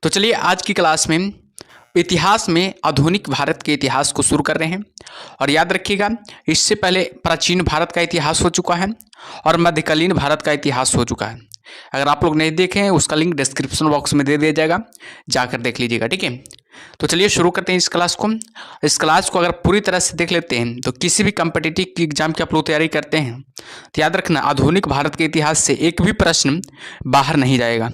तो चलिए आज की क्लास में इतिहास में आधुनिक भारत के इतिहास को शुरू कर रहे हैं। और याद रखिएगा, इससे पहले प्राचीन भारत का इतिहास हो चुका है और मध्यकालीन भारत का इतिहास हो चुका है। अगर आप लोग नहीं देखे हैं उसका लिंक डिस्क्रिप्शन बॉक्स में दे दिया जाएगा, जाकर देख लीजिएगा। ठीक है, तो चलिए शुरू करते हैं इस क्लास को। इस क्लास को अगर पूरी तरह से देख लेते हैं तो किसी भी कम्पिटिटिव की एग्जाम की आप लोग तैयारी करते हैं तो याद रखना, आधुनिक भारत के इतिहास से एक भी प्रश्न बाहर नहीं जाएगा।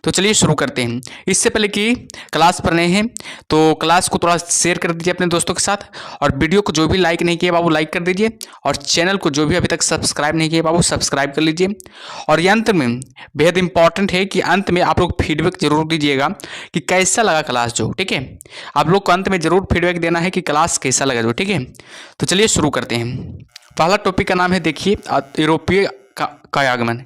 तो चलिए शुरू करते हैं। इससे पहले कि क्लास पर नए हैं तो क्लास को थोड़ा शेयर कर दीजिए अपने दोस्तों के साथ, और वीडियो को जो भी लाइक नहीं किया बाबू लाइक कर दीजिए, और चैनल को जो भी अभी तक सब्सक्राइब नहीं किया बाबू सब्सक्राइब कर लीजिए। और ये अंत में बेहद इंपॉर्टेंट है कि अंत में आप लोग फीडबैक जरूर दीजिएगा कि कैसा लगा क्लास जो। ठीक है, आप लोग को अंत में जरूर फीडबैक देना है कि क्लास कैसा लगा जो। ठीक है, तो चलिए शुरू करते हैं। पहला टॉपिक का नाम है, देखिए, यूरोपीय का आगमन।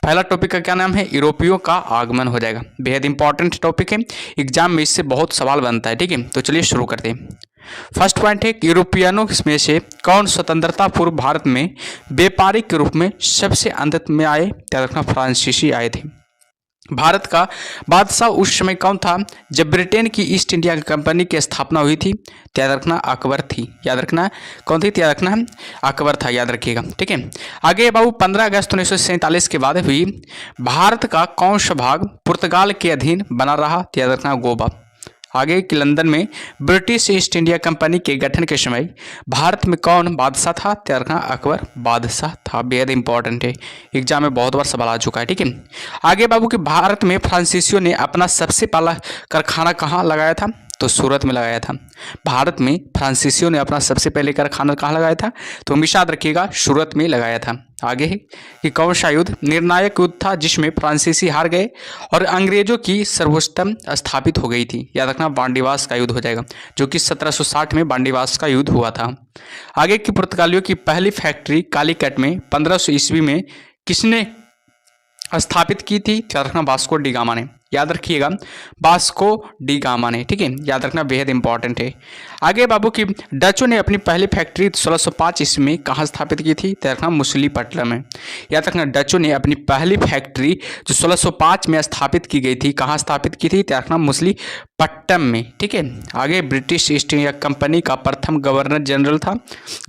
पहला टॉपिक का क्या नाम है? यूरोपियों का आगमन हो जाएगा। बेहद इंपॉर्टेंट टॉपिक है, एग्जाम में इससे बहुत सवाल बनता है। ठीक है, तो चलिए शुरू करते हैं। फर्स्ट पॉइंट है, यूरोपियनों में से कौन स्वतंत्रता पूर्व भारत में व्यापारिक के रूप में सबसे अंत में आए? याद रखना, फ्रांसीसी आए थे। भारत का बादशाह उस समय कौन था जब ब्रिटेन की ईस्ट इंडिया कंपनी की स्थापना हुई थी? याद रखना, अकबर थी। याद रखना, कौन थी? याद रखना, अकबर था। याद रखिएगा। ठीक है, आगे बाबू 15 अगस्त 1947 के बाद हुई भारत का कौन सा भाग पुर्तगाल के अधीन बना रहा? याद रखना, गोवा। आगे कि लंदन में ब्रिटिश ईस्ट इंडिया कंपनी के गठन के समय भारत में कौन बादशाह था? याद रखना, अकबर बादशाह था। बेहद इंपॉर्टेंट है, एग्जाम में बहुत बार सवाल आ चुका है। ठीक है, आगे बाबू कि भारत में फ्रांसीसियों ने अपना सबसे पहला कारखाना कहाँ लगाया था? तो सूरत में लगाया था। भारत में फ्रांसीसियों ने अपना सबसे पहले कारखाना कहाँ लगाया था? तो हमेशा याद रखिएगा, सूरत में लगाया था। आगे है कि कौन सा युद्ध निर्णायक युद्ध था जिसमें फ्रांसीसी हार गए और अंग्रेजों की सर्वोच्चतम स्थापित हो गई थी? याद रखना, बांडीवास का युद्ध हो जाएगा, जो कि 1760 में बांडीवास का युद्ध हुआ था। आगे की पुर्तगालियों की पहली फैक्ट्री कालीकट में 1500 ईस्वी में किसने स्थापित की थी? याद रखना, वास्को डी गामा ने। याद रखिएगा, वास्को डी गामा ने। ठीक है, याद रखना, बेहद इंपॉर्टेंट है। आगे बाबू की डचों ने अपनी पहली फैक्ट्री 1605 ईस्वी में कहाँ स्थापित की थी? याद रखना, मछलीपट्टनम में। याद रखना, डचों ने अपनी पहली फैक्ट्री जो 1605 में स्थापित की गई थी, कहाँ स्थापित की थी? याद रखना, मछलीपट्टनम में। ठीक है, आगे ब्रिटिश ईस्ट इंडिया कंपनी का प्रथम गवर्नर जनरल था।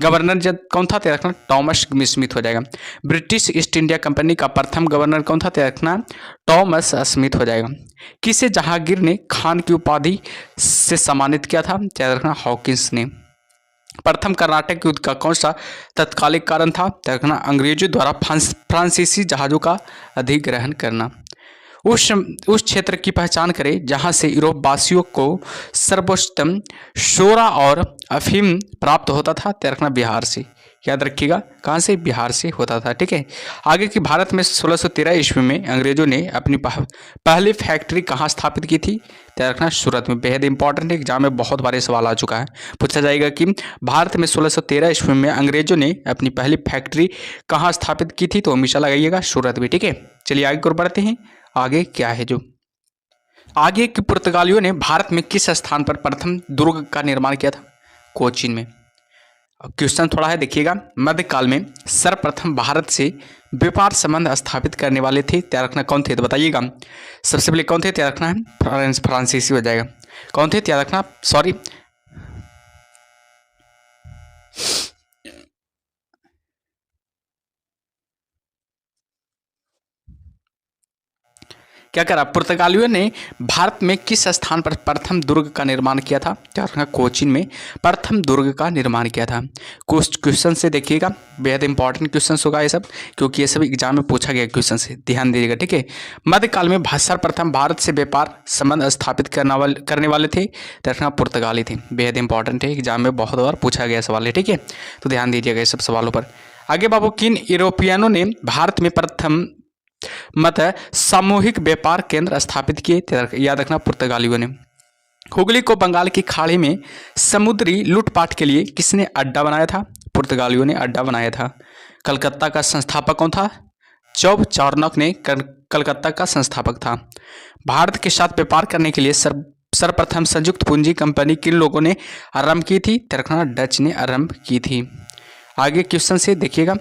गवर्नर कौन था? याद रखना, टॉमस स्मिथ हो जाएगा। ब्रिटिश ईस्ट इंडिया कंपनी का प्रथम गवर्नर कौन था? याद रखना, टॉमस स्मिथ हो जाएगा। किसे जहांगीर ने खान की उपाधि से सम्मानित किया था? याद रखना, हॉकिंस ने। प्रथम कर्नाटक युद्ध का कौन सा तत्कालिक कारण था? याद रखना, अंग्रेजों द्वारा फ्रांसीसी जहाजों का अधिग्रहण करना। उस क्षेत्र की पहचान करें जहां से यूरोप वासियों को सर्वोत्तम शोरा और अफीम प्राप्त होता था? याद रखना, बिहार से। याद रखिएगा, कहाँ से? बिहार से होता था। ठीक है, आगे की भारत में 1613 ईस्वी में अंग्रेजों ने अपनी पहली फैक्ट्री कहाँ स्थापित की थी? याद रखना, सूरत में। बेहद इंपॉर्टेंट है, एग्जाम में बहुत बार सवाल आ चुका है, पूछा जाएगा कि भारत में 1613 ईस्वी में अंग्रेजों ने अपनी पहली फैक्ट्री कहाँ स्थापित की थी? तो हमेशा लगाइएगा, सूरत में। ठीक है, चलिए आगे को बढ़ते हैं। आगे क्या है जो आगे की पुर्तगालियों ने भारत में किस स्थान पर प्रथम दुर्ग का निर्माण किया था? कोचीन में। क्वेश्चन थोड़ा है, देखिएगा। मध्यकाल में सर्वप्रथम भारत से व्यापार संबंध स्थापित करने वाले थे? याद रखना, कौन थे? तो बताइएगा, सबसे पहले कौन थे? याद रखना है, फ्रांसीसी हो जाएगा। कौन थे? याद रखना, सॉरी, क्या करा? पुर्तगालियों ने भारत में किस स्थान पर प्रथम दुर्ग का निर्माण किया था? क्या रखना, कोचीन में प्रथम दुर्ग का निर्माण किया था। क्वेश्चन से देखिएगा, बेहद इंपॉर्टेंट क्वेश्चन होगा ये सब, क्योंकि ये सब एग्जाम में पूछा गया क्वेश्चन से, ध्यान दीजिएगा। ठीक है, मध्यकाल में सर्वप्रथम भारत से व्यापार संबंध स्थापित करने वाले थे? रखना, पुर्तगाली थे। बेहद इंपॉर्टेंट है, एग्जाम में बहुत बार पूछा गया सवाल है। ठीक है, तो ध्यान दीजिएगा ये सब सवालों पर। आगे बाबू, किन यूरोपियनों ने भारत में प्रथम सामूहिक व्यापार केंद्र स्थापित किए? याद रखना, पुर्तगालियों ने। हुगली को बंगाल की खाड़ी में समुद्री लूटपाट के लिए किसने अड्डा बनाया था? पुर्तगालियों ने अड्डा बनाया था। कलकत्ता का संस्थापक कौन था? चौब चार्नक ने कलकत्ता का संस्थापक था। भारत के साथ व्यापार करने के लिए सर्वप्रथम संयुक्त पूंजी कंपनी किन लोगों ने आरंभ की थी? रखना, डच ने आरंभ की थी। आगे क्वेश्चन से देखिएगा,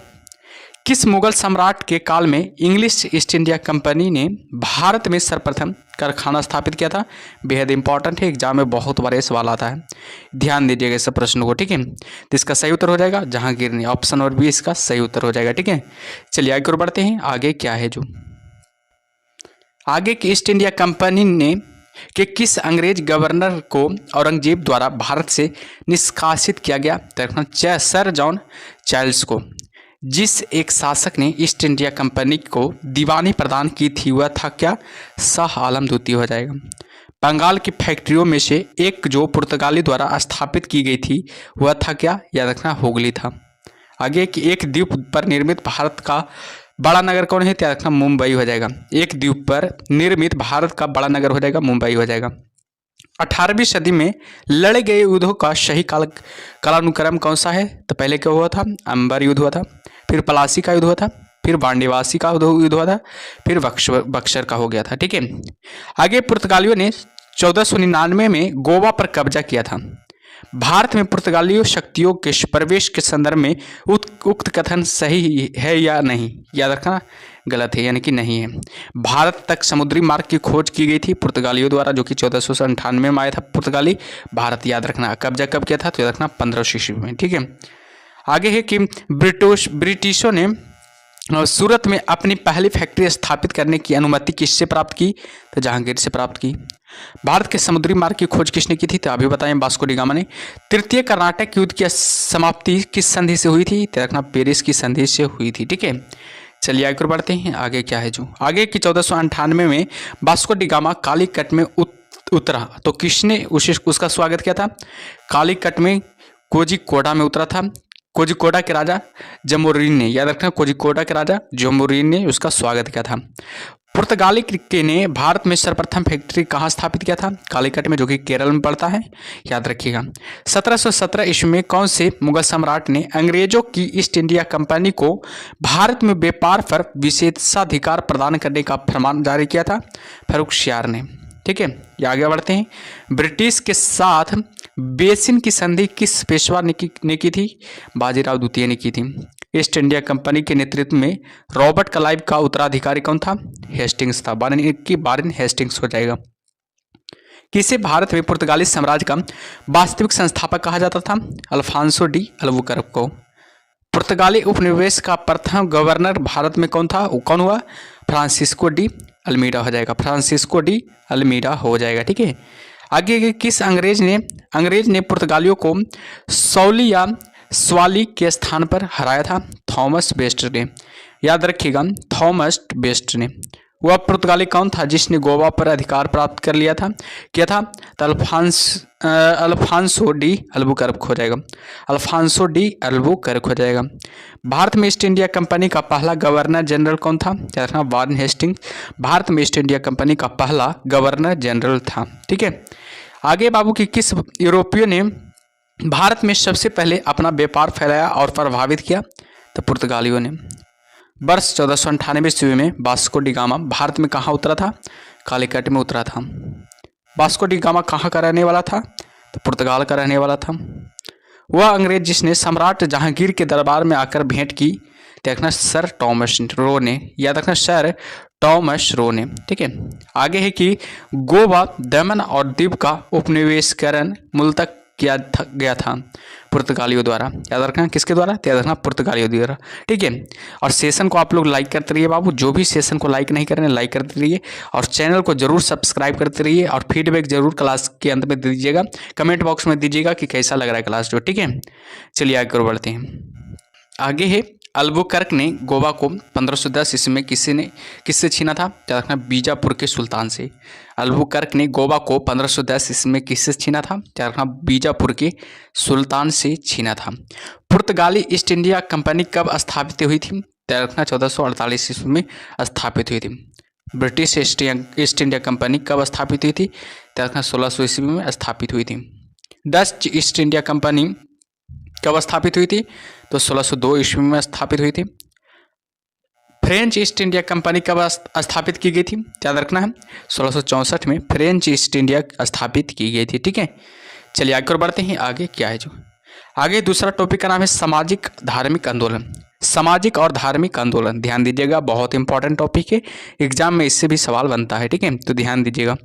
किस मुगल सम्राट के काल में इंग्लिश ईस्ट इंडिया कंपनी ने भारत में सर्वप्रथम कारखाना स्थापित किया था? बेहद इंपॉर्टेंट है, एग्जाम में बहुत बार ये सवाल आता है, ध्यान दीजिएगा इस प्रश्न को, ठीक है। तो इसका सही उत्तर हो जाएगा जहांगीर ने, ऑप्शन और बी इसका सही उत्तर हो जाएगा, ठीक है। चलिए आगे और बढ़ते हैं, आगे क्या है जो आगे की ईस्ट इंडिया कंपनी ने कि किस अंग्रेज गवर्नर को औरंगजेब द्वारा भारत से निष्कासित किया गया? तो सर जॉन चार्ल्स को। जिस एक शासक ने ईस्ट इंडिया कंपनी को दीवानी प्रदान की थी वह था क्या? शाह आलम द्वितीय हो जाएगा। बंगाल की फैक्ट्रियों में से एक जो पुर्तगाली द्वारा स्थापित की गई थी वह था क्या? याद रखना हुगली था। आगे कि एक द्वीप पर निर्मित भारत का बड़ा नगर कौन है? याद रखना मुंबई हो जाएगा। एक द्वीप पर निर्मित भारत का बड़ा नगर हो जाएगा मुंबई हो जाएगा। 18वीं सदी में लड़े गए युद्धों का सही कालानुक्रम कौन सा है? तो पहले क्या हुआ था? अंबर युद्ध हुआ था, फिर पलासी का युद्ध हुआ था, फिर बांडीवासी का युद्ध हुआ था, फिर बक्सर का हो गया था, ठीक है। आगे पुर्तगालियों ने 1499 में गोवा पर कब्जा किया था। भारत में पुर्तगाली शक्तियों के प्रवेश के संदर्भ में उक्त कथन सही है या नहीं? याद रखना गलत है, यानी कि नहीं है। भारत तक समुद्री मार्ग की खोज की गई थी पुर्तगालियों द्वारा, जो कि 1498 में आया था पुर्तगाली भारत। याद रखना कब्जा कब किया था? तो याद रखना 1500 ईस्वी में, ठीक है। आगे है कि ब्रिटिशों ने सूरत में अपनी पहली फैक्ट्री स्थापित करने की अनुमति किससे प्राप्त की? तो जहांगीर से प्राप्त की। भारत के समुद्री मार्ग की खोज किसने की थी? तो अभी बताएं वास्को डी गामा ने। तृतीय कर्नाटक युद्ध की समाप्ति किस संधि से हुई थी? तो रखना पेरिस की संधि से हुई थी, ठीक है। चलिए आगे बढ़ते हैं, आगे क्या है जो आगे की 1498 में वास्को डी गामा कालीकट में उतरा तो किसने उसका स्वागत किया था? कालीकट में कोझिकोड में उतरा था। कोझिकोड के राजा जमोरिन ने, याद रखना कोझिकोड के राजा जमोरिन ने उसका स्वागत किया था। पुर्तगाली के ने भारत में सर्वप्रथम फैक्ट्री कहाँ स्थापित किया था? कालीकट में, जो कि केरल में पड़ता है, याद रखिएगा। 1717 ईस्वी में कौन से मुगल सम्राट ने अंग्रेजों की ईस्ट इंडिया कंपनी को भारत में व्यापार पर विशेषाधिकार प्रदान करने का फरमान जारी किया था? फर्रुखसियार ने, ठीक है। ये आगे बढ़ते हैं। ब्रिटिश के साथ बेसिन की संधि किस पेशवा ने की थी? बाजीराव द्वितीय ने की थी। ईस्ट इंडिया कंपनी के नेतृत्व में रॉबर्ट क्लाइव का उत्तराधिकारी कौन था? हेस्टिंग्स था। बारन हेस्टिंग्स हो जाएगा। किसे भारत में पुर्तगाली साम्राज्य का वास्तविक संस्थापक कहा जाता था? अल्फांसो डी अल्बुकर्क को। पुर्तगाली उपनिवेश का प्रथम गवर्नर भारत में कौन था? कौन हुआ? फ्रांसिस्को डी अल्मीडा हो जाएगा। फ्रांसिस्को डी अल्मीडा हो जाएगा, ठीक है। आगे किस अंग्रेज ने पुर्तगालियों को सौली या स्वाली के स्थान पर हराया था? थॉमस बेस्टर ने, याद रखिएगा थॉमस बेस्टर ने। वह पुर्तगाली कौन था जिसने गोवा पर अधिकार प्राप्त कर लिया था? क्या था? तो अल्फांसो डी अल्बुकर्क हो जाएगा। अल्फांसो डी अल्बुकर्क हो जाएगा। भारत में ईस्ट इंडिया कंपनी का पहला गवर्नर जनरल कौन था? क्या था? वारन हेस्टिंग्स भारत में ईस्ट इंडिया कंपनी का पहला गवर्नर जनरल था, ठीक है। आगे बाबू की किस यूरोपियो ने भारत में सबसे पहले अपना व्यापार फैलाया और प्रभावित किया? तो पुर्तगालियों ने। वर्ष 1498 ईस्वी में वास्को डी गामा भारत में कहाँ उतरा था? कालीकट में उतरा था। वास्को डी गामा कहाँ का रहने वाला था? तो पुर्तगाल का रहने वाला था। वह अंग्रेज जिसने सम्राट जहांगीर के दरबार में आकर भेंट की, देखना सर टॉमस रो ने, याद रखना सर टॉमस रो ने, ठीक है। आगे है कि गोवा, दमन और दीव का उपनिवेशीकरण मूलतः किया गया था पुर्तगालियों द्वारा। याद रखना किसके द्वारा? याद रखना पुर्तगालियों द्वारा, ठीक है। और सेशन को आप लोग लाइक करते रहिए बाबू, जो भी सेशन को लाइक नहीं कर रहे हैं लाइक करते रहिए, और चैनल को जरूर सब्सक्राइब करते रहिए, और फीडबैक जरूर क्लास के अंत में दीजिएगा, कमेंट बॉक्स में दीजिएगा कि कैसा लग रहा है क्लास जो, ठीक है। चलिए आगे बढ़ते हैं। आगे है अल्बुकर्क ने गोवा को 1510 ईस्वी में किससे छीना था? याद रखना बीजापुर के सुल्तान से। अल्बुकर्क ने गोवा को 1510 ईस्वी में किससे छीना था? याद रखना बीजापुर के सुल्तान से छीना था। पुर्तगाली ईस्ट इंडिया कंपनी कब स्थापित हुई थी? याद रखना 1448 ईस्वी में स्थापित हुई थी। ब्रिटिश ईस्ट इंडिया कंपनी कब स्थापित हुई थी? याद रखना 1600 ईस्वी में स्थापित हुई थी। डच ईस्ट इंडिया कंपनी कब स्थापित हुई थी? तो 1602 ईस्वी में स्थापित हुई थी। फ्रेंच ईस्ट इंडिया कंपनी कब स्थापित की गई थी? याद रखना है 1664 में फ्रेंच ईस्ट इंडिया स्थापित की गई थी, ठीक है। चलिए आगे और बढ़ते हैं, आगे क्या है जो आगे दूसरा टॉपिक का नाम है सामाजिक धार्मिक आंदोलन। सामाजिक और धार्मिक आंदोलन, ध्यान दीजिएगा, बहुत इंपॉर्टेंट टॉपिक है, एग्जाम में इससे भी सवाल बनता है, ठीक है, तो ध्यान दीजिएगा।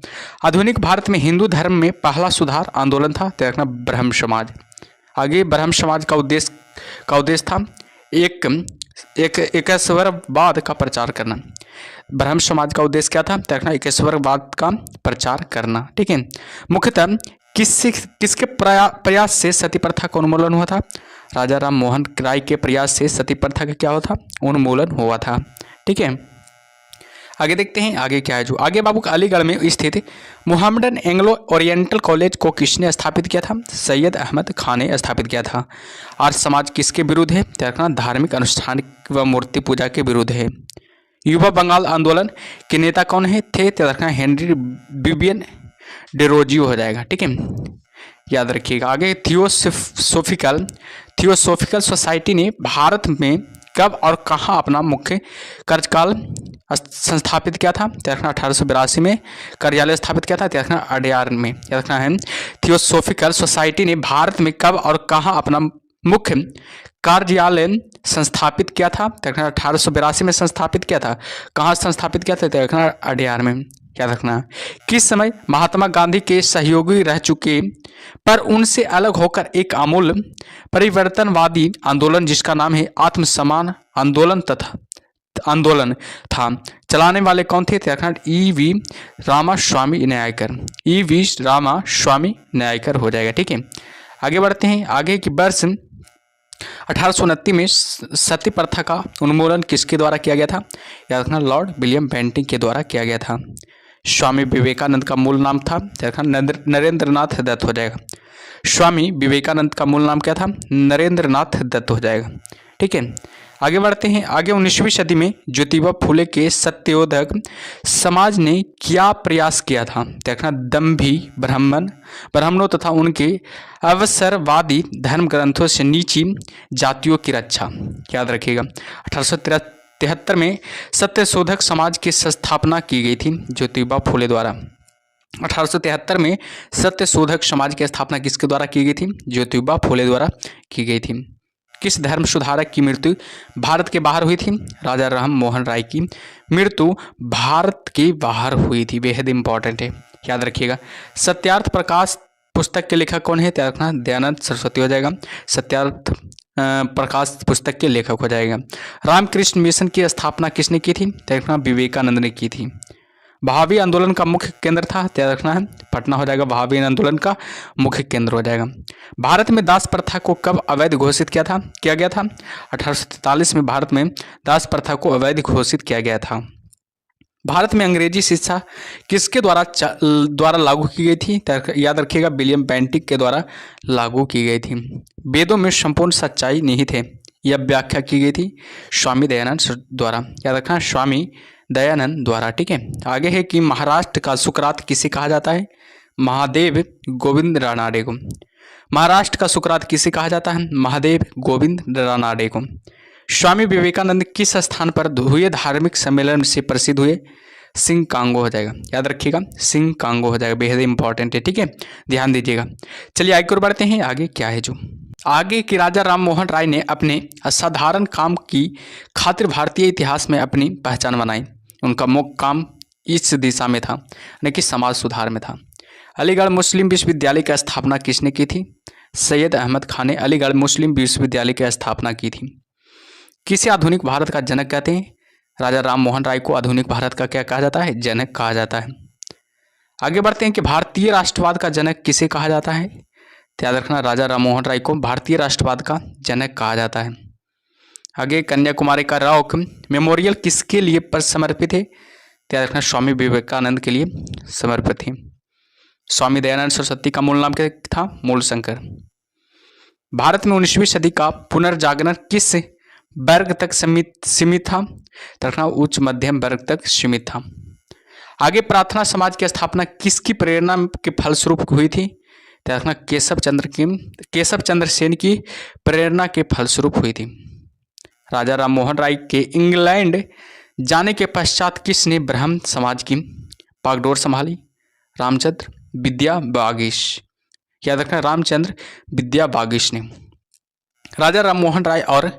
आधुनिक भारत में हिंदू धर्म में पहला सुधार आंदोलन था, तो रखना ब्रह्म समाज। आगे ब्रह्म समाज का उद्देश्य था एक एकेश्वरवाद का प्रचार करना। ब्रह्म समाज का उद्देश्य क्या था, तो रखना एकेश्वरवाद का प्रचार करना, ठीक है। मुख्यतः किसके प्रयास से सती प्रथा का उन्मूलन हुआ था? राजा राम मोहन राय के प्रयास से सती प्रथा का क्या हुआ था? उन्मूलन हुआ था, ठीक है। आगे देखते हैं आगे क्या है। जो आगे बाबू अलीगढ़ में स्थित मोहम्मदन एंग्लो ओरिएंटल कॉलेज को किसने स्थापित किया था? सैयद अहमद खान ने स्थापित किया था। आर्य समाज किसके विरुद्ध है? धार्मिक अनुष्ठान व मूर्ति पूजा के विरुद्ध है। युवा बंगाल आंदोलन के नेता कौन है थे? हेनरी बिबियन डेरोजियो हो जाएगा, ठीक है, याद रखिएगा। आगे थियोसोफिकल सोसाइटी ने भारत में कब और कहाँ अपना मुख्य कार्यकाल संस्थापित किया था? 1882 में कार्यालय स्थापित किया था। अड्यार में याद रखना है। थियोसोफिकल सोसाइटी ने भारत में कब और कहाँ अपना मुख्य कार्यालय संस्थापित किया था? 1882 में संस्थापित किया था। कहाँ संस्थापित किया था? अड्यार में, याद रखना। किस समय महात्मा गांधी के सहयोगी रह चुके पर उनसे अलग होकर एक आमूल परिवर्तनवादी आंदोलन जिसका नाम है आत्मसम्मान आंदोलन था, चलाने वाले कौन थे? ई.वी. रामास्वामी न्यायकर। ई.वी. रामास्वामी न्यायकर हो जाएगा, ठीक है। आगे बढ़ते हैं। आगे की वर्ष 1829 में सती प्रथा का उन्मूलन किसके द्वारा किया गया था? याद रखना, लॉर्ड विलियम बेंटिंग के द्वारा किया गया था। स्वामी विवेकानंद का मूल नाम था, नरेंद्रनाथ दत्त हो जाएगा। स्वामी विवेकानंद का मूल नाम क्या था? नरेंद्रनाथ दत्त हो जाएगा, ठीक है। आगे बढ़ते हैं। आगे 19वीं सदी में ज्योतिबा फुले के सत्योदय समाज ने क्या प्रयास किया था? देखना, दम्भी ब्राह्मणों तथा उनके अवसरवादी धर्म ग्रंथों से नीची जातियों की रक्षा, याद रखिएगा। 1873 में सत्यशोधक समाज की स्थापना की गई थी ज्योतिबा फुले द्वारा। 1873 में सत्यशोधक समाज की स्थापना किसके द्वारा की गई थी? ज्योतिबा फुले द्वारा की गई थी। किस धर्म सुधारक की मृत्यु भारत के बाहर हुई थी? राजा राम मोहन राय की मृत्यु भारत के बाहर हुई थी, बेहद इंपॉर्टेंट है, याद रखिएगा। सत्यार्थ प्रकाश पुस्तक के लेखक कौन है? दयानंद सरस्वती हो जाएगा। सत्यार्थ प्रकाश पुस्तक के लेखक हो जाएगा। रामकृष्ण मिशन की स्थापना किसने की थी? विवेकानंद ने की थी। भावी आंदोलन का मुख्य केंद्र था, याद रखना है, पटना हो जाएगा। भावी आंदोलन का मुख्य केंद्र हो जाएगा। भारत में दास प्रथा को कब अवैध घोषित किया गया था? 1843 में भारत में दास प्रथा को अवैध घोषित किया गया था। भारत में अंग्रेजी शिक्षा किसके द्वारा लागू की गई थी? याद रखिएगा, विलियम बेंटिक के द्वारा लागू की गई थी। वेदों में संपूर्ण सच्चाई निहित है, यह व्याख्या की गई थी स्वामी दयानंद द्वारा, याद रखना, स्वामी दयानंद द्वारा, ठीक है। आगे है कि महाराष्ट्र का सुकरात किसे कहा जाता है? महादेव गोविंद रानाडे को। महाराष्ट्र का सुकरात किसे कहा जाता है? महादेव गोविंद रानाडे को। स्वामी विवेकानंद किस स्थान पर हुए धार्मिक सम्मेलन से प्रसिद्ध हुए? सिंह कांगो हो जाएगा, याद रखिएगा, सिंह कांगो हो जाएगा, बेहद इंपॉर्टेंट है, ठीक है, ध्यान दीजिएगा। चलिए आगे और बढ़ते हैं। आगे क्या है जो आगे कि राजा राम मोहन राय ने अपने असाधारण काम की खातिर भारतीय इतिहास में अपनी पहचान बनाई। उनका मुख्य काम इस दिशा में था, यानी कि समाज सुधार में था। अलीगढ़ मुस्लिम विश्वविद्यालय की स्थापना किसने की थी? सैयद अहमद खान ने अलीगढ़ मुस्लिम विश्वविद्यालय की स्थापना की थी। किसे आधुनिक भारत का जनक कहते हैं? राजा राम मोहन राय को आधुनिक भारत का क्या कहा जाता है? जनक कहा जाता है। आगे बढ़ते हैं कि भारतीय राष्ट्रवाद का जनक किसे कहा जाता है? याद रखना, राजा राम मोहन राय को भारतीय राष्ट्रवाद का जनक कहा जाता है। आगे कन्याकुमारी का रॉक मेमोरियल किसके लिए समर्पित है? याद रखना, स्वामी विवेकानंद के लिए समर्पित है। स्वामी दयानंद सरस्वती का मूल नाम क्या था? मूलशंकर। भारत में 19वीं सदी का पुनर्जागरण किस वर्ग तक सीमित था? रखना, उच्च मध्यम वर्ग तक सीमित था। आगे प्रार्थना समाज की स्थापना किसकी प्रेरणा के फलस्वरूप हुई थी? रखना, केशव चंद्र सेन की प्रेरणा के फलस्वरूप हुई थी। राजा राम मोहन राय के इंग्लैंड जाने के पश्चात किसने ब्राह्मण समाज की बागडोर संभाली? रामचंद्र विद्या बागीश, याद रखना रामचंद्र विद्या बागीश ने। राजा राममोहन राय और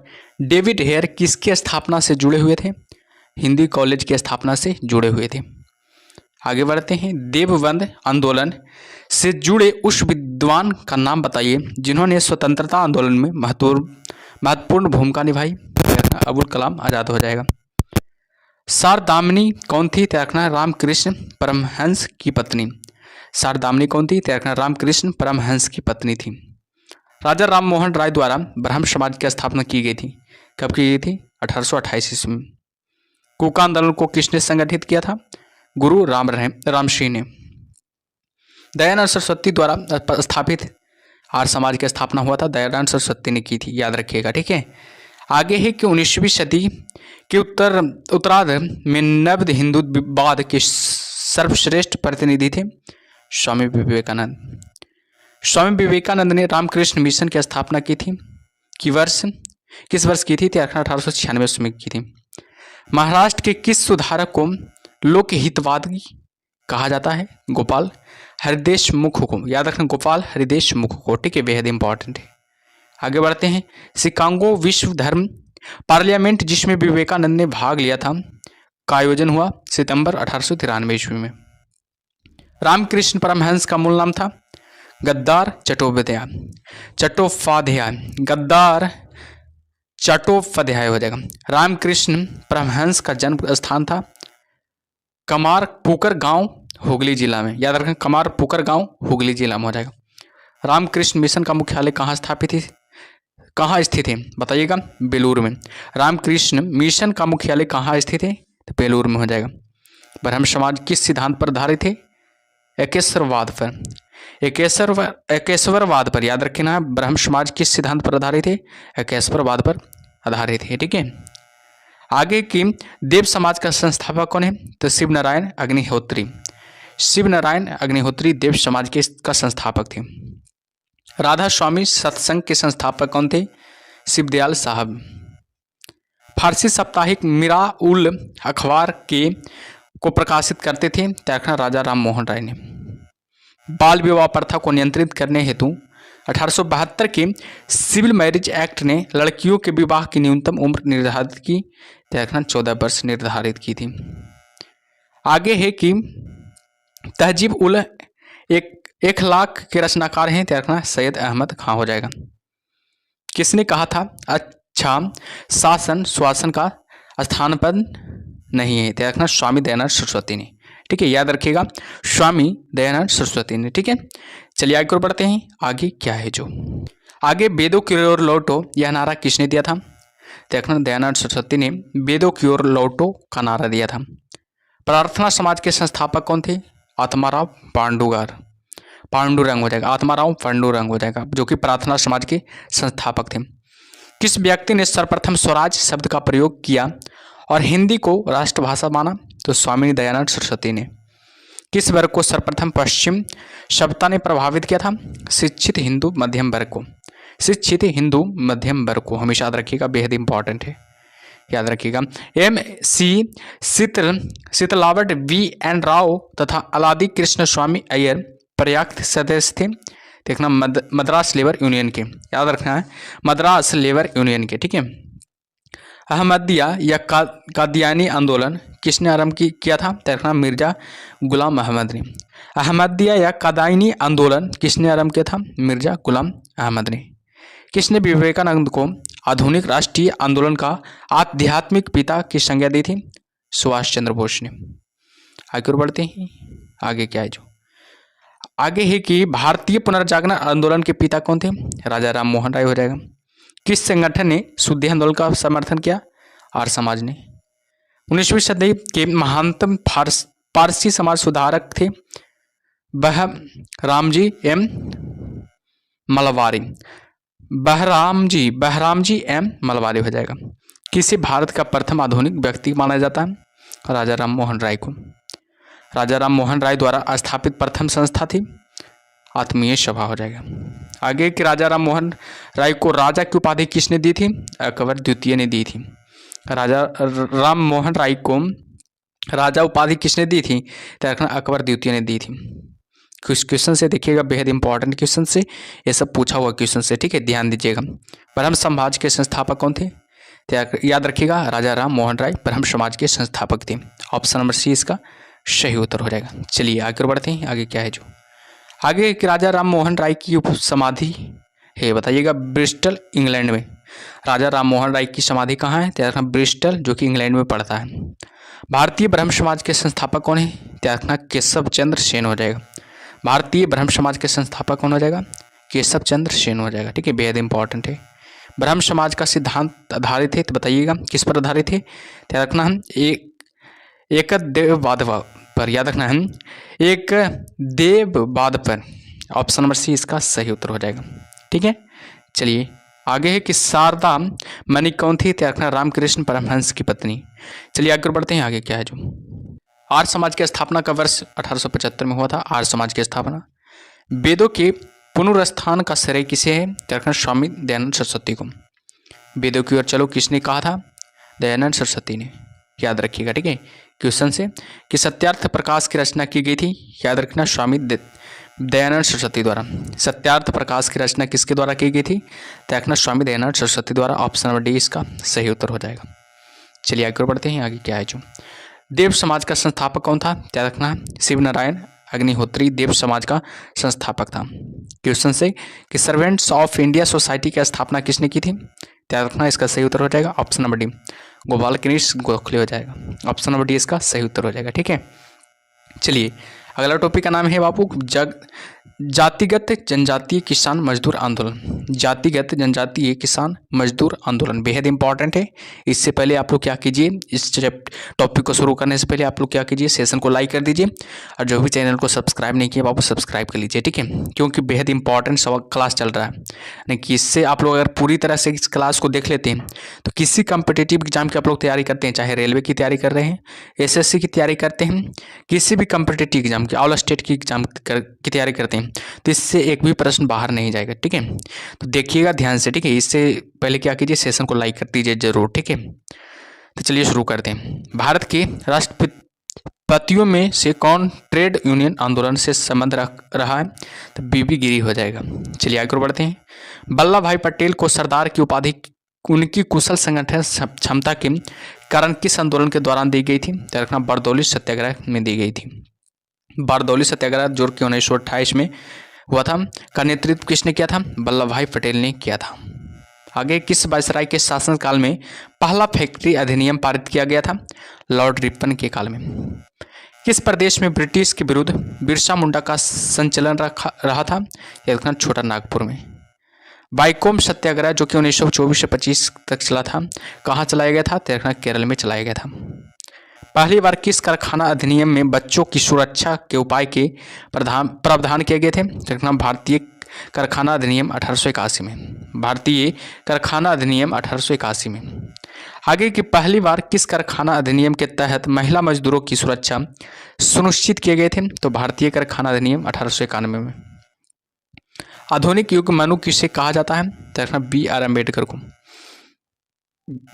डेविड हेयर किसकी स्थापना से जुड़े हुए थे? हिंदी कॉलेज की स्थापना से जुड़े हुए थे। आगे बढ़ते हैं। देवबंद आंदोलन से जुड़े उस विद्वान का नाम बताइए जिन्होंने स्वतंत्रता आंदोलन में महत्वपूर्ण भूमिका निभाई। अबुल कलाम आजाद हो जाएगा। शारदामनी कौन थी? रखना रामकृष्ण परमहंस की पत्नी। शारदामनी कौन थी? रखना रामकृष्ण परमहंस की पत्नी थी। राजा राममोहन राय द्वारा ब्रह्म समाज की स्थापना की गई थी। कब की गई थी? 1828 ईस्वी में। कूका आंदोलन को किसने संगठित किया था? गुरु रामसिंह ने। दयानंद सरस्वती द्वारा स्थापित आर्य समाज की स्थापना हुआ था, दयानंद सरस्वती ने की थी, याद रखिएगा। ठीक है। आगे है कि 19वीं सदी के उत्तरार्ध में नव हिंदूवाद के सर्वश्रेष्ठ प्रतिनिधि थे स्वामी विवेकानंद। स्वामी विवेकानंद ने रामकृष्ण मिशन की स्थापना की थी। किस वर्ष की थी? 1896 में की थी। महाराष्ट्र के किस सुधारक को लोकहितवादी कहा जाता है? गोपाल हरिदेश मुख को। याद रखना गोपाल हरिदेश मुख को। ठीक है, बेहद इंपॉर्टेंट है। आगे बढ़ते हैं। शिकागो विश्व धर्म पार्लियामेंट जिसमें विवेकानंद ने भाग लिया था का आयोजन हुआ सितंबर 1893 ईस्वी में। रामकृष्ण परमहंस का मूल नाम था गद्दार चट्टोपाध्याय हो जाएगा। रामकृष्ण परमहंस का जन्म स्थान था कमारपुकुर गांव हुगली जिला में। याद रखें कमारपुकुर गांव हुगली जिला में हो जाएगा। रामकृष्ण मिशन का मुख्यालय कहाँ स्थित है? बताइएगा। बेलूर में। रामकृष्ण मिशन का मुख्यालय कहाँ स्थित है? तो बेलूर में हो जाएगा। ब्रह्म समाज किस सिद्धांत पर आधारित है? एकेश्वरवाद पर। याद रखना ब्रह्म समाज किस सिद्धांत पर आधारित है? एकेश्वरवाद पर आधारित है। ठीक है। आगे की देव समाज का संस्थापक कौन है? तो शिव नारायण अग्निहोत्री देव समाज के का संस्थापक थे। राधा स्वामी सत्संग के संस्थापक कौन थे? शिवदयाल साहब। फारसी साप्ताहिक मिरा उल अखबार को प्रकाशित करते थे तखना राजा राममोहन राय ने। बाल विवाह प्रथा को नियंत्रित करने हेतु 1872 के सिविल मैरिज एक्ट ने लड़कियों के विवाह की न्यूनतम उम्र निर्धारित की, तखना 14 वर्ष निर्धारित की थी। आगे है कि तहजीब उल इखलाक के रचनाकार हैं, तखना सैयद अहमद खां हो जाएगा। किसने कहा था अच्छा शासन श्वासन का स्थान पर नहीं है? तखना स्वामी दयानंद सरस्वती ने। ठीक है, याद रखिएगा स्वामी दयानंद सरस्वती ने। ठीक है, चलिए आगे बढ़ते हैं। आगे क्या है जो आगे वेदों की ओर लौटो यह नारा किसने दिया था? तखना दयानंद सरस्वती ने वेदों की ओर लौटो का नारा दिया था। प्रार्थना समाज के संस्थापक कौन थे? आत्माराव पांडुरंग हो जाएगा। आत्माराव पांडुरंग हो जाएगा, जो कि प्रार्थना समाज के संस्थापक थे। किस व्यक्ति ने सर्वप्रथम स्वराज शब्द का प्रयोग किया और हिंदी को राष्ट्रभाषा माना? तो स्वामी दयानंद सरस्वती ने। किस वर्ग को सर्वप्रथम पश्चिम सभ्यता ने प्रभावित किया था? शिक्षित हिंदू मध्यम वर्ग को। हमेशा याद रखिएगा, बेहद इंपॉर्टेंट है, याद रखिएगा। MC शीतलावट VN राव तथा अलादी कृष्ण स्वामी अय्यर पर्याप्त सदस्य थे। देखना मद्रास लेबर यूनियन के, याद रखना है मद्रास लेबर यूनियन के। ठीक है। अहमदिया या कादियानी आंदोलन किसने आरंभ किया था? देखना मिर्जा गुलाम अहमद ने। अहमदिया या कादियानी आंदोलन किसने आरंभ किया था? मिर्जा गुलाम अहमद ने। किसने विवेकानंद को आधुनिक राष्ट्रीय आंदोलन का आध्यात्मिक पिता की संज्ञा दी थी? सुभाष चंद्र बोस ने। आगे बढ़ते हैं। आगे क्या है जो आगे है कि भारतीय पुनर्जागरण आंदोलन के पिता कौन थे? राजा राममोहन राय हो जाएगा। किस संगठन ने शुद्धि आंदोलन का समर्थन किया? आर्य समाज ने। 19वीं सदी के महानतम पारसी समाज सुधारक थे बहरामजी एम मलवारी हो जाएगा। किसे भारत का प्रथम आधुनिक व्यक्ति माना जाता है? राजा राममोहन राय को। राजा राममोहन राय द्वारा स्थापित प्रथम संस्था थी आत्मीय सभा हो जाएगा। आगे कि राजा राममोहन राय को राजा की उपाधि किसने दी थी? अकबर द्वितीय ने दी थी। राजा राममोहन राय को राजा उपाधि किसने दी थी? तो अकबर द्वितीय ने दी थी। कुछ क्वेश्चन से देखिएगा, बेहद इंपॉर्टेंट क्वेश्चन से, ये सब पूछा हुआ क्वेश्चन से, ठीक है, ध्यान दीजिएगा। ब्रह्म समाज के संस्थापक कौन थे? याद रखिएगा, राजा राम मोहन राय ब्रह्म समाज के संस्थापक थे। ऑप्शन नंबर सी इसका सही उत्तर हो जाएगा। चलिए आगे बढ़ते हैं, आगे क्या है जो आगे कि राजा राम मोहन राय की उप समाधि है, बताइएगा। ब्रिस्टल इंग्लैंड में राजा राम मोहन राय की समाधि कहाँ है? त्याग रखना ब्रिस्टल, जो कि इंग्लैंड में पड़ता है। भारतीय ब्रह्म समाज के संस्थापक कौन है? त्याग रखना केशव चंद्र सेन हो जाएगा। भारतीय ब्रह्म समाज के संस्थापक कौन हो जाएगा? केशव चंद्र सेन हो जाएगा, ठीक है, बेहद इंपॉर्टेंट है। ब्रह्म समाज का सिद्धांत आधारित है, तो बताइएगा किस पर आधारित है? त्याग रखना हम एक देववाद पर, याद रखना है एक देववाद पर। ऑप्शन नंबर सी इसका सही उत्तर हो जाएगा, ठीक है। चलिए आगे है कि शारदा मणि कौन थी? त्याग रखना रामकृष्ण परमहंस की पत्नी। चलिए आगे बढ़ते हैं, आगे क्या है जो आर्य समाज की स्थापना का वर्ष 1875 में हुआ था। आर्य समाज की स्थापना। वेदों के पुनरुत्थान का श्रेय किसे है? त्याग रखना स्वामी दयानंद सरस्वती को। वेदों की ओर चलो किसने कहा था? दयानंद सरस्वती ने, याद रखिएगा, ठीक है। क्वेश्चन से कि सत्यार्थ प्रकाश की रचना की गई थी, याद रखना स्वामी दयानंद सरस्वती द्वारा। सत्यार्थ प्रकाश की रचना किसके द्वारा की गई थी? त्याग रखना स्वामी दयानंद सरस्वती द्वारा। ऑप्शन नंबर डी इसका सही उत्तर हो जाएगा। चलिए आगे बढ़ते हैं, आगे क्या है जो देव समाज का संस्थापक कौन था? त्याग रखना शिव नारायण अग्निहोत्री देव समाज का संस्थापक था। क्वेश्चन से कि सर्वेंट्स ऑफ इंडिया सोसाइटी की स्थापना किसने की थी? त्याग रखना इसका सही उत्तर हो जाएगा option number D Gopal Krishna Gokhale हो जाएगा। ऑप्शन नंबर डी इसका सही उत्तर हो जाएगा, ठीक है। चलिए अगला टॉपिक का नाम है बापू जातिगत जनजातीय किसान मजदूर आंदोलन। जातिगत जनजातीय किसान मजदूर आंदोलन बेहद इंपॉर्टेंट है। इससे पहले आप लोग क्या कीजिए, इस टॉपिक को शुरू करने से पहले आप लोग क्या कीजिए, सेशन को लाइक कर दीजिए और जो भी चैनल को सब्सक्राइब नहीं किया बापू सब्सक्राइब कर लीजिए, ठीक है, क्योंकि बेहद इंपॉर्टेंट क्लास चल रहा है। यानी कि इससे आप लोग अगर पूरी तरह से इस क्लास को देख लेते हैं तो किसी कम्पिटिटिव एग्जाम की आप लोग तैयारी करते हैं, चाहे रेलवे की तैयारी कर रहे हैं, SSC की तैयारी करते हैं, किसी भी कम्पिटिटिव एग्जाम की, ऑल स्टेट की एग्जाम की तैयारी करते हैं, तो इससे एक भी प्रश्न बाहर नहीं जाएगा, ठीक है। तो देखिएगा ध्यान से, ठीक है। इससे पहले क्या कीजिए, सेशन को लाइक कर दीजिए जरूर, ठीक है। तो चलिए शुरू करते हैं। भारत के राष्ट्रपतियों में से कौन ट्रेड यूनियन आंदोलन से संबंध रख रहा है? तो बीबी गिरी हो जाएगा। चलिए आगे बढ़ते हैं। वल्लभ भाई पटेल को सरदार की उपाधि उनकी कुशल संगठन क्षमता के कारण किस आंदोलन के दौरान दी गई थी? तो रखना बारदौली सत्याग्रह में दी गई थी। बारदौली सत्याग्रह जो कि 1928 में हुआ था, का नेतृत्व किसने किया था? वल्लभ भाई पटेल ने किया था। आगे किस वायसराय के शासनकाल में पहला फैक्ट्री अधिनियम पारित किया गया था? लॉर्ड रिपन के काल में। किस प्रदेश में ब्रिटिश के विरुद्ध बिरसा मुंडा का संचलन रहा था? यह देखना छोटा नागपुर में। बाइकोम सत्याग्रह जो कि 1924 से 25 तक चला था, कहाँ चलाया गया था? तो देखना केरल में चलाया गया था। पहली बार किस कारखाना अधिनियम में बच्चों की सुरक्षा के उपाय के प्रावधान किए गए थे? देखना भारतीय कारखाना अधिनियम 1881 में। भारतीय कारखाना अधिनियम 1881 में। आगे की पहली बार किस कारखाना अधिनियम के तहत महिला मजदूरों की सुरक्षा सुनिश्चित किए गए थे? तो भारतीय कारखाना अधिनियम 1891 में। आधुनिक युग मनु किसे कहा जाता है? देखना BR अम्बेडकर को।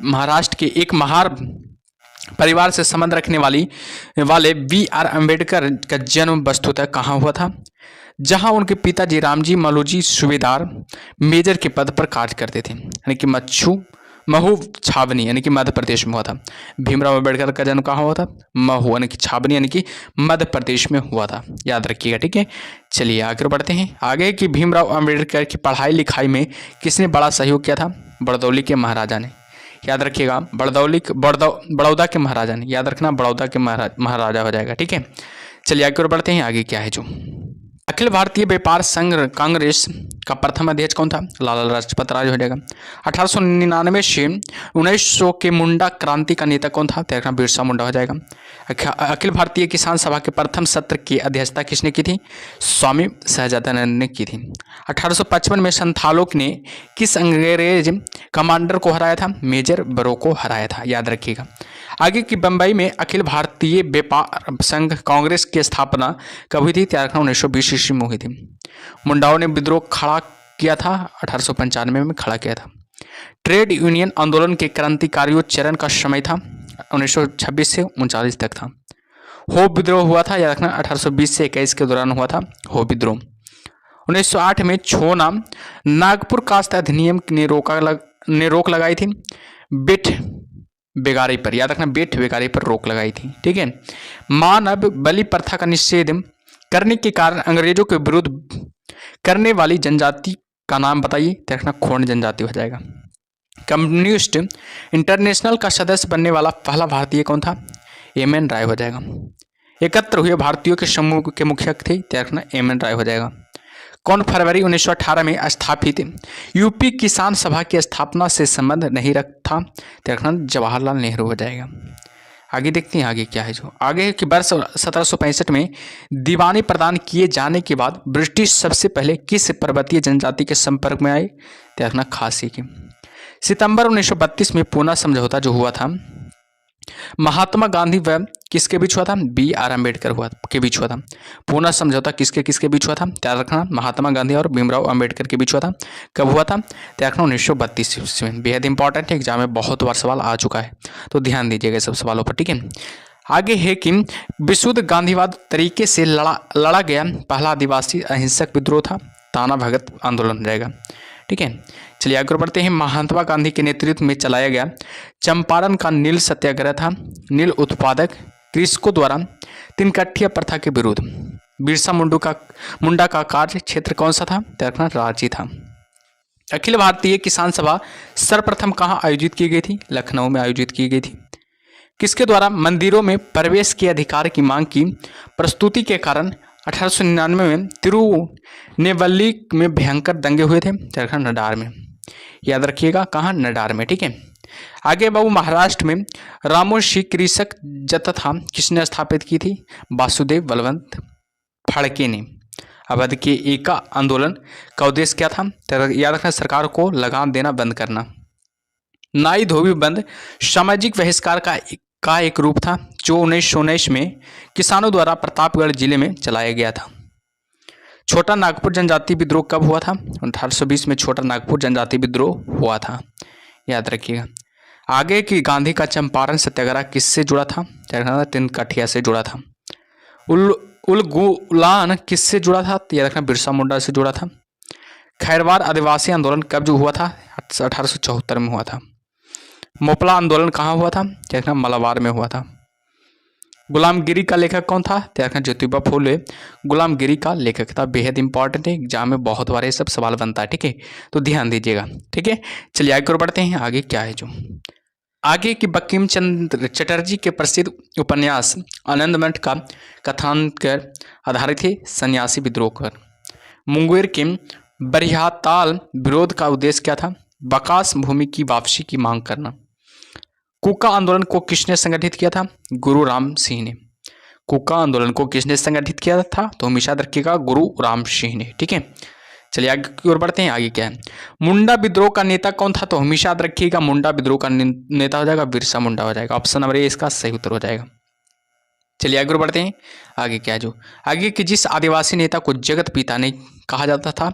महाराष्ट्र के एक महार परिवार से संबंध रखने वाले BR अम्बेडकर का जन्म वस्तुतः कहाँ हुआ था? जहां उनके पिताजी रामजी मलूजी सूबेदार मेजर के पद पर कार्य करते थे, यानी कि महू छावनी यानी कि मध्य प्रदेश में हुआ था। भीमराव अम्बेडकर का जन्म कहाँ हुआ था? महू यानी कि छावनी यानी कि मध्य प्रदेश में हुआ था, याद रखिएगा, ठीक है। चलिए आगे बढ़ते हैं। आगे कि भीमराव अम्बेडकर की पढ़ाई लिखाई में किसने बड़ा सहयोग किया था? बड़दौली के महाराजा ने, याद रखिएगा, बड़ौदा के महाराजा ने, याद रखना बड़ौदा के महाराजा हो जाएगा, ठीक है। चलिए आगे बढ़ते हैं। आगे क्या है जो अखिल भारतीय व्यापार संघ कांग्रेस का प्रथम अध्यक्ष कौन था? लाला लाजपत राय हो जाएगा। 1899 से 1900 के मुंडा क्रांति का नेता कौन था? देखना बिरसा मुंडा हो जाएगा। अखिल भारतीय किसान सभा के प्रथम सत्र की अध्यक्षता किसने की थी? स्वामी सहजानंद ने की थी। 1855 में संथालों ने किस अंग्रेज कमांडर को हराया था? मेजर बरो को हराया था, याद रखिएगा। आगे की बंबई में अखिल भारतीय व्यापार संघ कांग्रेस की स्थापना कब हुई थी? 1920 ईस्वी में हुई थी। मुंडाओं ने विद्रोह खड़ा किया था, 1895 में खड़ा किया था। ट्रेड यूनियन आंदोलन के क्रांतिकारियों चरण का समय था 1926 से 39 तक था। हो विद्रोह हुआ था, याद रखना 1820 से 21 के दौरान हुआ था हो विद्रोह। 1908 में छोना नागपुर कास्ट अधिनियम ने रोक लगाई थी बेट बेगारी पर, याद रखना बेट बेगारी पर रोक लगाई थी। ठीक है। मानव बलि प्रथा का निषेध करने के कारण अंग्रेजों के विरुद्ध करने वाली जनजाति का नाम बताइए, तो रखना खोंड जनजाति हो जाएगा। कम्युनिस्ट इंटरनेशनल का सदस्य बनने वाला पहला भारतीय कौन था, एम.एन. राय हो जाएगा। एकत्र हुए भारतीयों के समूह के मुखिया थे, तो रखना एम.एन. राय हो जाएगा। कौन फरवरी 1918 में स्थापित यूपी किसान सभा की स्थापना से संबंध नहीं रखता, तो रखना जवाहरलाल नेहरू हो जाएगा। आगे देखते हैं आगे क्या है। जो आगे है कि वर्ष 1765 में दीवानी प्रदान किए जाने के बाद ब्रिटिश सबसे पहले किस पर्वतीय जनजाति के संपर्क में आए, तो रखना खासी की। सितंबर 1932 में पूना समझौता जो हुआ था महात्मा गांधी व किसके बीच हुआ था, B.R. अम्बेडकर के बीच हुआ था। पूना समझौता किसके किसके बीच हुआ था, त्याग रखना महात्मा गांधी और भीमराव अम्बेडकर के बीच हुआ था। कब हुआ था, त्याग रखना 1932 में। बेहद इंपॉर्टेंट है, एग्जाम में बहुत बार सवाल आ चुका है, तो ध्यान दीजिएगा सब सवालों पर। ठीक है। आगे है कि विशुद्ध गांधीवाद तरीके से लड़ा गया पहला आदिवासी अहिंसक विद्रोह था, ताना भगत आंदोलन रहेगा। ठीक है। चलिए आगे बढ़ते हैं। महात्मा गांधी के नेतृत्व में चलाया गया चंपारण का नील सत्याग्रह था नील उत्पादक कृषकों द्वारा तिनकठिया प्रथा के विरुद्ध। बिरसा मुंडा का कार्य क्षेत्र कौन सा था, तो रखना रांची था। अखिल भारतीय किसान सभा सर्वप्रथम कहाँ आयोजित की गई थी, लखनऊ में आयोजित की गई थी। किसके द्वारा मंदिरों में प्रवेश के अधिकार की मांग की प्रस्तुति के कारण 1899 में तिरुनेवल्ली में भयंकर दंगे हुए थे, नडार में। याद रखिएगा कहाँ, नडार में। ठीक है। आगे बाबू महाराष्ट्र में रामोशी कृषक जत्था किसने स्थापित की थी, वासुदेव बलवंत फड़के ने। अवध के एका आंदोलन का उद्देश्य क्या था, तो याद रखना सरकार को लगान देना बंद करना। नाई धोबी बंद सामाजिक बहिष्कार का एक रूप था जो 1919 में किसानों द्वारा प्रतापगढ़ जिले में चलाया गया था। छोटा नागपुर जनजाति विद्रोह कब हुआ था, 1820 में छोटा नागपुर जनजाति विद्रोह हुआ था, याद रखिएगा। आगे की गांधी का चंपारण सत्याग्रह किससे जुड़ा था, तिनकठिया से जुड़ा था। उलगुलान किससे जुड़ा था, याद रखना बिरसा मुंडा से जुड़ा था। खैरवार आदिवासी आंदोलन कब जो हुआ था, 1874 में हुआ था। मोपला आंदोलन कहाँ हुआ था, याद रखना मलाबार में हुआ था। गुलामगिरी का लेखक कौन था, याद रखना ज्योतिबा फूले गुलामगिरी का लेखक था। बेहद इंपॉर्टेंट है, एग्जाम में बहुत बार ये सब सवाल बनता है। ठीक है, तो ध्यान दीजिएगा। ठीक है। चलिए आगे बढ़ते हैं। आगे क्या है जो आगे की बंकिम चंद्र चटर्जी के प्रसिद्ध उपन्यास आनंद मठ का कथानक आधारित है सन्यासी विद्रोह पर। मुंगेर के बरियाताल विरोध का उद्देश्य क्या था, बकास भूमि की वापसी की मांग करना। कुका आंदोलन को किसने संगठित किया था, गुरु राम सिंह ने। कुका आंदोलन को किसने संगठित किया था, तो हमेशा रखिएगा गुरु राम सिंह ने। ठीक है। चलिए आगे की ओर बढ़ते हैं। आगे क्या है, मुंडा विद्रोह का नेता कौन था, तो हमेशा याद रखिएगा मुंडा विद्रोह का नेता हो जाएगा बिरसा मुंडा हो जाएगा। ऑप्शन नंबर ए इसका सही उत्तर हो जाएगा। चलिए आगे बढ़ते हैं। आगे क्या है जो आगे की जिस आदिवासी नेता को जगत पिता ने कहा जाता था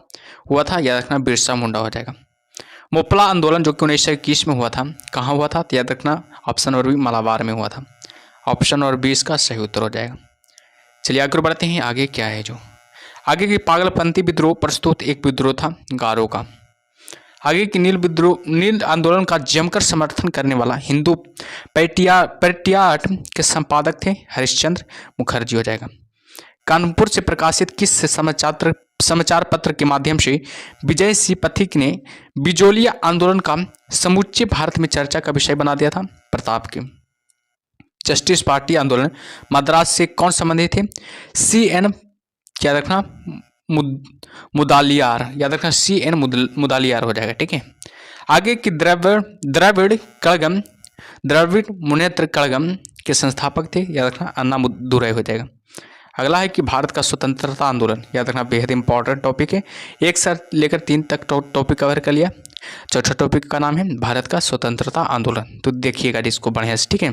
हुआ था, याद रखना बिरसा मुंडा हो जाएगा। मोपला आंदोलन जो कि 1921 में हुआ था कहाँ हुआ था, तो याद रखना ऑप्शन नंबर बी मलाबार में हुआ था। ऑप्शन नंबर बी इसका सही उत्तर हो जाएगा। चलिए आगे बढ़ते हैं। आगे क्या है जो आगे की पागलपंथी विद्रोह प्रस्तुत एक विद्रोह था गारो का। आगे की नील आंदोलन का जमकर समर्थन करने वाला हिंदू पेट्रियाट के संपादक थे हरिश्चंद्र मुखर्जी हो जाएगा। कानपुर से प्रकाशित किस समाचार पत्र के माध्यम से विजय सिंह पथिक ने बिजोलिया आंदोलन का समूचे भारत में चर्चा का विषय बना दिया था, प्रताप के। जस्टिस पार्टी आंदोलन मद्रास से कौन संबंधित थे, C.N. याद रखना मुदालियार, याद रखना C.N. मुदालियार हो जाएगा। ठीक है। आगे की द्रविड़ मुनेत्र कड़गम के संस्थापक थे, याद रखना अन्नादुरई हो जाएगा। अगला है कि भारत का स्वतंत्रता आंदोलन, याद रखना बेहद इंपॉर्टेंट टॉपिक है, एक से लेकर 3 तक टॉपिक कवर कर लिया। चौथा टॉपिक का नाम है भारत का स्वतंत्रता आंदोलन, तो देखिएगा इसको बढ़िया से। ठीक है।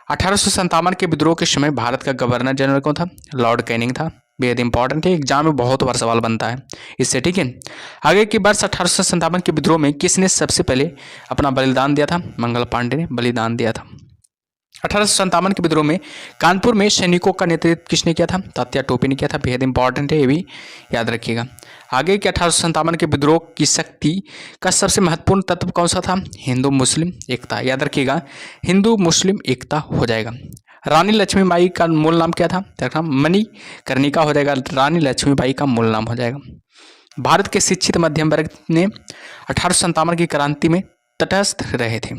1857 के विद्रोह के समय भारत का गवर्नर जनरल कौन था, लॉर्ड कैनिंग था। बेहद इंपॉर्टेंट है, एग्जाम में बहुत बार सवाल बनता है इससे। ठीक है। आगे की वर्ष 1857 के विद्रोह में किसने सबसे पहले अपना बलिदान दिया था, मंगल पांडे ने बलिदान दिया था। 1857 के विद्रोह में कानपुर में सैनिकों का नेतृत्व किसने किया था? तात्या टोपे ने किया था। बेहद इंपॉर्टेंट है, ये भी याद रखिएगा। आगे के 1857 के विद्रोह की शक्ति का सबसे महत्वपूर्ण तत्व कौन सा था? हिंदू मुस्लिम एकता। याद रखिएगा, हिंदू मुस्लिम एकता हो जाएगा। रानी लक्ष्मीबाई का मूल नाम क्या था? मणिकर्णिका हो जाएगा। रानी लक्ष्मीबाई का मूल नाम हो जाएगा। भारत के शिक्षित मध्यम वर्ग ने 1857 की क्रांति में तटस्थ रहे थे।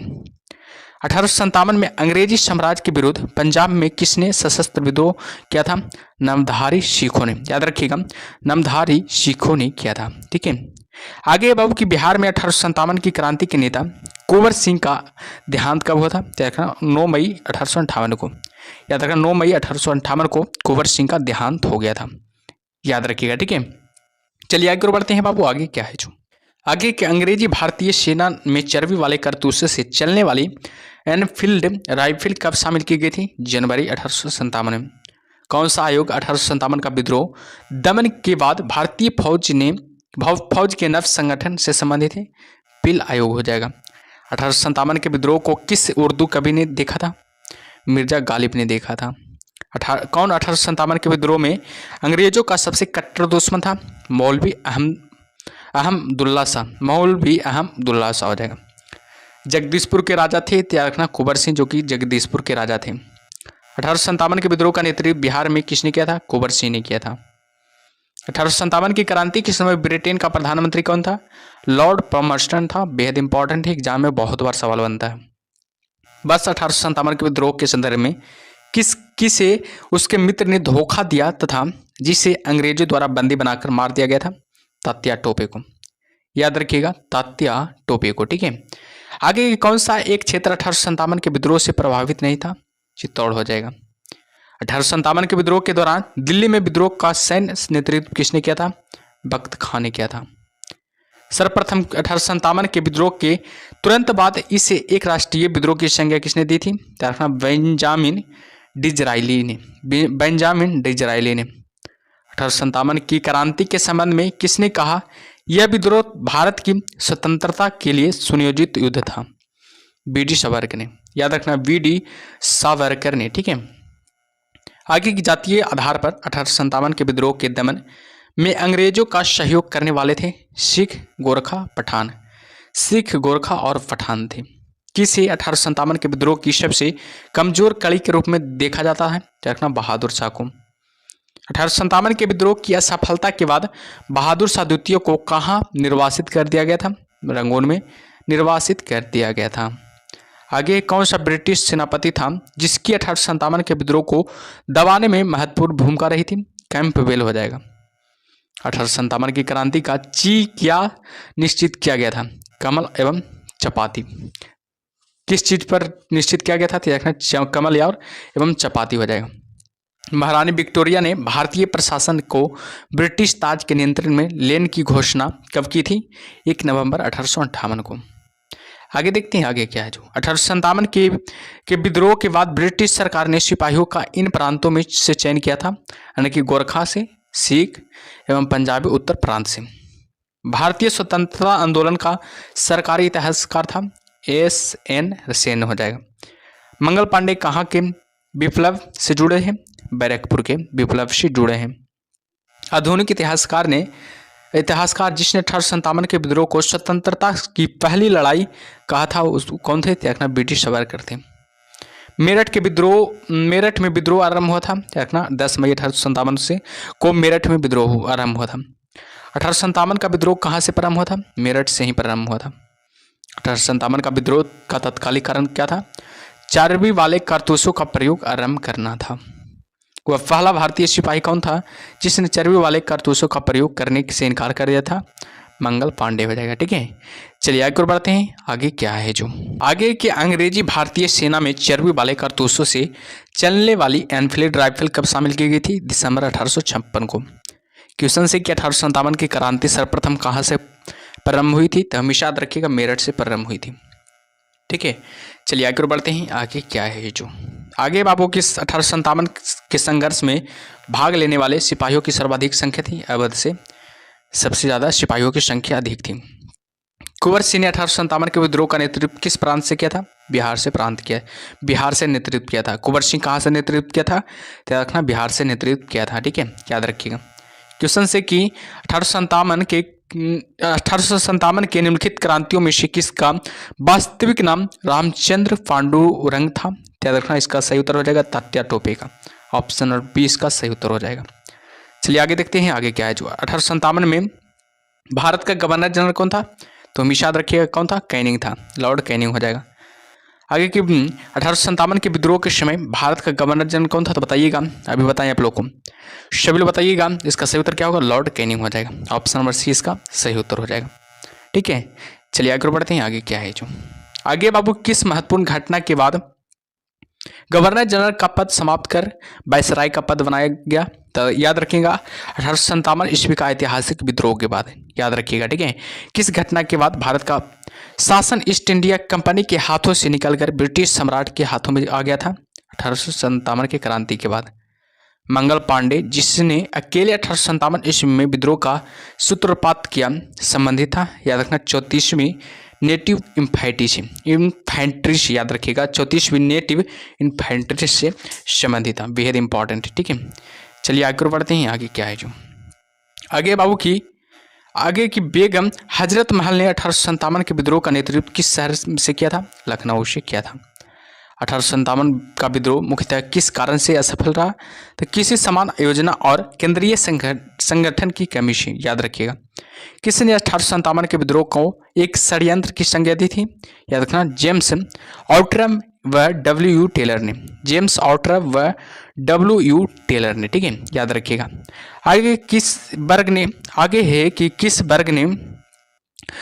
1857 में अंग्रेजी साम्राज्य के विरुद्ध पंजाब में किसने सशस्त्र विद्रोह किया था? नामधारी सिखों ने। याद रखिएगा, नामधारी सिखों ने किया था। ठीक है, आगे बाबू की बिहार में 1857 की क्रांति के नेता कुंवर सिंह का देहांत कब हुआ था? 9 मई 1858 को। याद रखना, 9 मई 1858 को कुंवर सिंह का देहांत हो गया था। याद रखिएगा। ठीक है, चलिए आगे और बढ़ते हैं बाबू। आगे क्या है जो आगे के अंग्रेजी भारतीय सेना में चर्बी वाले कारतूसों से चलने वाली एनफील्ड राइफल कब शामिल की गई थी? जनवरी 1857 में। कौन सा आयोग 1857 का विद्रोह दमन के बाद भारतीय फौज के नव संगठन से संबंधित है? पिल आयोग हो जाएगा। 1857 के विद्रोह को किस उर्दू कवि ने देखा था? मिर्जा गालिब ने देखा था। कौन 1857 के विद्रोह में अंग्रेजों का सबसे कट्टर दुश्मन था? मौलवी अहमदुल्ला शाह। मौलवी अहमदुल्ला शाह हो जाएगा। जगदीशपुर के राजा थे, याद रखना, कुंवर सिंह, जो कि जगदीशपुर के राजा थे। 1857 के विद्रोह का नेतृत्व बिहार में किसने किया था? कुंवर सिंह ने किया था। 1857 की क्रांति के समय ब्रिटेन का प्रधानमंत्री कौन था? लॉर्ड पॉमर्स्टन था। बेहद इंपॉर्टेंट है, एग्जाम में बहुत बार सवाल बनता है। बस 1857 के विद्रोह के संदर्भ में किसे उसके मित्र ने धोखा दिया तथा जिसे अंग्रेजों द्वारा बंदी बनाकर मार दिया गया था? तात्या टोपे को। याद रखिएगा, तात्या टोपे को। ठीक है, आगे कौन सा एक क्षेत्र 1857 के विद्रोह से प्रभावित नहीं था? चित्तौड़ हो जाएगा। 1857 के विद्रोह के दौरान दिल्ली में विद्रोह का सैन्य नेतृत्व किसने किया था? बख्त खां ने किया था। सर्वप्रथम 1857 के विद्रोह के तुरंत बाद इसे एक राष्ट्रीय विद्रोह की संज्ञा किसने दी थी? बेंजामिन डिजरायली ने। 1857 की क्रांति के संबंध में किसने कहा यह विद्रोह भारत की स्वतंत्रता के लिए सुनियोजित युद्ध था? वी.डी. सावरकर ने। याद रखना, वी.डी. सावरकर ने। ठीक है, आगे की जातीय आधार पर 1857 के विद्रोह के दमन में अंग्रेजों का सहयोग करने वाले थे सिख, गोरखा, पठान। सिख, गोरखा और पठान थे। किसे 1857 के विद्रोह की सबसे कमजोर कड़ी के रूप में देखा जाता है? रखना, बहादुर शाह को। 1857 के विद्रोह की असफलता के बाद बहादुर शाह द्वितीय को कहाँ निर्वासित कर दिया गया था? रंगून में निर्वासित कर दिया गया था। आगे कौन सा ब्रिटिश सेनापति था जिसकी 1857 के विद्रोह को दबाने में महत्वपूर्ण भूमिका रही थी? कैंपबेल हो जाएगा। 1857 की क्रांति का क्या निश्चित किया गया था? कमल एवं चपाती। किस चीज पर निश्चित किया गया था? देखना, कमल एवं चपाती हो जाएगा। महारानी विक्टोरिया ने भारतीय प्रशासन को ब्रिटिश ताज के नियंत्रण में लेने की घोषणा कब की थी? 1 नवंबर 1858 को। आगे देखते हैं आगे क्या है जो 1857 के विद्रोह के बाद ब्रिटिश सरकार ने सिपाहियों का इन प्रांतों में से चयन किया था, यानी कि गोरखा से, सिख एवं पंजाबी उत्तर प्रांत से। भारतीय स्वतंत्रता आंदोलन का सरकारी इतिहासकार था S.N. सेन हो जाएगा। मंगल पांडे कहाँ के विप्लव से जुड़े हैं? बैरकपुर के विप्लव से जुड़े हैं। आधुनिक इतिहासकार जिसने 1857 के विद्रोह को स्वतंत्रता की पहली लड़ाई कहा था उस कौन थे? देखना, ब्रिटिश सावरकर थे। मेरठ में विद्रोह आरंभ हुआ था। देखना, 10 मई 1857 से को मेरठ में विद्रोह आरंभ हुआ था। 1857 का विद्रोह कहाँ से प्रारंभ हुआ था? मेरठ से ही प्रारंभ हुआ था। 1857 का विद्रोह का तत्कालिक कारण क्या था? चर्बी वाले कारतूसों का प्रयोग आरंभ करना था। वह पहला भारतीय सिपाही कौन था जिसने चर्बी वाले कारतूसों का प्रयोग करने से इनकार कर दिया था? मंगल पांडे हो जाएगा। ठीक है, चलिए आगे बढ़ते हैं। आगे क्या है जो आगे के अंग्रेजी भारतीय सेना में चर्बी वाले कारतूसों से चलने वाली एनफील्ड राइफल कब शामिल की गई थी? दिसंबर 1856 को। क्वेश्चन से कि 1857 की क्रांति सर्वप्रथम कहाँ से प्रारंभ हुई थी? तो हमेशा याद रखिएगा, मेरठ से प्रारंभ हुई थी। ठीक है, चलिए आगे बढ़ते हैं। आगे क्या है जो आगे बाबू की 1857 के संघर्ष में भाग लेने वाले सिपाहियों की सर्वाधिक संख्या थी। अवध से सबसे ज़्यादा सिपाहियों की संख्या अधिक थी। कुंवर सिंह ने 1857 के विद्रोह का नेतृत्व किस प्रांत से किया था? बिहार से नेतृत्व किया था। कुंवर सिंह कहाँ से नेतृत्व किया था? याद रखना, बिहार से नेतृत्व किया था। ठीक है, याद रखिएगा। क्वेश्चन से कि 1857 के निम्नलिखित क्रांतियों में से किसका वास्तविक नाम रामचंद्र पांडुरंग था? याद रखना, इसका सही उत्तर हो जाएगा तात्या टोपे का। ऑप्शन नंबर बी इसका सही उत्तर हो जाएगा। चलिए आगे देखते हैं, आगे क्या है जो 1857 में भारत का गवर्नर जनरल कौन था? तो हमेशा याद रखिएगा कौन था? कैनिंग था, लॉर्ड कैनिंग हो जाएगा। आगे की 1857 के विद्रोह के समय भारत का गवर्नर जनरल कौन था? तो बताइएगा, अभी बताएं आप लोग को, सभी लोग बताइएगा। इसका सही उत्तर क्या होगा? लॉर्ड कैनिंग हो जाएगा। ऑप्शन नंबर सी इसका सही उत्तर हो जाएगा। ठीक है, चलिए आगे बढ़ते हैं, आगे क्या है जो आगे बाबू, किस महत्वपूर्ण घटना के बाद गवर्नर जनरल का पद समाप्त कर वायसराय का पद बनाया गया? तो याद रखिएगा 1857 ईस्वी का ऐतिहासिक विद्रोह के बाद, याद रखिएगा। ठीक है, किस घटना के बाद भारत का शासन ईस्ट इंडिया कंपनी के हाथों से निकलकर ब्रिटिश सम्राट के हाथों में आ गया था? 1857 के क्रांति के बाद। मंगल पांडे, जिसने अकेले 1857 ईस्वी में विद्रोह का सूत्रपात किया, संबंधित था? याद रखना 34वीं नेटिव इन्फेंट्री से, याद रखिएगा 34वीं नेटिव इन्फेंट्री से संबंधित था। बेहद इंपॉर्टेंट। ठीक है, चलिए आगे बढ़ते हैं, आगे क्या है जो आगे बाबू की आगे की बेगम हजरत महल ने 1857 के विद्रोह का नेतृत्व किस शहर से किया था? लखनऊ से किया था। 1857 का विद्रोह मुख्यतः किस कारण से असफल रहा? तो किसी समान योजना और केंद्रीय संगठन की कमी से, याद रखिएगा। किसने 1857 के विद्रोह को एक षड्यंत्र की संज्ञा दी थी? याद रखना, जेम्स आउट्रम व डब्ल्यू टेलर ने। जेम्स आउट्रम व डब्ल्यू टेलर ने। ठीक है, याद रखिएगा। आगे किस वर्ग ने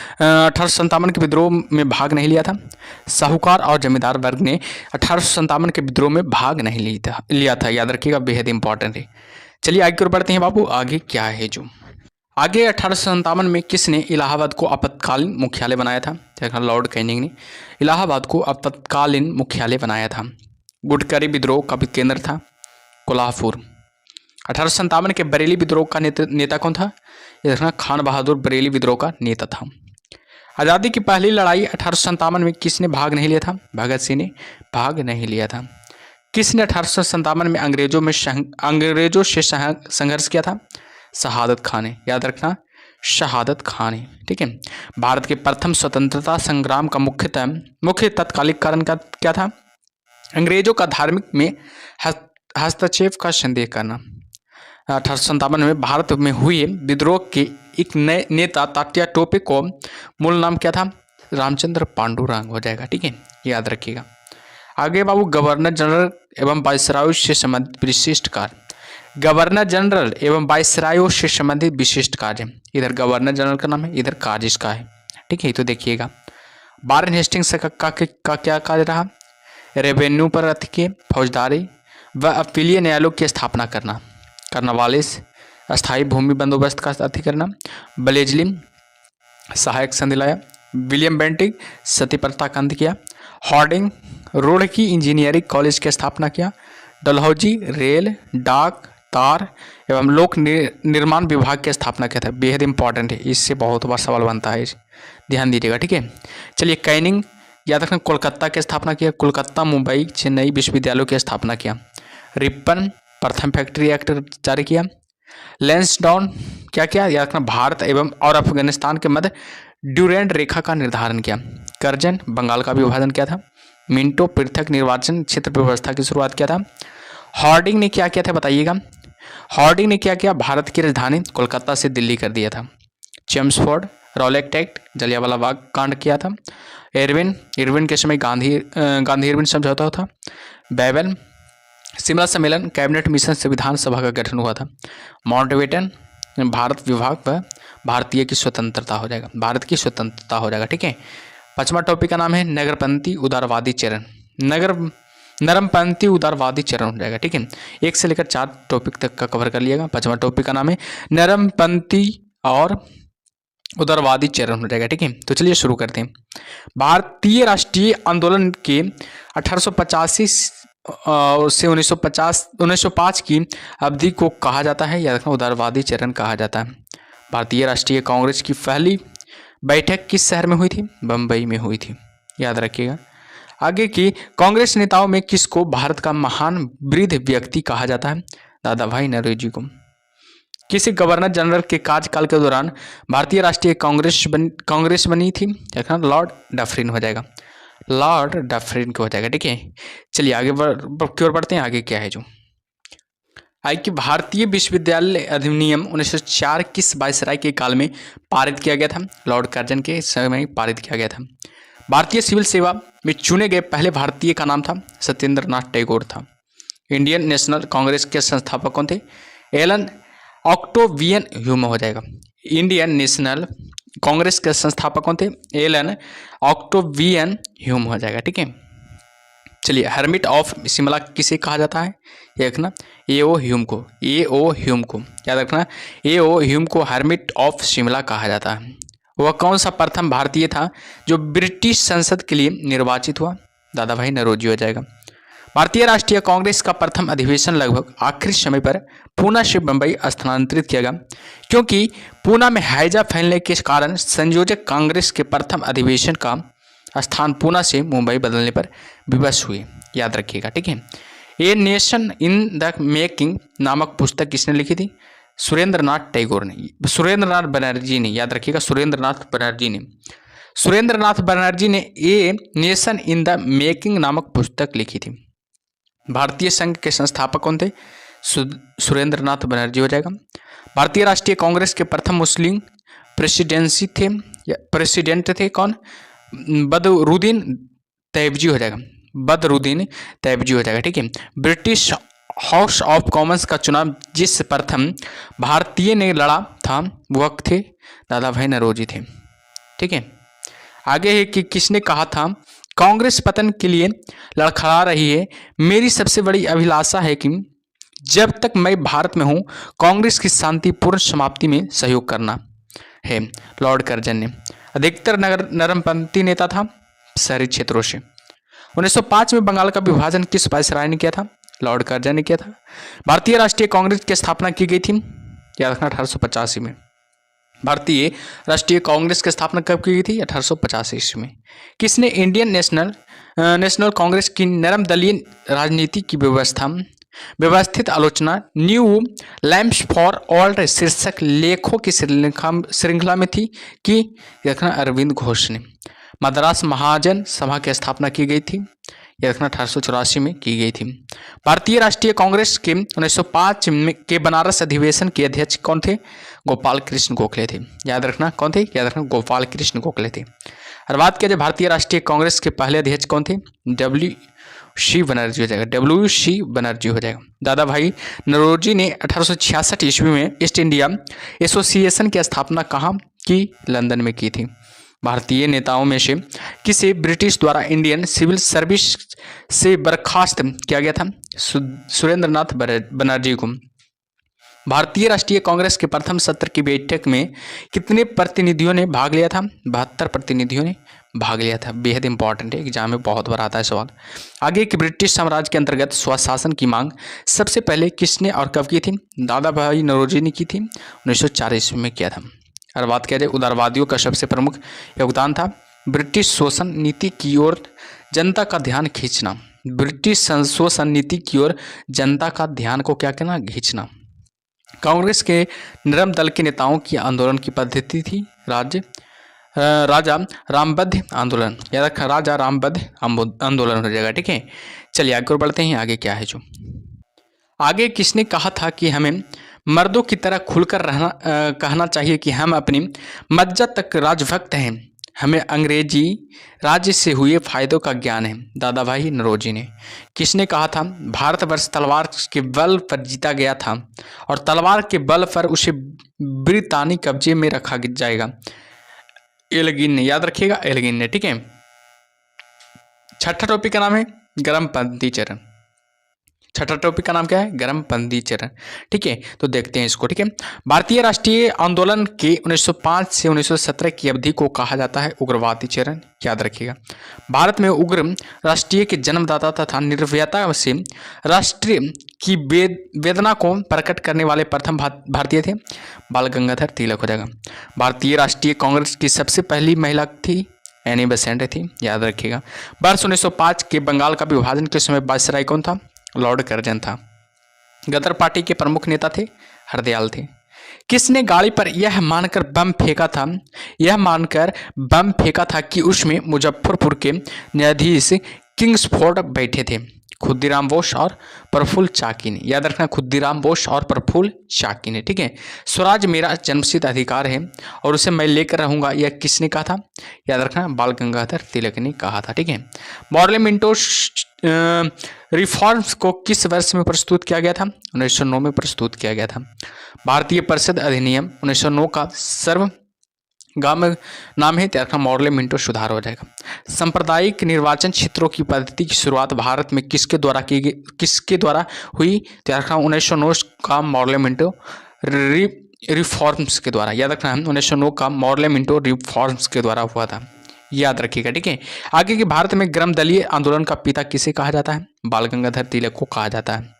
1857 के विद्रोह में भाग नहीं लिया था? साहूकार और जमींदार वर्ग ने 1857 के विद्रोह में भाग नहीं लिया था। याद रखिएगा, बेहद इंपॉर्टेंट है। चलिए आगे बढ़ते हैं बाबू, आगे क्या है जो आगे 1857 में किसने इलाहाबाद को आपातकालीन मुख्यालय बनाया था? लॉर्ड कैनिंग ने इलाहाबाद को आपातकालीन मुख्यालय बनाया था। गुटकरी विद्रोह का भी केंद्र था कोल्हापुर। 1857 के बरेली विद्रोह का नेता कौन था? यह देखना, खान बहादुर बरेली विद्रोह का नेता था। आज़ादी की पहली लड़ाई 1857 में किसने भाग नहीं लिया था? भगत सिंह ने भाग नहीं लिया था। किसने 1857 में अंग्रेजों से संघर्ष किया था? शहादत खान ने। याद रखना, शहादत खान है। ठीक है, भारत के प्रथम स्वतंत्रता संग्राम का मुख्य तत्कालिक कारण क्या था? अंग्रेजों का धार्मिक में हस्तक्षेप का संदेह करना। 1857 में भारत में हुए विद्रोह के एक नए नेता तात्या टोपे को मूल नाम क्या था? रामचंद्र पांडुरंग हो जाएगा। ठीक है, याद रखिएगा। आगे बाबू, गवर्नर जनरल एवं वायसराय से संबंधित विशिष्ट कार्य। गवर्नर जनरल एवं वायसराय से संबंधित विशिष्ट कार्य, इधर गवर्नर जनरल का नाम है, इधर कार्य इसका है। ठीक है, तो देखिएगा, वारेन हेस्टिंग्स का क्या कार्य रहा? रेवेन्यू पर अधिक फौजदारी व अपीलीय न्यायालयों की स्थापना करना। कर्नवालिस अस्थायी भूमि बंदोबस्त का अति करना। ब्लेजली सहायक संधि लाया। विलियम बेंटिक सती प्रथा का अंत किया। हॉर्डिंग रुड़की इंजीनियरिंग कॉलेज की स्थापना किया। डलहौजी रेल, डाक, तार एवं लोक निर्माण विभाग की स्थापना किया था। बेहद इंपॉर्टेंट है, इससे बहुत बार सवाल बनता है, ध्यान दीजिएगा। ठीक है, चलिए कैनिंग, याद रखना, कोलकाता की स्थापना किया। कोलकाता, मुंबई, चेन्नई विश्वविद्यालयों की स्थापना किया। रिपन प्रथम फैक्ट्री एक्ट जारी किया। लैंसडाउन क्या किया? याद रखना, भारत एवं और अफगानिस्तान के मध्य ड्यूरेंट रेखा का निर्धारण किया। कर्जन बंगाल का विभाजन किया था। मिंटो पृथक निर्वाचन क्षेत्र व्यवस्था की शुरुआत किया था। हॉर्डिंग ने क्या किया था बताइएगा? हॉर्डिंग ने क्या किया? भारत की राजधानी कोलकाता से दिल्ली कर दिया था। चेम्सफोर्ड रॉलेक्ट एक्ट, जलियांवाला बाग कांड किया था। इरविन के समय गांधी इरविन समझौता था। बेबल शिमला सम्मेलन, कैबिनेट मिशन से विधानसभा का गठन हुआ था। माउंटबेटन भारत विभाग व भारतीय की स्वतंत्रता हो जाएगा, भारत की स्वतंत्रता हो जाएगा। ठीक है, पांचवा टॉपिक का नाम है नगरपंथी उदारवादी चरण। नरमपंथी उदारवादी चरण हो जाएगा। ठीक है, 1 से लेकर 4 टॉपिक तक का कवर कर लिएगा। पांचवा टॉपिक का नाम है नरमपंथी और उदारवादी चरण हो जाएगा। ठीक है, तो चलिए शुरू करते हैं। भारतीय राष्ट्रीय आंदोलन के 1885 से 1905 की अवधि को कहा जाता है, याद रखना, उदारवादी चरण कहा जाता है। भारतीय राष्ट्रीय कांग्रेस की पहली बैठक किस शहर में हुई थी? बम्बई में हुई थी, याद रखिएगा। आगे की कांग्रेस नेताओं में किसको भारत का महान वृद्ध व्यक्ति कहा जाता है? दादा भाई नौरोजी को। किसी गवर्नर जनरल के कार्यकाल के दौरान भारतीय राष्ट्रीय कांग्रेस बनी थी? देखना लॉर्ड डफरिन हो जाएगा, लॉर्ड डफरिन को हो जाएगा। ठीक है, चलिए आगे की ओर बढ़ते हैं। आगे क्या है जो आई कि भारतीय विश्वविद्यालय अधिनियम 1904 किस वायसराय के काल में पारित किया गया था? लॉर्ड कर्जन के समय पारित किया गया था। भारतीय सिविल सेवा में चुने गए पहले भारतीय का नाम था? सत्येंद्र नाथ टैगोर था। इंडियन नेशनल कांग्रेस के संस्थापक कौन थे? एलन ऑक्टेवियन ह्यूम हो जाएगा। इंडियन नेशनल कांग्रेस के संस्थापक कौन थे? एलन ऑक्टेवियन ह्यूम हो जाएगा। ठीक है, चलिए हर्मिट ऑफ शिमला किसे कहा जाता है? ये रखना ए.ओ. ह्यूम को, ए.ओ. ह्यूम को याद रखना, ए.ओ. ह्यूम को हर्मिट ऑफ शिमला कहा जाता है। वह कौन सा प्रथम भारतीय था जो ब्रिटिश संसद के लिए निर्वाचित हुआ? दादा भाई नौरोजी हो जाएगा। भारतीय राष्ट्रीय कांग्रेस का प्रथम अधिवेशन लगभग आखिरी समय पर पूना से बंबई स्थानांतरित किया गया, क्योंकि पूना में हैजा फैलने के कारण संयोजक कांग्रेस के प्रथम अधिवेशन का स्थान पूना से मुंबई बदलने पर विवश हुए, याद रखिएगा। ठीक है, a nation in the making नामक पुस्तक किसने लिखी थी? सुरेंद्रनाथ टैगोर ने, सुरेंद्रनाथ बनर्जी ने, याद रखिएगा सुरेंद्रनाथ बनर्जी ने। सुरेंद्रनाथ बनर्जी ने a nation in the making नामक पुस्तक लिखी थी। भारतीय संघ के संस्थापक कौन थे? सुरेंद्रनाथ बनर्जी हो जाएगा। भारतीय राष्ट्रीय कांग्रेस के प्रथम मुस्लिम प्रेसिडेंट थे कौन? बदरुद्दीन तैयबजी हो जाएगा, बदरुद्दीन तैयबजी हो जाएगा। ठीक है, ब्रिटिश हाउस ऑफ कॉमन्स का चुनाव जिस प्रथम भारतीय ने लड़ा था वह थे? दादा भाई नौरोजी थे। ठीक है, आगे है कि किसने कहा था कांग्रेस पतन के लिए लड़खड़ा रही है, मेरी सबसे बड़ी अभिलाषा है कि जब तक मैं भारत में हूं कांग्रेस की शांतिपूर्ण समाप्ति में सहयोग करना है। लॉर्ड कर्जन ने अधिकतर नरमपंथी नेता था शहरी क्षेत्रों से। 1905 में बंगाल का विभाजन किस वायसराय ने किया था? लॉर्ड कर्जन ने किया था। भारतीय राष्ट्रीय कांग्रेस की स्थापना की गई थी? याद रखना 1885 में। भारतीय राष्ट्रीय कांग्रेस की स्थापना कब की गई थी? 1885 ईस्वी में। किसने इंडियन नेशनल कांग्रेस की नरम दलीय राजनीति की व्यवस्थित आलोचना न्यू लैम्प्स फॉर ऑल शीर्षक लेखों की श्रृंखला में थी कि रखना अरविंद घोष ने। मद्रास महाजन सभा की स्थापना की गई थी? यह रखना 1884 में की गई थी। भारतीय राष्ट्रीय कांग्रेस के 1905 के बनारस अधिवेशन के अध्यक्ष कौन थे? गोपाल कृष्ण गोखले थे। याद रखना कौन थे? याद रखना गोपाल कृष्ण गोखले थे। और बात किया जाए भारतीय राष्ट्रीय कांग्रेस के पहले अध्यक्ष कौन थे? डब्ल्यू.सी. बनर्जी हो जाएगा, डब्ल्यू.सी. बनर्जी हो जाएगा। दादा भाई नौरोजी ने 1866 ईस्वी में ईस्ट इंडिया एसोसिएशन की स्थापना कहाँ की? लंदन में की थी। भारतीय नेताओं में से किसे ब्रिटिश द्वारा इंडियन सिविल सर्विस से बर्खास्त किया गया था? सुरेंद्रनाथ बनर्जी को। भारतीय राष्ट्रीय कांग्रेस के प्रथम सत्र की बैठक में कितने प्रतिनिधियों ने भाग लिया था? 72 प्रतिनिधियों ने भाग लिया था। बेहद इंपॉर्टेंट है, एग्जाम में बहुत बार आता है सवाल। आगे कि ब्रिटिश साम्राज्य के अंतर्गत स्वशासन की मांग सबसे पहले किसने और कब की थी? दादा भाई नौरोजी ने की थी, 1904 ईस्वी में किया था। और बात किया जाए उदारवादियों का सबसे प्रमुख योगदान था ब्रिटिश शोषण नीति की ओर जनता का ध्यान खींचना। ब्रिटिश शोषण नीति की ओर जनता का ध्यान को क्या कहना? खींचना। कांग्रेस के नरम दल के नेताओं की आंदोलन की पद्धति थी राजा रामबद्ध आंदोलन। याद रखा, राजा रामबद्ध आंदोलन हो जाएगा। ठीक है, चलिए आगे बढ़ते हैं। आगे क्या है जो आगे किसने कहा था कि हमें मर्दों की तरह खुलकर कहना चाहिए कि हम अपनी मज्जा तक राजभक्त हैं, हमें अंग्रेजी राज्य से हुए फायदों का ज्ञान है? दादा भाई नौरोजी ने। किसने कहा था भारतवर्ष तलवार के बल पर जीता गया था और तलवार के बल पर उसे ब्रितानी कब्जे में रखा जाएगा? एल्गिन ने। याद रखिएगा एल्गिन ने। ठीक है, छठा टॉपिक का नाम है गर्मपंथी चरण। छठा टॉपिक का नाम क्या है? गर्मपंथी चरण। ठीक है, तो देखते हैं इसको। ठीक है, भारतीय राष्ट्रीय आंदोलन के 1905 से 1917 की अवधि को कहा जाता है उग्रवादी चरण। याद रखिएगा, भारत में उग्र राष्ट्रीय के जन्मदाता तथा निर्भयता से राष्ट्रीय की वेदना को प्रकट करने वाले प्रथम भारतीय थे बाल गंगाधर तिलक हो जाएगा। भारतीय राष्ट्रीय कांग्रेस की सबसे पहली महिला थी एनी बेसेंट थी। याद रखिएगा, वर्ष 1905 के बंगाल का विभाजन के समय वायसराय कौन था? लॉर्ड कर्जन था। गदर पार्टी के प्रमुख नेता थे हरदयाल थे। किसने गाड़ी पर यह मानकर बम फेंका था कि उसमें मुजफ्फरपुर के न्यायाधीश किंग्सफोर्ड बैठे थे? खुदीराम बोस और प्रफुल्ल चाकी ने। याद रखना, खुदीराम बोस और प्रफुल्ल चाकी ने। ठीक है, स्वराज मेरा जन्मसिद्ध अधिकार है और उसे मैं लेकर रहूंगा, यह किसने कहा था? याद रखना, बाल गंगाधर तिलक ने कहा था। ठीक है, पार्लियामेंटो रिफॉर्म्स को किस वर्ष में प्रस्तुत किया गया था? 1909 में प्रस्तुत किया गया था। भारतीय परिषद अधिनियम 1909 का सर्वगाम नाम है, त्याग मॉडल मिंटो सुधार हो जाएगा। सांप्रदायिक निर्वाचन क्षेत्रों की पद्धति की शुरुआत भारत में किसके द्वारा हुई? त्याग 1909 का मॉडल मिंटो रिफॉर्म्स के द्वारा। याद रखना, 1909 का मॉडल मिंटो रिफॉर्म्स के द्वारा हुआ था। याद रखिएगा। ठीक है, आगे के भारत में ग्राम दलीय आंदोलन का पिता किसे कहा जाता है? बाल गंगाधर तिलक को कहा जाता है।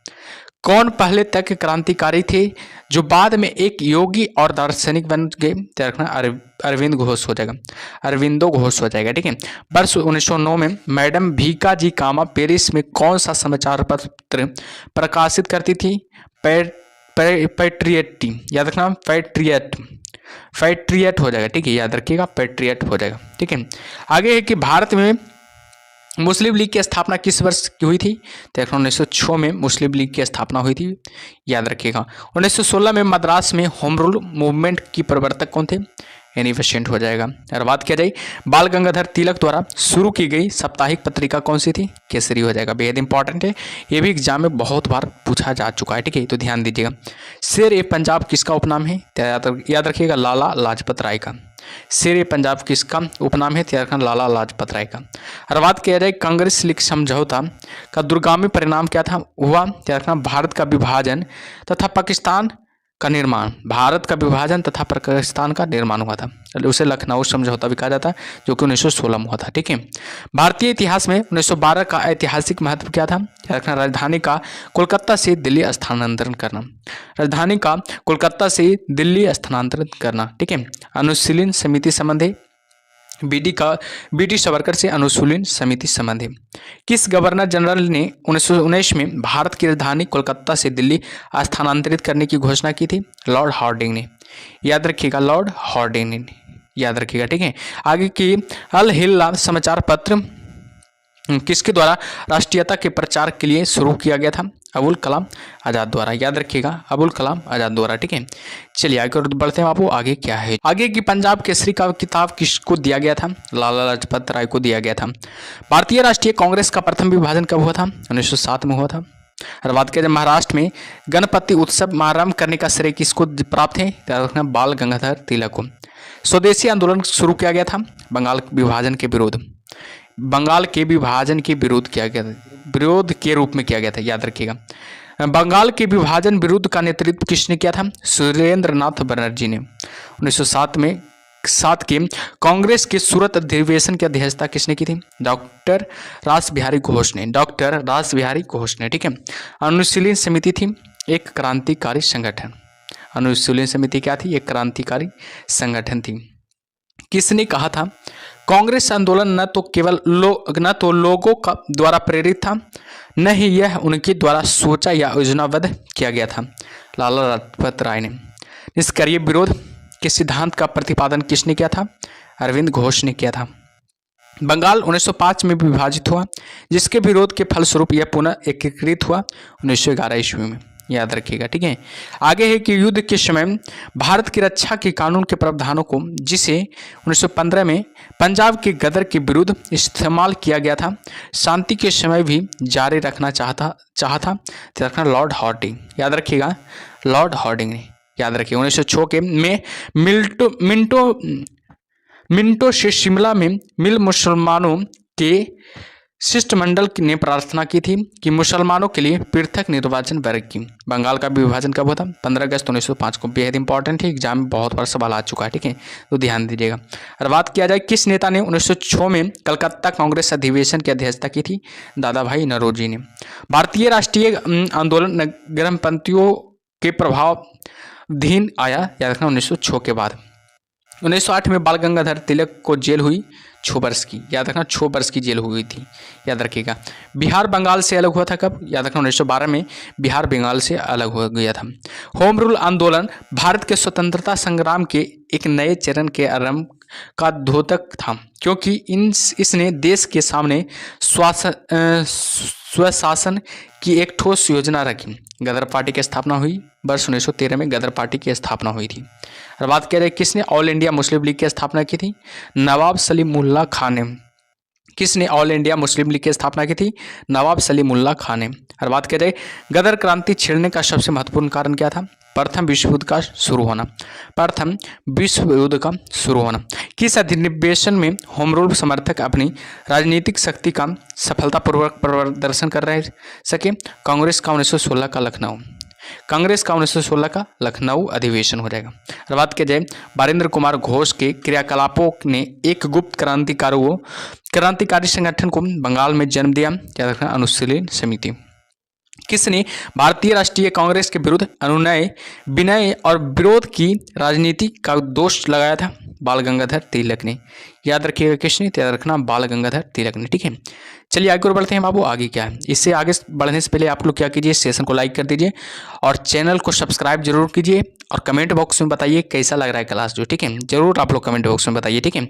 कौन पहले तक क्रांतिकारी थे जो बाद में एक योगी और दार्शनिक बन गए? रखना, अरविंद घोष हो जाएगा, अरविंदो घोष हो जाएगा। ठीक है, वर्ष 1909 में मैडम भीका जी कामा पेरिस में कौन सा समाचार पत्र प्रकाशित करती थी? पैट्रियट। याद रखना, पैट्रियट हो जाएगा। ठीक है, याद रखिएगा, पैट्रियट हो जाएगा। ठीक है, आगे है कि भारत में मुस्लिम लीग की स्थापना किस वर्ष की हुई थी? तो 1906 में मुस्लिम लीग की स्थापना हुई थी। याद रखिएगा, 1916 में मद्रास में होम रूल मूवमेंट की प्रवर्तक कौन थे? एनी बेसेंट हो जाएगा। अगर बात किया जाए बाल गंगाधर तिलक द्वारा शुरू की गई साप्ताहिक पत्रिका कौन सी थी? केसरी हो जाएगा। बेहद इंपॉर्टेंट है, ये भी एग्जाम में बहुत बार पूछा जा चुका है। ठीक है, तो ध्यान दीजिएगा। शेर ए पंजाब किसका उपनाम है? याद रखिएगा, लाला लाजपत राय का। शेर ए पंजाब किसका उपनाम है? लाला लाजपत राय का। और बात किया जाए कांग्रेस लीग समझौता का दूरगामी परिणाम क्या था? हुआ भारत का विभाजन तथा पाकिस्तान का निर्माण। भारत का विभाजन तथा पाकिस्तान का निर्माण हुआ था, उसे लखनऊ समझौता भी कहा जाता है, जो कि 1916 में हुआ था। ठीक है, भारतीय इतिहास में 1912 का ऐतिहासिक महत्व क्या था? राजधानी का कोलकाता से दिल्ली स्थानांतरण करना। राजधानी का कोलकाता से दिल्ली स्थानांतरित करना। ठीक है, अनुशीलन समिति संबंध है, बीडी सावरकर से अनुशीलन समिति संबंध है। किस गवर्नर जनरल ने 1919 में भारत की राजधानी कोलकाता से दिल्ली स्थानांतरित करने की घोषणा की थी? लॉर्ड हार्डिंग ने। याद रखिएगा, लॉर्ड हार्डिंग ने। याद रखिएगा। ठीक है, आगे की अल हिल्ला समाचार पत्र किसके द्वारा राष्ट्रीयता के प्रचार के लिए शुरू किया गया था? अबुल कलाम आज़ाद द्वारा। याद रखिएगा, अबुल कलाम आज़ाद द्वारा। ठीक है, चलिए आगे बढ़ते हैं बाबू। आगे क्या है? आगे की पंजाब केसरी का किताब किसको दिया गया था? लाला लाजपत राय को दिया गया था। भारतीय राष्ट्रीय कांग्रेस का प्रथम विभाजन कब हुआ था? 1907 में हुआ था। और बात किया जाए महाराष्ट्र में गणपति उत्सव आरंभ करने का श्रेय किसको प्राप्त है? बाल गंगाधर तिलक को। स्वदेशी आंदोलन शुरू किया गया था बंगाल विभाजन के विरोध किया गया था, विरोध के रूप में किया गया था। याद रखिएगा, बंगाल के विभाजन विरुद्ध का नेतृत्व किसने किया था? सुरेंद्र नाथ बनर्जी ने। 1907 के कांग्रेस के सूरत अधिवेशन की अध्यक्षता किसने की थी? डॉक्टर रास बिहारी घोष ने। ठीक है, अनुशीलन समिति थी एक क्रांतिकारी संगठन। अनुशीलन समिति क्या थी? एक क्रांतिकारी संगठन थी। किसने कहा था कांग्रेस आंदोलन न तो लोगों का द्वारा प्रेरित था, न ही यह उनके द्वारा सोचा या योजनाबद्ध किया गया था? लाला लाजपत राय ने। निष्क्रिय विरोध के सिद्धांत का प्रतिपादन किसने किया था? अरविंद घोष ने किया था। बंगाल 1905 में विभाजित हुआ, जिसके विरोध के फलस्वरूप यह पुनः एकीकृत हुआ 1911 ईस्वी में। याद रखिएगा। ठीक है, आगे है कि युद्ध के समय भारत की रक्षा के कानून के प्रावधानों को, जिसे 1915 में पंजाब के गदर के विरुद्ध इस्तेमाल किया गया था, शांति के समय भी जारी रखना चाहता लॉर्ड हार्डिंग। याद रखिएगा, लॉर्ड हार्डिंग ने। याद रखिए, 1906 में मिंटो से शिमला में मिल मुसलमानों के शिष्टमंडल ने प्रार्थना की थी कि मुसलमानों के लिए पृथक निर्वाचन वर्ग की। बंगाल का विभाजन कब हुआ था? 15 अगस्त 1905 को। बेहद इंपॉर्टेंट है, एग्जाम में बहुत बार सवाल आ चुका है, ठीक है, तो ध्यान दीजिएगा। और बात किया जाए किस नेता ने 1906 में कलकत्ता कांग्रेस अधिवेशन की अध्यक्षता की थी? दादा भाई नौरोजी ने। भारतीय राष्ट्रीय आंदोलन गर्मपंथियों के प्रभावाधीन आया, याद रखना, 1906 के बाद। 1908 में बाल गंगाधर तिलक को जेल हुई 6 वर्ष की, याद रखना, 6 वर्ष की जेल हुई थी, याद रखिएगा। बिहार बंगाल से अलग हुआ था कब? याद रखना, 1912 में बिहार बंगाल से अलग हो गया था। होम रूल आंदोलन भारत के स्वतंत्रता संग्राम के एक नए चरण के आरंभ का द्योतक था, क्योंकि इसने देश के सामने स्वशासन की एक ठोस योजना रखी। गदर पार्टी की स्थापना हुई वर्ष 1913 में, गदर पार्टी की स्थापना हुई थी। और बात करें किसने ऑल इंडिया मुस्लिम लीग की स्थापना की थी? नवाब सलीमुल्लाह खान ने। किसने ऑल इंडिया मुस्लिम लीग की स्थापना की थी? नवाब सलीमुल्लाह खान ने। और बात करें गदर क्रांति छिड़ने का सबसे महत्वपूर्ण कारण क्या था? प्रथम विश्व युद्ध का शुरू होना, प्रथम विश्व युद्ध का शुरू होना। किस अधिवेशन में होम रूल समर्थक अपनी राजनीतिक शक्ति का सफलतापूर्वक प्रदर्शन कर रहे सके? कांग्रेस का 1916 का लखनऊ, कांग्रेस का 1916 का लखनऊ अधिवेशन हो जाएगा। और बात की जाए बारिंद्र कुमार घोष के क्रियाकलापों ने एक गुप्त क्रांतिकारी संगठन को बंगाल में जन्म दिया, याद रखना, अनुशीलन समिति। किसने भारतीय राष्ट्रीय कांग्रेस के विरुद्ध अनुनय, विनय और विरोध की राजनीति का दोष लगाया था? बाल गंगाधर तिलक ने। याद रखिएगा किसने? याद रखना, बाल गंगाधर तिलक ने, ठीक है। चलिए आगे और बढ़ते हैं बाबू। आगे क्या है? इससे आगे बढ़ने से पहले आप लोग क्या कीजिए, सेशन को लाइक कर दीजिए और चैनल को सब्सक्राइब जरूर कीजिए और कमेंट बॉक्स में बताइए कैसा लग रहा है क्लास जो, ठीक है, जरूर आप लोग कमेंट बॉक्स में बताइए, ठीक है।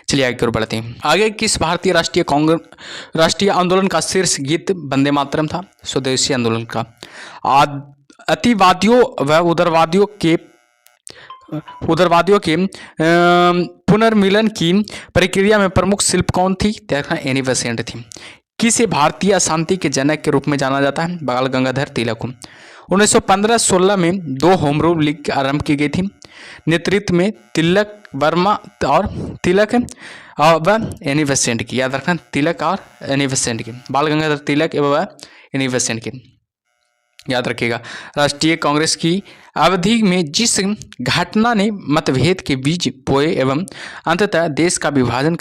चलिए आगे और बढ़ते हैं। आगे किस भारतीय राष्ट्रीय आंदोलन का शीर्ष गीत वंदे मातरम था? स्वदेशी आंदोलन का। अतिवादियों व उदारवादियों के पुनर्मिलन की प्रक्रिया में प्रमुख शिल्प कौन थी? एनी बेसेंट थी। किसे भारतीय शांति के जनक के रूप में जाना जाता है? बाल गंगाधर तिलक को। 1915-16 में 2 होम रूल लीग आरंभ की गई थी, नेतृत्व में तिलक वर्मा और तिलक व एनी बेसेंट की। याद रखना, तिलक और एनी बेसेंट की, बाल गंगाधर तिलक एवं एनी बेसेंट की, याद रखिएगा। राष्ट्रीय कांग्रेस की अवधि में जिस घटना ने मतभेद के बीच बोए एवं अंततः देश का विभाजन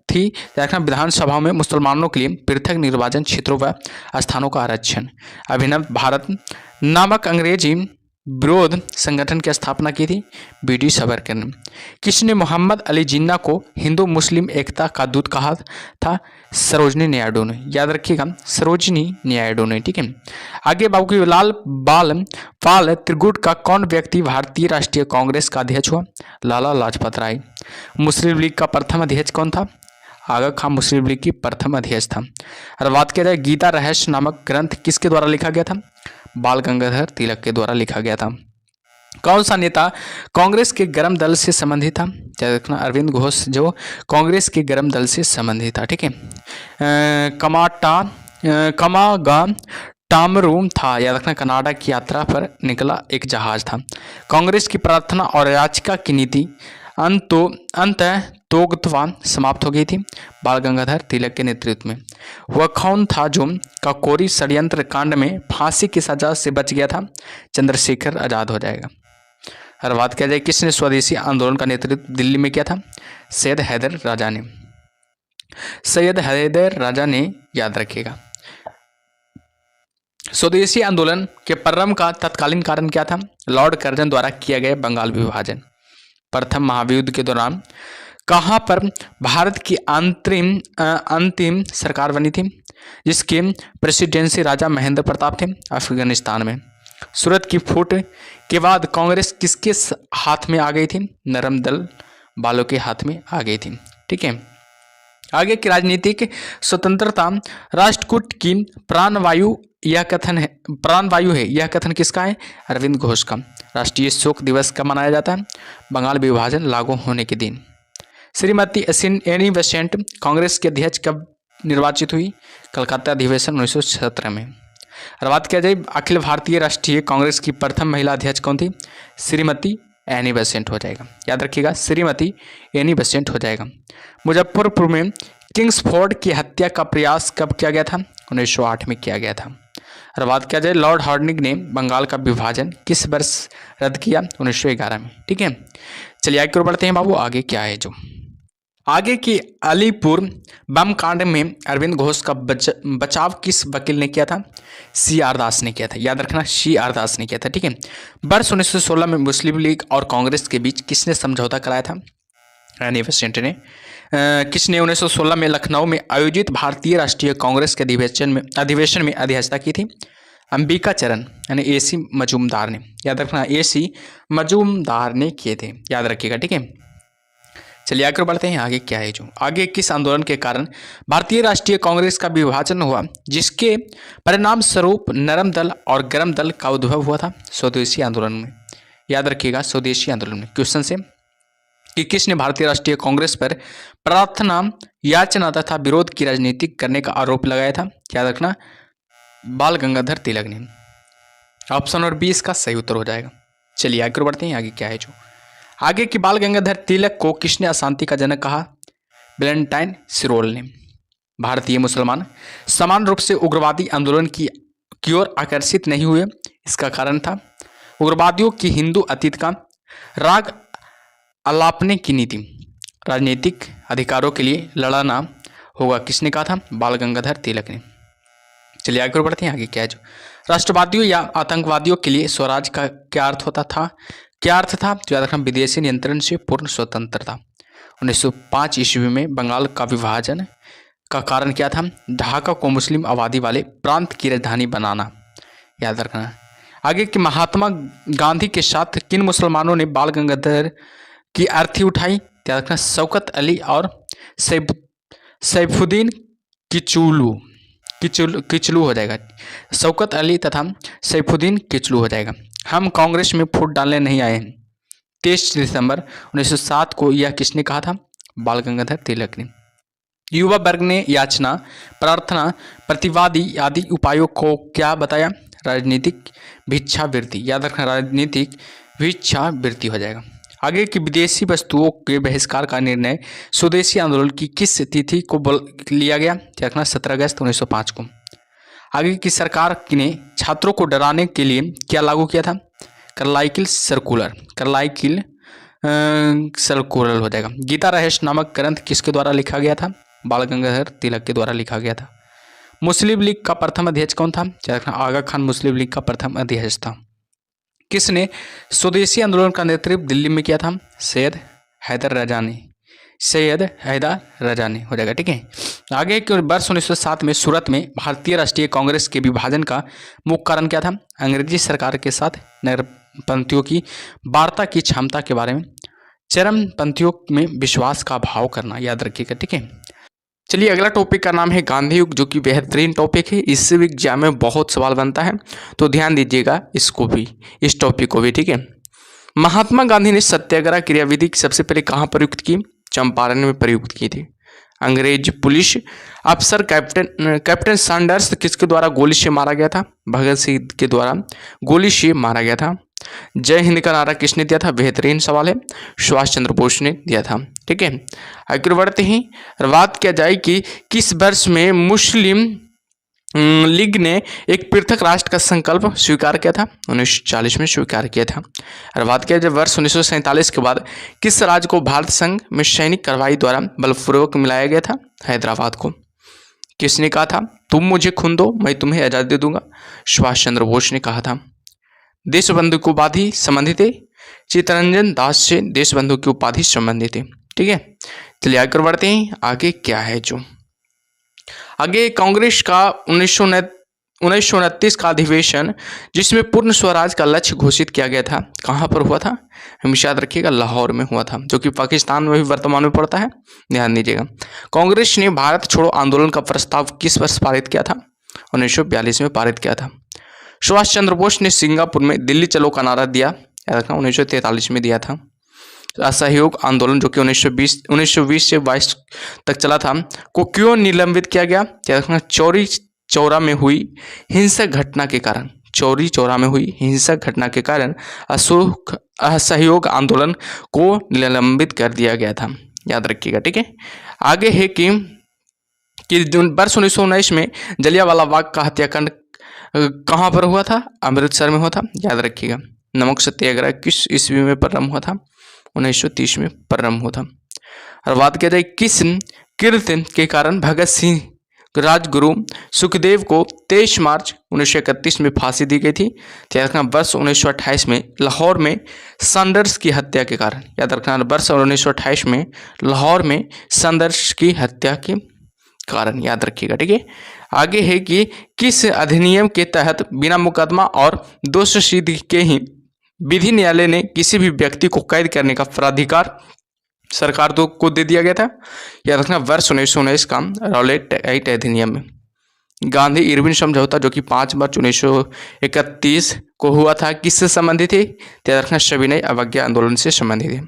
थी विधानसभाओं में मुसलमानों के लिए पृथक निर्वाचन क्षेत्रों व स्थानों का आरक्षण। अभिनव भारत नामक अंग्रेजी विरोध संगठन की स्थापना की थी? बीडी सावरकर ने। किसने मोहम्मद अली जिन्ना को हिंदू मुस्लिम एकता का दूत कहा था? सरोजनी नायडू ने। याद रखिएगा, सरोजनी नायडू ने, ठीक है। आगे बाबू की लाल पाल त्रिगुट का कौन व्यक्ति भारतीय राष्ट्रीय कांग्रेस का अध्यक्ष हुआ? लाला लाजपत राय। मुस्लिम लीग का प्रथम अध्यक्ष कौन था? आगा खां मुस्लिम लीग की प्रथम अध्यक्ष था। और बात किया जाए गीता रहस्य नामक ग्रंथ किसके द्वारा लिखा गया था? बाल गंगाधर तिलक के द्वारा लिखा गया था। कौन सा नेता कांग्रेस के गर्म दल से संबंधित था? याद रखना, अरविंद घोष जो कांग्रेस के गर्म दल से संबंधित था, ठीक है। कमागा टामरू था, याद रखना, कनाडा की यात्रा पर निकला एक जहाज था। कांग्रेस की प्रार्थना और याचिका की नीति अंततोगत्वा समाप्त हो गई थी बाल गंगाधर तिलक के नेतृत्व में। वह कौन था जो काकोरी षड्यंत्र कांड में फांसी की सजा से बच गया था? चंद्रशेखर आजाद हो जाएगा। और बात किया जाए किसने स्वदेशी आंदोलन का नेतृत्व दिल्ली में किया था? सैयद हैदर राजा ने। सैयद हैदर राजा ने, याद रखिएगा। स्वदेशी आंदोलन के प्रारंभ का तत्कालीन कारण क्या था? लॉर्ड कर्जन द्वारा किया गया बंगाल विभाजन। प्रथम महायुद्ध के दौरान कहाँ पर भारत की अंतिम सरकार बनी थी, जिसके प्रेसिडेंसी राजा महेंद्र प्रताप थे? अफगानिस्तान में। सूरत की फूट के बाद कांग्रेस किसके हाथ में आ गई थी? नरम दल वालों के हाथ में आ गई थी, ठीक है। आगे की राजनीतिक स्वतंत्रता राष्ट्रकूट की प्राणवायु है, यह कथन किसका है? अरविंद घोष का। राष्ट्रीय शोक दिवस कब मनाया जाता है? बंगाल विभाजन लागू होने के दिन। श्रीमती एनी बेसेंट कांग्रेस के अध्यक्ष कब निर्वाचित हुई? कलकत्ता अधिवेशन 1917 में। और बात किया जाए अखिल भारतीय राष्ट्रीय कांग्रेस की प्रथम महिला अध्यक्ष कौन थी? श्रीमती एनी बेसेंट हो जाएगा, याद रखिएगा श्रीमती एनी बेसेंट हो जाएगा। मुजफ्फरपुर में किंग्सफोर्ड की हत्या का प्रयास कब किया गया था? 1908 में किया गया था। और बात किया जाए लॉर्ड हार्डिंग ने बंगाल का विभाजन किस वर्ष रद्द किया? 1911 में। ठीक है, चलिए आगे की ओर बढ़ते हैं बाबू। आगे क्या है जो आगे की अलीपुर बम कांड में अरविंद घोष का बचाव किस वकील ने किया था? सी आर दास ने किया था, याद रखना सी आर दास ने किया था। ठीक है, वर्ष 1916 में मुस्लिम लीग और कांग्रेस के बीच किसने समझौता कराया था? एनी बेसेंट ने। किसने 1916 में लखनऊ में आयोजित भारतीय राष्ट्रीय कांग्रेस के अधिवेशन में अध्यक्षता की थी? अंबिका चरण यानी AC मजूमदार ने, याद रखना AC मजूमदार ने किए थे, याद रखिएगा। ठीक है, चलिए आगे बढ़ते हैं। आगे क्या है जो आगे किस आंदोलन के कारण भारतीय राष्ट्रीय कांग्रेस का विभाजन हुआ, जिसके परिणाम स्वरूप नरम दल और गरम दल का उद्भव हुआ था? स्वदेशी आंदोलन में, याद रखिएगा स्वदेशी आंदोलन में। क्वेश्चन से कि किसने भारतीय राष्ट्रीय कांग्रेस पर प्रार्थना याचना तथा विरोध की राजनीति करने का आरोप लगाया था? याद रखना बाल गंगाधर तिलक ने। ऑप्शन और 20 का सही उत्तर हो जाएगा। चलिए आगे बढ़ते हैं। आगे क्या है जो आगे की बाल गंगाधर तिलक को किसने अशांति का जनक कहा? वैलेंटाइन सिरोल ने। भारतीय मुसलमान समान रूप से उग्रवादी आंदोलन की ओर आकर्षित नहीं हुए, इसका कारण था उग्रवादियों की हिंदू अतीत का राग अलापने की नीति। राजनीतिक अधिकारों के लिए लड़ना होगा, किसने कहा था? बाल गंगाधर तिलक ने। चलिए आगे बढ़ते हैं। आगे क्या है जो राष्ट्रवादियों या आतंकवादियों के लिए स्वराज का क्या अर्थ होता था? क्या अर्थ था? तो याद रखना विदेशी नियंत्रण से पूर्ण स्वतंत्रता। 1905 ईस्वी में बंगाल का विभाजन का कारण क्या था? ढाका को मुस्लिम आबादी वाले प्रांत की राजधानी बनाना, याद रखना। आगे कि महात्मा गांधी के साथ किन मुसलमानों ने बाल गंगाधर की अर्थी उठाई? याद रखना शौकत अली और सैफुद्दीन किचलू हो जाएगा। शौकत अली तथा सैफुद्दीन किचलू हो जाएगा। हम कांग्रेस में फूट डालने नहीं आए हैं, 23 दिसंबर 1907 को यह किसने कहा था? बाल गंगाधर तिलक ने। युवा वर्ग ने याचना, प्रार्थना, प्रतिवादी आदि उपायों को क्या बताया? राजनीतिक भिक्षावृत्ति, याद रखना राजनीतिक भिक्षावृत्ति हो जाएगा। आगे की विदेशी वस्तुओं के बहिष्कार का निर्णय स्वदेशी आंदोलन की किस तिथि को लिया गया? रखना 17 अगस्त 1905 को। आगे की सरकार ने छात्रों को डराने के लिए क्या लागू किया था? कार्लाइकिल सर्कुलर हो जाएगा। गीता रहस्य नामक ग्रंथ किसके द्वारा लिखा गया था? बाल गंगाधर तिलक के द्वारा लिखा गया था। मुस्लिम लीग का प्रथम अध्यक्ष कौन था? आगा खान मुस्लिम लीग का प्रथम अध्यक्ष था। किसने स्वदेशी आंदोलन का नेतृत्व दिल्ली में किया था? सैयद हैदर रजा ने हो जाएगा। ठीक है, आगे के वर्ष 1907 में सूरत में भारतीय राष्ट्रीय कांग्रेस के विभाजन का मुख्य कारण क्या था? अंग्रेजी सरकार के साथ नरपंथियों की वार्ता की क्षमता के बारे में, चरमपंथियों में विश्वास का अभाव करना, याद रखिएगा। ठीक है, चलिए अगला टॉपिक का नाम है गांधी युग, जो कि बेहतरीन टॉपिक है। इससे भी एग्जाम में बहुत सवाल बनता है, तो ध्यान दीजिएगा इसको भी, इस टॉपिक को भी। ठीक है, महात्मा गांधी ने सत्याग्रह क्रियाविधि सबसे पहले कहाँ प्रयुक्त की? चंपारण में प्रयुक्त की थी। अंग्रेज पुलिस अफसर कैप्टन सैंडर्स किसके द्वारा गोली से मारा गया था? भगत सिंह के द्वारा गोली से मारा गया था। जय हिंद का नारा किसने दिया था? बेहतरीन सवाल है, सुभाष चंद्र बोस ने दिया था। ठीक है, आगे बढ़ते हैं। बात किया जाए कि किस वर्ष में मुस्लिम लीग ने एक पृथक राष्ट्र का संकल्प स्वीकार किया था? 1940 में स्वीकार किया था। और बात किया जाए वर्ष 1947 के बाद किस राज्य को भारत संघ में सैनिक कार्रवाई द्वारा बलपूर्वक मिलाया गया था? हैदराबाद को। किसने कहा था? तुम मुझे खून दो मैं तुम्हें आज़ादी दे दूंगा, सुभाष चंद्र बोस ने कहा था। देशबंधु की उपाधि संबंधित है, चित्तरंजन दास से देशबंधु की उपाधि संबंधित है। ठीक है, चलिए आगे बढ़ते हैं। आगे क्या है जो आगे कांग्रेस का 1929 का अधिवेशन, जिसमें पूर्ण स्वराज का लक्ष्य घोषित किया गया था, कहाँ पर हुआ था? हमेशा याद रखिएगा लाहौर में हुआ था, जो कि पाकिस्तान में भी वर्तमान में पड़ता है, ध्यान दीजिएगा। कांग्रेस ने भारत छोड़ो आंदोलन का प्रस्ताव किस वर्ष पारित किया था? 1942 में पारित किया था। सुभाष चंद्र बोस ने सिंगापुर में दिल्ली चलो का नारा दिया, याद रखना 1943 में दिया था। असहयोग आंदोलन, जो कि 1920 से 22 तक चला था, को क्यों निलंबित किया गया? याद रखना चौरी चौरा में हुई हिंसक घटना के कारण। चौरी चौरा में हुई हिंसक घटना के कारण असहयोग आंदोलन को निलंबित कर दिया गया था। याद रखिएगा, ठीक है। आगे है कि वर्ष 1919 में जलियांवाला बाग का हत्याकांड कहाँ पर हुआ था? अमृतसर में हुआ था। याद रखिएगा। नमक सत्याग्रह किस ईस्वी में प्रारंभ हुआ था? 1930 में प्रारंभ हुआ था। और बात किया जाए किस कृत्य के कारण भगत सिंह राजगुरु सुखदेव को 23 मार्च 1931 में फांसी दी गई थी? याद रखना वर्ष 1928 में लाहौर में सैंडर्स की हत्या के कारण। याद रखना वर्ष 1928 में लाहौर में सैंडर्स की हत्या के कारण। याद रखिएगा, ठीक है। आगे है कि किस अधिनियम के तहत बिना मुकदमा और दोष सिद्ध के ही विधि न्यायालय ने किसी भी व्यक्ति को कैद करने का प्राधिकार सरकार को दे दिया गया था? याद रखना वर्ष 1919 का रॉलेट एक्ट अधिनियम में। गांधी इरविन समझौता जो कि 5 मार्च 1931 को हुआ था, किससे संबंधित है? याद रखना सविनय अवज्ञा आंदोलन से संबंधित है।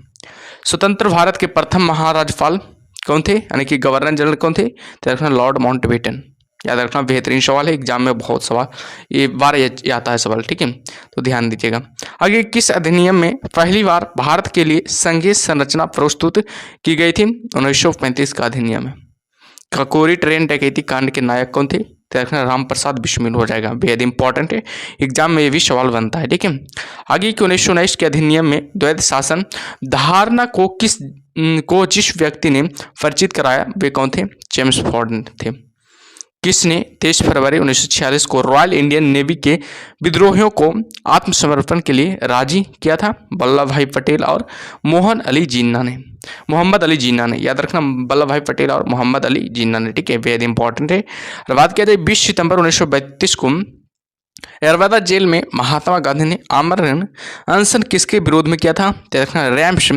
स्वतंत्र भारत के प्रथम महाराज्यपाल कौन थे, यानी कि गवर्नर जनरल कौन थे? याद रखना लॉर्ड माउंटबेटन। याद रखना बेहतरीन सवाल है, एग्जाम में बहुत सवाल ये बार आता है सवाल, ठीक है, तो ध्यान दीजिएगा। आगे किस अधिनियम में पहली बार भारत के लिए संघीय संरचना प्रस्तुत की गई थी? 1935 का अधिनियम है। काकोरी ट्रेन डकैती कांड के नायक कौन थे? रखना राम प्रसाद बिस्मिल हो जाएगा, बेहद इंपॉर्टेंट है, एग्जाम में ये भी सवाल बनता है, ठीक है। आगे कि 1919 के अधिनियम में द्वैध शासन धारणा को जिस व्यक्ति ने परिचित कराया वे कौन थे? जेम्स फॉर्ड थे। किसने 23 फरवरी 1946 को रॉयल इंडियन नेवी के विद्रोहियों को आत्मसमर्पण के लिए राजी किया था? वल्लभ भाई पटेल और मोहम्मद अली जिन्ना ने। याद रखना वल्लभ भाई पटेल और मोहम्मद अली जिन्ना ने, ठीक है, बेहद इंपॉर्टेंट है। और बात किया जाए 20 सितंबर 1932 को यरवदा जेल में महात्मा गांधी ने आमरण अनशन किसके विरोध में किया था? देखना रैम्स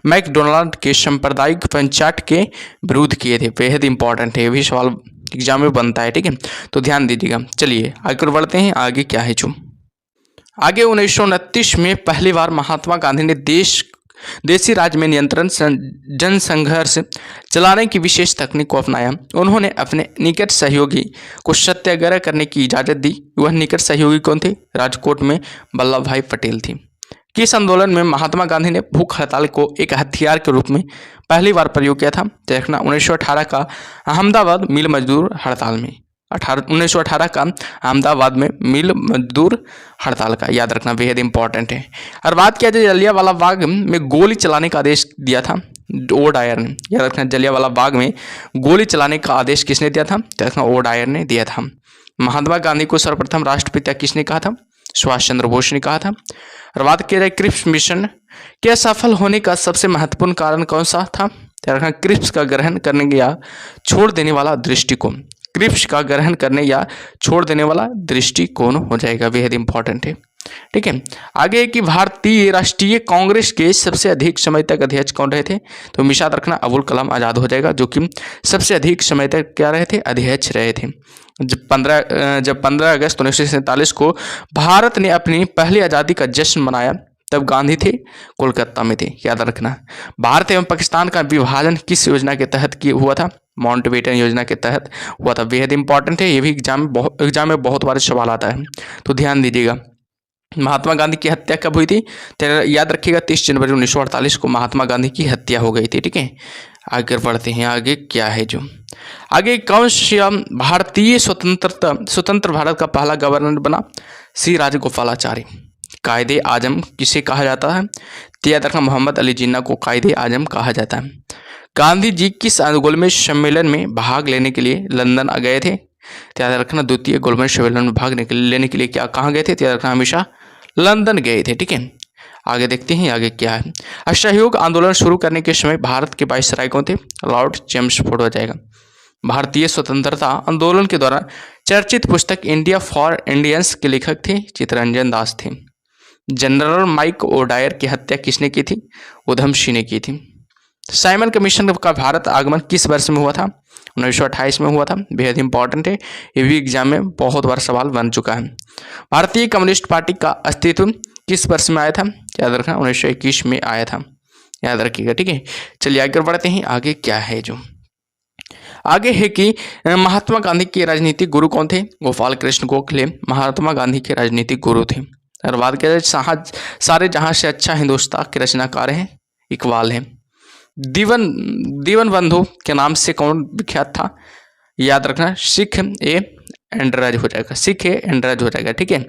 मैकडोनाल्ड के सांप्रदायिक पंचायत के विरोध किए थे। बेहद इंपॉर्टेंट है, ये भी सवाल एग्जाम में बनता है, ठीक है, तो ध्यान दीजिएगा। चलिए आगे बढ़ते हैं, आगे क्या है जो आगे 1929 में पहली बार महात्मा गांधी ने देशी राज में नियंत्रण जनसंघर्ष चलाने की विशेष तकनीक को अपनाया। उन्होंने अपने निकट सहयोगी को सत्याग्रह करने की इजाज़त दी। वह निकट सहयोगी कौन थे? राजकोट में वल्लभ भाई पटेल थी। किस आंदोलन में महात्मा गांधी ने भूख हड़ताल को एक हथियार के रूप में पहली बार प्रयोग किया था? देखना 1918 का अहमदाबाद मिल मजदूर हड़ताल में। 1918 का अहमदाबाद में मिल मजदूर हड़ताल का, याद रखना बेहद इंपॉर्टेंट है। और बात किया जाए जलियांवाला बाग में गोली चलाने का आदेश दिया था ओ डायर ने। याद रखना जलियांवाला बाग में गोली चलाने का आदेश किसने दिया था? याद रखना ओ डायर ने दिया था। महात्मा गांधी को सर्वप्रथम राष्ट्रपिता किसने कहा था? सुभाष चंद्र बोस ने कहा था। और बात किया जाए क्रिप्स मिशन के सफल होने का सबसे महत्वपूर्ण कारण कौन सा था? याद रखना क्रिप्स का ग्रहण करने या छोड़ देने वाला दृष्टिकोण। क्रिप्स का ग्रहण करने या छोड़ देने वाला दृष्टिकोण हो जाएगा, बेहद इंपॉर्टेंट है, ठीक है। आगे कि भारतीय राष्ट्रीय कांग्रेस के सबसे अधिक समय तक अध्यक्ष कौन रहे थे? तो हमेशा याद रखना अबुल कलाम आज़ाद हो जाएगा, जो कि सबसे अधिक समय तक क्या रहे थे? अध्यक्ष रहे थे। जब 15 अगस्त 1947 को भारत ने अपनी पहली आज़ादी का जश्न मनाया तब गांधी थे कोलकाता में थे। याद रखना भारत एवं पाकिस्तान का विभाजन किस योजना के तहत हुआ था? माउंटबेटन योजना के तहत हुआ था। बेहद इंपॉर्टेंट है, ये भी एग्जाम में बहुत बार सवाल आता है, तो ध्यान दीजिएगा। महात्मा गांधी की हत्या कब हुई थी? याद रखिएगा 30 जनवरी 1948 को महात्मा गांधी की हत्या हो गई थी, ठीक है। आगे बढ़ते हैं, आगे क्या है जो आगे कौन सा भारतीय स्वतंत्र भारत का पहला गवर्नर बना? श्री राजगोपालाचारी। कायदे आजम किसे कहा जाता है? याद रखना मोहम्मद अली जिन्ना को कायदे आजम कहा जाता है। गांधी जी किस गोलमेज सम्मेलन में भाग लेने के लिए लंदन गए थे? याद रखना द्वितीय गोलमेज सम्मेलन में भाग लेने के लिए क्या कहाँ गए थे? याद रखना हमेशा लंदन गए थे, ठीक है। आगे देखते हैं आगे क्या है। असहयोग आंदोलन शुरू करने के समय भारत के वायसराय कौन थे? लॉर्ड चेम्सफोर्ड हो जाएगा। भारतीय स्वतंत्रता आंदोलन के दौरान चर्चित पुस्तक इंडिया फॉर इंडियंस के लेखक थे चित्तरंजन दास थे। जनरल माइक ओडायर की हत्या किसने की थी? उधम सिंह ने की थी। साइमन कमीशन का भारत आगमन किस वर्ष में हुआ था? 1928 में हुआ था। बेहद इंपॉर्टेंट है, ये भी एग्जाम में बहुत बार सवाल बन चुका है। भारतीय कम्युनिस्ट पार्टी का अस्तित्व किस वर्ष में आया था? याद रखना 1921 में आया था, याद रखिएगा, ठीक है। चलिए आगे बढ़ते हैं, आगे क्या है जो आगे है कि महात्मा गांधी के राजनीतिक गुरु कौन थे? गोपाल कृष्ण गोखले महात्मा गांधी के राजनीतिक गुरु थे। और बात किया जाए सारे जहां से अच्छा हिंदुस्तान के रचनाकार हैं, इकबाल हैं। दीवन बंधु के नाम से कौन विख्यात था? याद रखना, सिख ए एंड्रज हो जाएगा, सिख ए एंड्रज हो जाएगा, ठीक है।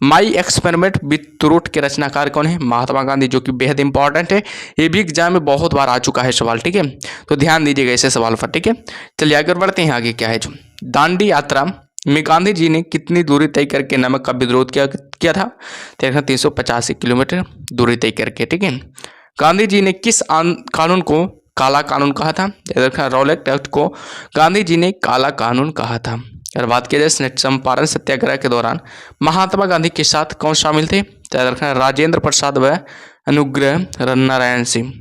माई एक्सपेरिमेंट विथ ट्रूथ के रचनाकार कौन है? महात्मा गांधी, जो कि बेहद इंपॉर्टेंट है, ये भी एग्जाम में बहुत बार आ चुका है सवाल, ठीक है। तो ध्यान दीजिएगा ऐसे सवाल पर, ठीक है। चलिए आगे बढ़ते हैं। आगे क्या है जो दांडी यात्रा में गांधी जी ने कितनी दूरी तय करके नमक का विरोध किया था? 385 किलोमीटर दूरी तय करके, ठीक है। गांधी जी ने किस कानून को काला कानून कहा था? रॉलेट एक्ट को गांधी जी ने काला कानून कहा था। और बात किया जाए चंपारण सत्याग्रह के दौरान महात्मा गांधी के साथ कौन शामिल थे? राजेंद्र प्रसाद व अनुग्रह नारायण सिंह।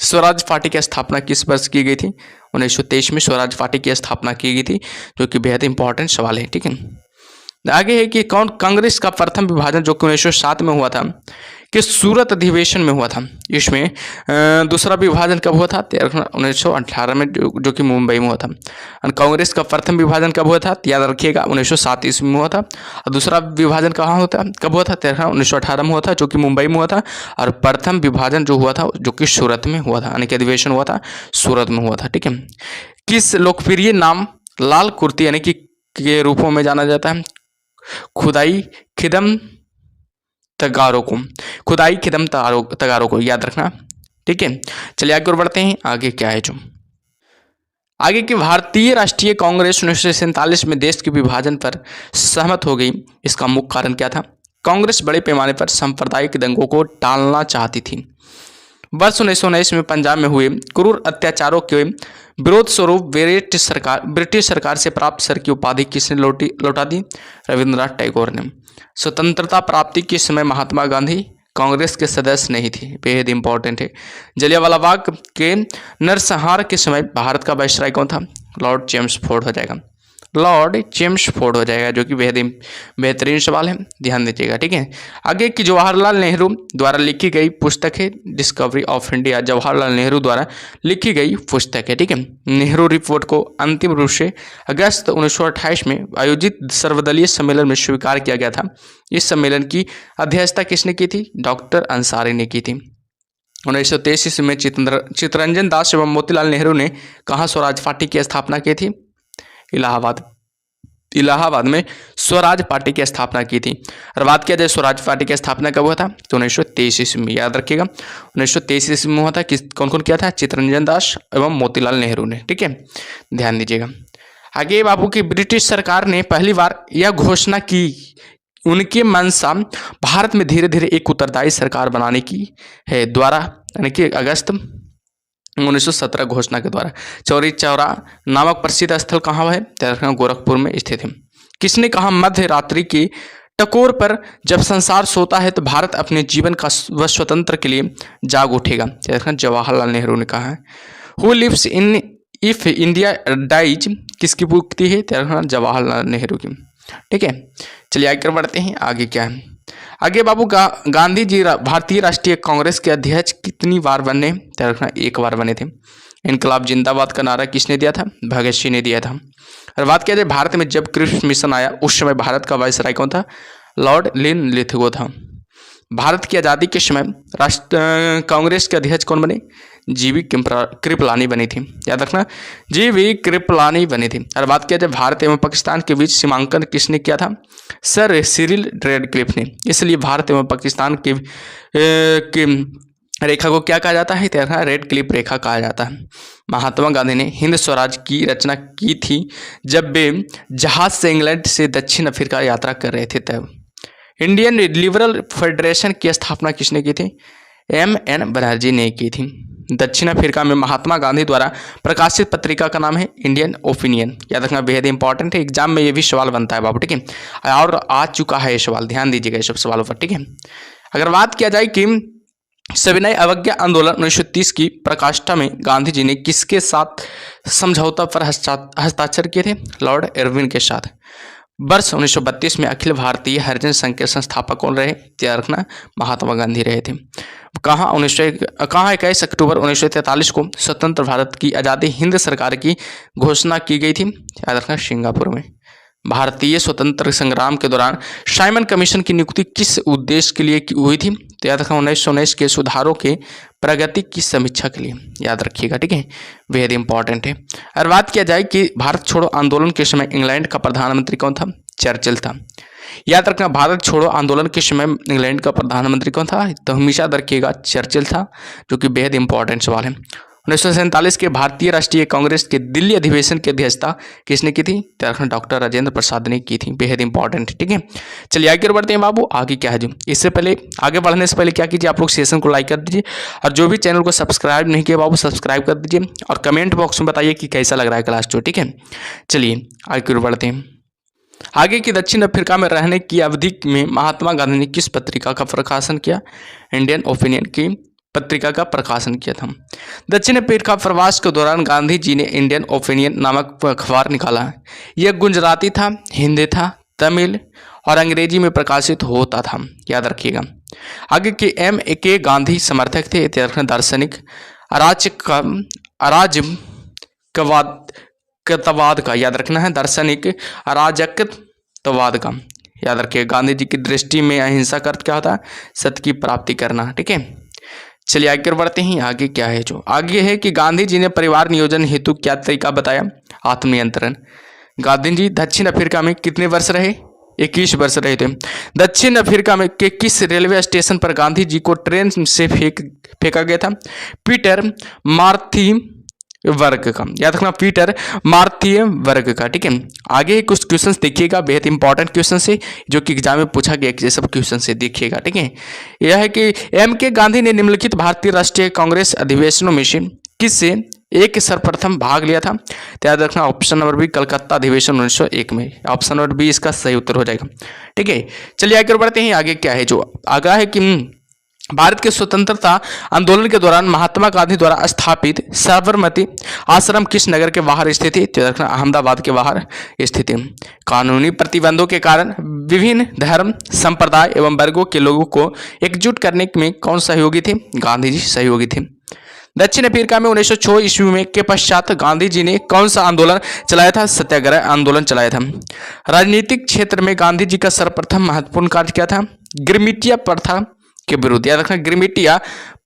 स्वराज पार्टी की स्थापना किस वर्ष की गई थी? 1923 में स्वराज पार्टी की स्थापना की गई थी, जो कि बेहद इंपॉर्टेंट सवाल है, ठीक है। आगे है कि कौन कांग्रेस का प्रथम विभाजन जो कि 1907 में हुआ था, किस सूरत अधिवेशन में हुआ था? इसमें दूसरा विभाजन कब हुआ था? 1918 में, जो कि मुंबई में हुआ था। और कांग्रेस का प्रथम विभाजन कब हुआ था? याद रखिएगा, 1907 ईस्वी में हुआ था। और दूसरा विभाजन कब हुआ था? 1918 में हुआ था, जो कि मुंबई में हुआ था। और प्रथम विभाजन जो हुआ था, जो कि सूरत में हुआ था, यानी कि अधिवेशन हुआ था सूरत में हुआ था, ठीक है। किस लोकप्रिय नाम लाल कुर्ती यानी कि के रूपों में जाना जाता है? खुदाई खिदम तगारों को, खुदाई खिदम तगारों को याद रखना, ठीक है। चलिए आगे और बढ़ते हैं। आगे क्या है जो आगे की भारतीय राष्ट्रीय कांग्रेस 1947 में देश के विभाजन पर सहमत हो गई, इसका मुख्य कारण क्या था? कांग्रेस बड़े पैमाने पर सांप्रदायिक दंगों को टालना चाहती थी। वर्ष 1919 में पंजाब में हुए क्रूर अत्याचारों के विरोध स्वरूप ब्रिटिश सरकार से प्राप्त सर की उपाधि किसने लौटा दी? रविंद्रनाथ टैगोर ने। स्वतंत्रता प्राप्ति के समय महात्मा गांधी कांग्रेस के सदस्य नहीं थे, बेहद इंपॉर्टेंट है। जलियांवाला बाग के नरसंहार के समय भारत का वायसराय कौन था? लॉर्ड चेम्सफोर्ड हो जाएगा, लॉर्ड चेम्सफोर्ड हो जाएगा, जो कि बेहद बेहतरीन सवाल है, ध्यान दीजिएगा, ठीक है। आगे की जवाहरलाल नेहरू द्वारा लिखी गई पुस्तक है discovery of India, Jawaharlal Nehru द्वारा लिखी गई पुस्तक है, ठीक है। नेहरू रिपोर्ट को अंतिम रूप से अगस्त 1928 में आयोजित सर्वदलीय सम्मेलन में स्वीकार किया गया था। इस सम्मेलन की अध्यक्षता किसने की थी? डॉक्टर अंसारी ने की थी। 1923 में चित्तरंजन दास एवं मोतीलाल नेहरू ने कहाँ स्वराज पार्टी की स्थापना की थी? इलाहाबाद में स्वराज पार्टी की स्थापना की थी। और बात किया जाए स्वराज पार्टी की स्थापना कब हुआ था? तो 1923 ईस्वी में, याद रखिएगा 1923 ईस्वी में हुआ था। कौन कौन किया था? चित्तरंजन दास एवं मोतीलाल नेहरू ने, ठीक है, ध्यान दीजिएगा। आगे बाबू की ब्रिटिश सरकार ने पहली बार यह घोषणा की उनके मंशा भारत में धीरे धीरे एक उत्तरदायी सरकार बनाने की है द्वारा, यानी कि अगस्त 1917 घोषणा के द्वारा। चौरी चौरा नामक प्रसिद्ध स्थल कहाँ है? गोरखपुर में स्थित है। किसने कहा मध्य रात्रि की टकोर पर जब संसार सोता है तो भारत अपने जीवन का व स्वतंत्र के लिए जाग उठेगा? जवाहरलाल नेहरू ने कहा है। Who lives in if India dies किसकी उक्ति है? जवाहरलाल नेहरू की, ठीक है। चलिए आगे बढ़ते हैं। आगे क्या है? आगे बाबू गांधी जी भारतीय राष्ट्रीय कांग्रेस के अध्यक्ष कितनी बार बने? एक बार बने थे। इनकलाब जिंदाबाद का नारा किसने दिया था? भगत सिंह ने दिया था। और बात किया जाए भारत में जब क्रिप्स मिशन आया उस समय भारत का वायसराय कौन था? लॉर्ड लिनलिथगो था। भारत की आज़ादी के समय कांग्रेस के अध्यक्ष कौन बने? जीवी कृपलानी बनी थी, याद रखना, जीवी कृपलानी बनी थी। और बात किया जाए भारत एवं पाकिस्तान के बीच सीमांकन किसने किया था? सर सिरिल रेडक्लिफ ने। इसलिए भारत एवं पाकिस्तान की रेखा को क्या कहा जाता है? रेड क्लिफ रेखा कहा जाता है। महात्मा गांधी ने हिंद स्वराज की रचना की थी जब वे जहाज से इंग्लैंड से दक्षिण अफ्रीका यात्रा कर रहे थे तब। इंडियन लिबरल फेडरेशन की स्थापना किसने की थी? M.N. बनर्जी ने की थी। दक्षिण अफ्रीका में महात्मा गांधी द्वारा प्रकाशित पत्रिका का नाम है इंडियन ओपिनियन, याद रखना, बेहद इंपॉर्टेंट है, एग्जाम में ये भी सवाल बनता है बाबू, ठीक है। और आ चुका है ये सवाल, ध्यान दीजिएगा ये सब सवालों पर, ठीक है। अगर बात किया जाए कि सविनय अवज्ञा आंदोलन 1930 की प्रकाष्ठा में गांधी जी ने किसके साथ समझौता पर हस्ताक्षर किए थे? लॉर्ड इरविन के साथ। वर्ष 1932 में अखिल भारतीय हरिजन संघ के संस्थापक कौन रहे? याद रखना, महात्मा गांधी रहे थे। कहाँ 21 अक्टूबर 1943 को स्वतंत्र भारत की आज़ादी हिंद सरकार की घोषणा की गई थी? याद रखना, सिंगापुर में। भारतीय स्वतंत्र संग्राम के दौरान साइमन कमीशन की नियुक्ति किस उद्देश्य के लिए हुई थी? तो याद रखना, 1919 के सुधारों के प्रगति की समीक्षा के लिए। याद रखिएगा, ठीक है, बेहद इंपॉर्टेंट है। और बात किया जाए कि भारत छोड़ो आंदोलन के समय इंग्लैंड का प्रधानमंत्री कौन था? चर्चिल था। याद रखना, भारत छोड़ो आंदोलन के समय इंग्लैंड का प्रधानमंत्री कौन था? तो हमेशा याद रखिएगा, चर्चिल था, जो कि बेहद इंपॉर्टेंट सवाल है। 1947 के भारतीय राष्ट्रीय कांग्रेस के दिल्ली अधिवेशन की अध्यक्षता किसने की थी? तो याद रखना, डॉक्टर राजेंद्र प्रसाद ने की थी। बेहद इंपॉर्टेंट, ठीक है। चलिए आगे बढ़ते हैं बाबू, आगे क्या है जो, इससे पहले आगे बढ़ने से पहले क्या कीजिए, आप लोग सेशन को लाइक कर दीजिए, और जो भी चैनल को सब्सक्राइब नहीं किया बाबू सब्सक्राइब कर दीजिए, और कमेंट बॉक्स में बताइए कि कैसा लग रहा है क्लास 2, ठीक है। चलिए आगे बढ़ते हैं। आगे की दक्षिण अफ्रीका में रहने की अवधि में महात्मा गांधी ने किस पत्रिका का प्रकाशन किया? इंडियन ओपिनियन की पत्रिका का प्रकाशन किया था। दक्षिण अफ्रीका प्रवास के दौरान गांधी जी ने इंडियन ओपिनियन नामक अखबार निकाला। यह गुजराती था, हिंदी था, तमिल और अंग्रेजी में प्रकाशित होता था। याद रखिएगा। आगे के के गांधी समर्थक थे। दार्शनिक अराजकवाद का, याद रखना है, दार्शनिक अराजकवाद का। याद रखिए, गांधी जी की दृष्टि में अहिंसा का अर्थ क्या होता है? सत्य की प्राप्ति करना, ठीक है। चलिए आगे बढ़ते हैं। आगे क्या है जो, आगे है कि गांधी जी ने परिवार नियोजन हेतु क्या तरीका बताया? आत्मनियंत्रण। गांधी जी दक्षिण अफ्रीका में कितने वर्ष रहे? 21 वर्ष रहे थे। दक्षिण अफ्रीका में के किस रेलवे स्टेशन पर गांधी जी को ट्रेन से फेंका गया था? पीटर मार्थी वर्ग का। याद रखना, पीटर मार्थी वर्ग का, ठीक है। आगे कुछ क्वेश्चंस देखिएगा, बेहद इंपॉर्टेंट क्वेश्चन है, जो कि एग्जाम में पूछा गया, ये सब क्वेश्चन से देखिएगा, ठीक है। यह है कि के गांधी ने निम्नलिखित भारतीय राष्ट्रीय कांग्रेस अधिवेशनों में से किससे एक सर्वप्रथम भाग लिया था? तो याद रखना, ऑप्शन नंबर बी, कलकत्ता अधिवेशन 1901 में। ऑप्शन नंबर बी इसका सही उत्तर हो जाएगा, ठीक है। चलिए आगे बढ़ते हैं। आगे क्या है जो, आगे है कि भारत के स्वतंत्रता आंदोलन के दौरान महात्मा गांधी द्वारा स्थापित साबरमती आश्रम किस नगर के बाहर स्थित है? तो रखना, अहमदाबाद के बाहर स्थित है। कानूनी प्रतिबंधों के कारण विभिन्न धर्म, संप्रदाय एवं वर्गों के लोगों को एकजुट करने में कौन सहयोगी थे? गांधी जी सहयोगी थे। दक्षिण अफ्रीका में 1906 ईस्वी में के पश्चात गांधी जी ने कौन सा आंदोलन चलाया था? सत्याग्रह आंदोलन चलाया था। राजनीतिक क्षेत्र में गांधी जी का सर्वप्रथम महत्वपूर्ण कार्य क्या था? गिरमिटिया प्रथा के विरुद्ध। याद रखना, गिरमिटिया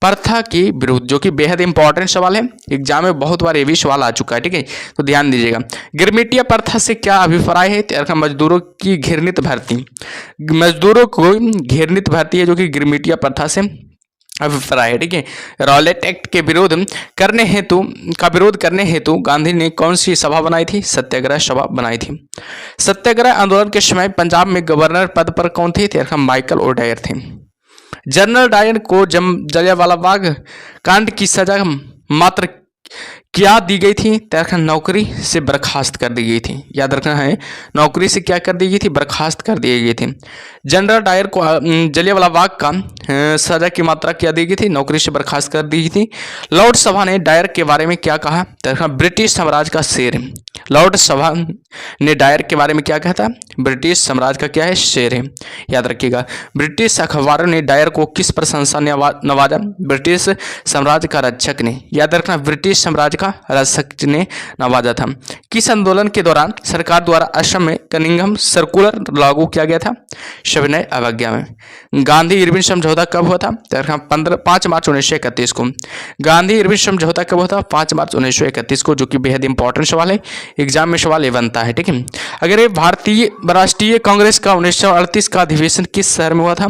प्रथा के विरुद्ध, जो कि बेहद इंपॉर्टेंट सवाल है, एग्जाम में बहुत बार ये भी सवाल आ चुका है, ठीक है, तो ध्यान दीजिएगा। गिरमिटिया प्रथा से क्या अभिप्राय है? याद रखना, मजदूरों की घृणित भर्ती, मजदूरों को घृणित भर्ती है, जो कि गिरमिटिया प्रथा से अभिप्राय है, ठीक है। रॉलेट एक्ट के विरोध करने हेतु गांधी ने कौन सी सभा बनाई थी? सत्याग्रह सभा बनाई थी। सत्याग्रह आंदोलन के समय पंजाब में गवर्नर पद पर कौन थे? माइकल ओडायर थे। जनरल डायर को जलियांवाला बाग कांड की सजा मात्र क्या दी गई थी? नौकरी से बर्खास्त कर दी गई थी। याद रखना है, नौकरी से क्या कर दी गई थी? बर्खास्त कर दी गई थी। जनरल डायर को जलियांवाला बाग का सजा की मात्रा क्या दी गई थी? नौकरी से बर्खास्त कर दी गई थी। लॉर्ड सभा ने डायर के बारे में क्या कहा? ब्रिटिश साम्राज्य का शेर। लॉर्ड सभा ने डायर के बारे में क्या कहा था? ब्रिटिश साम्राज्य का क्या है? शेर है। याद रखिएगा। ब्रिटिश अखबारों ने डायर को किस प्रशंसा ने नवाजा? ब्रिटिश साम्राज्य का रक्षक ने। याद रखना, ब्रिटिश साम्राज्य का रक्षक ने नवाजा था। किस आंदोलन के दौरान सरकार द्वारा असम में कनिंघम सर्कुलर लागू किया गया था? सविनय अवज्ञा में। गांधी इरविन समझौता कब हुआ था? 5 मार्च 1931 को। गांधी इरविन समझौता कब हुआ था? 5 मार्च 1931 को, जो कि बेहद इंपॉर्टेंट सवाल है, एग्जाम में सवाल ये बनता है, ठीक है। अगर ये भारतीय राष्ट्रीय कांग्रेस का 1938 का अधिवेशन किस शहर में हुआ था?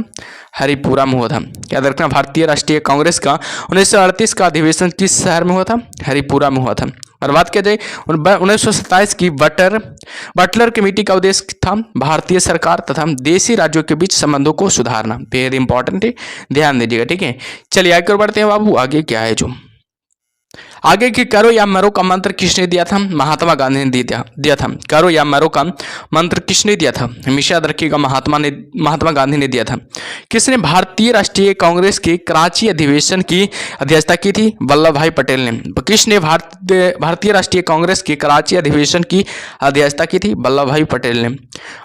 हरिपुरा में हुआ था। याद रखना, भारतीय राष्ट्रीय कांग्रेस का 1938 का अधिवेशन किस शहर में हुआ था? हरिपुरा में हुआ था। और बात किया जाए 1927 की बटलर कमेटी का उद्देश्य था भारतीय सरकार तथा देशी राज्यों के बीच संबंधों को सुधारना। बेहद इंपॉर्टेंट है, ध्यान दीजिएगा, ठीक है। चलिए आगे बढ़ते हैं बाबू। आगे क्या है जो, आगे की करो या मरो का मंत्र किसने दिया था? महात्मा गांधी ने दिया था। करो या मरो का मंत्र किसने दिया था? हमेशा याद रखिएगा, महात्मा गांधी ने दिया था। किसने भारतीय राष्ट्रीय कांग्रेस के कराची अधिवेशन की अध्यक्षता की थी? वल्लभ भाई पटेल ने। किसने भारतीय राष्ट्रीय कांग्रेस के कराची अधिवेशन की अध्यक्षता की थी? वल्लभ भाई पटेल ने।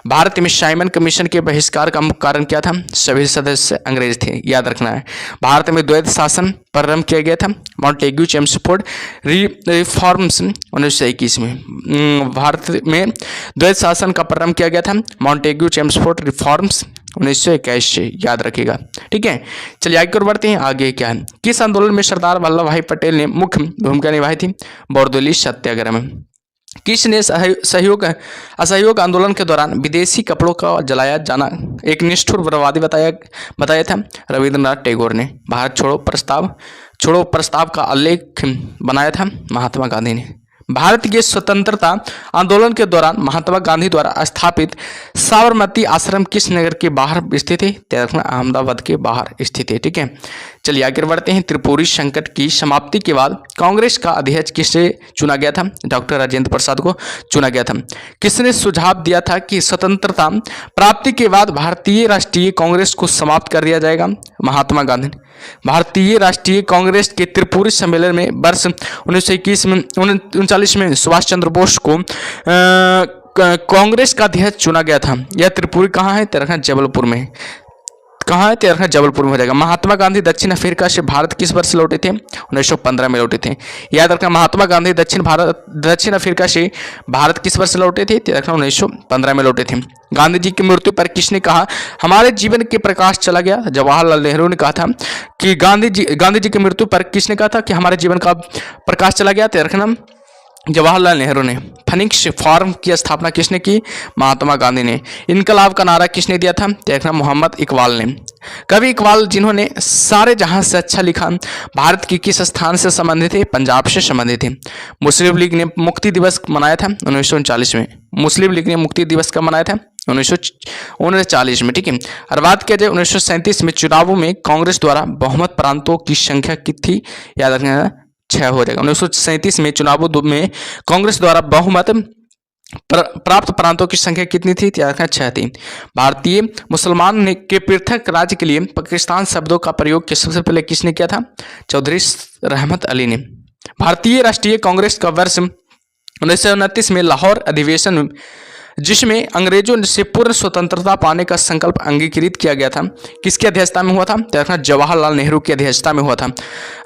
भारत में साइमन कमीशन के बहिष्कार का मुख्य कारण क्या था? सभी सदस्य अंग्रेज थे, याद रखना है। भारत में द्वैध शासन प्रारंभ किया गया था, मॉन्टेग्यू चेम्सफोर्ड रिफॉर्म्स 1921 में। भारत में द्वैध शासन का प्रारंभ किया गया था, मॉन्टेग्यू चेम्सफोर्ड रिफॉर्म्स 1921 से, याद रखिएगा। ठीक है, चलिए आगे और बढ़ते हैं। आगे क्या है? किस आंदोलन में सरदार वल्लभ भाई पटेल ने मुख्य भूमिका निभाई थी? बरदौली सत्याग्रह में। किसने असहयोग आंदोलन के दौरान विदेशी कपड़ों का जलाया जाना एक निष्ठुर बर्बादी बताया था? रविंद्रनाथ टैगोर ने। भारत छोड़ो प्रस्ताव का उल्लेख बनाया था? महात्मा गांधी ने। भारत के स्वतंत्रता आंदोलन के दौरान महात्मा गांधी द्वारा स्थापित साबरमती आश्रम किस नगर के बाहर स्थित है? अहमदाबाद के बाहर स्थित है। ठीक है, चलिए आगे बढ़ते हैं। त्रिपुरी संकट की समाप्ति के बाद कांग्रेस का अध्यक्ष किसे चुना गया था? डॉक्टर राजेंद्र प्रसाद को चुना गया था। किसने सुझाव दिया था कि स्वतंत्रता प्राप्ति के बाद भारतीय राष्ट्रीय कांग्रेस को समाप्त कर दिया जाएगा? महात्मा गांधी ने। भारतीय राष्ट्रीय कांग्रेस के त्रिपुरी सम्मेलन में वर्ष 1939 में सुभाष चंद्र बोस को कांग्रेस का अध्यक्ष चुना गया था। यह त्रिपुरी कहाँ है? तेरखा जबलपुर में। कहाँ है? तेरखा जबलपुर में हो जाएगा। महात्मा गांधी दक्षिण अफ्रीका से भारत किस वर्ष लौटे थे? 1915 में लौटे थे। याद रखना, महात्मा गांधी दक्षिण अफ्रीका से भारत किस वर्ष लौटे थे? 1915 में लौटे थे। गांधी जी की मृत्यु पर किसने कहा हमारे जीवन के प्रकाश चला गया? जवाहरलाल नेहरू ने कहा था कि गांधी जी की मृत्यु पर किसने कहा था कि हमारे जीवन का प्रकाश चला गया? तो रखना जवाहरलाल नेहरू ने। फीनिक्स फॉर्म की स्थापना किसने की? महात्मा गांधी ने। इनकलाब का नारा किसने दिया था? देखना, मोहम्मद इकबाल ने। कवि इकबाल जिन्होंने सारे जहां से अच्छा लिखा भारत की किस स्थान से संबंधित थे? पंजाब से संबंधित थे। मुस्लिम लीग ने मुक्ति दिवस मनाया था 1939 में। मुस्लिम लीग ने मुक्ति दिवस कब मनाया था? 1939 में। ठीक है, और बात किया जाए 1937 में चुनावों में कांग्रेस द्वारा बहुमत प्रांतों की संख्या कितनी थी? याद रखना, 6 हो जाएगा। 1937 में चुनावों में कांग्रेस द्वारा बहुमत प्राप्त प्रांतों की संख्या कितनी थी? 6 थी। भारतीय मुसलमान ने के पृथक राज्य के लिए पाकिस्तान शब्दों का प्रयोग सबसे पहले किसने किया था? चौधरी रहमत अली ने। भारतीय राष्ट्रीय कांग्रेस का वर्ष 1929 में लाहौर अधिवेशन जिसमें अंग्रेजों से पूर्ण स्वतंत्रता पाने का संकल्प अंगीकृत किया गया था, किसकी अध्यक्षता में हुआ था? देखना, जवाहरलाल नेहरू की अध्यक्षता में हुआ था।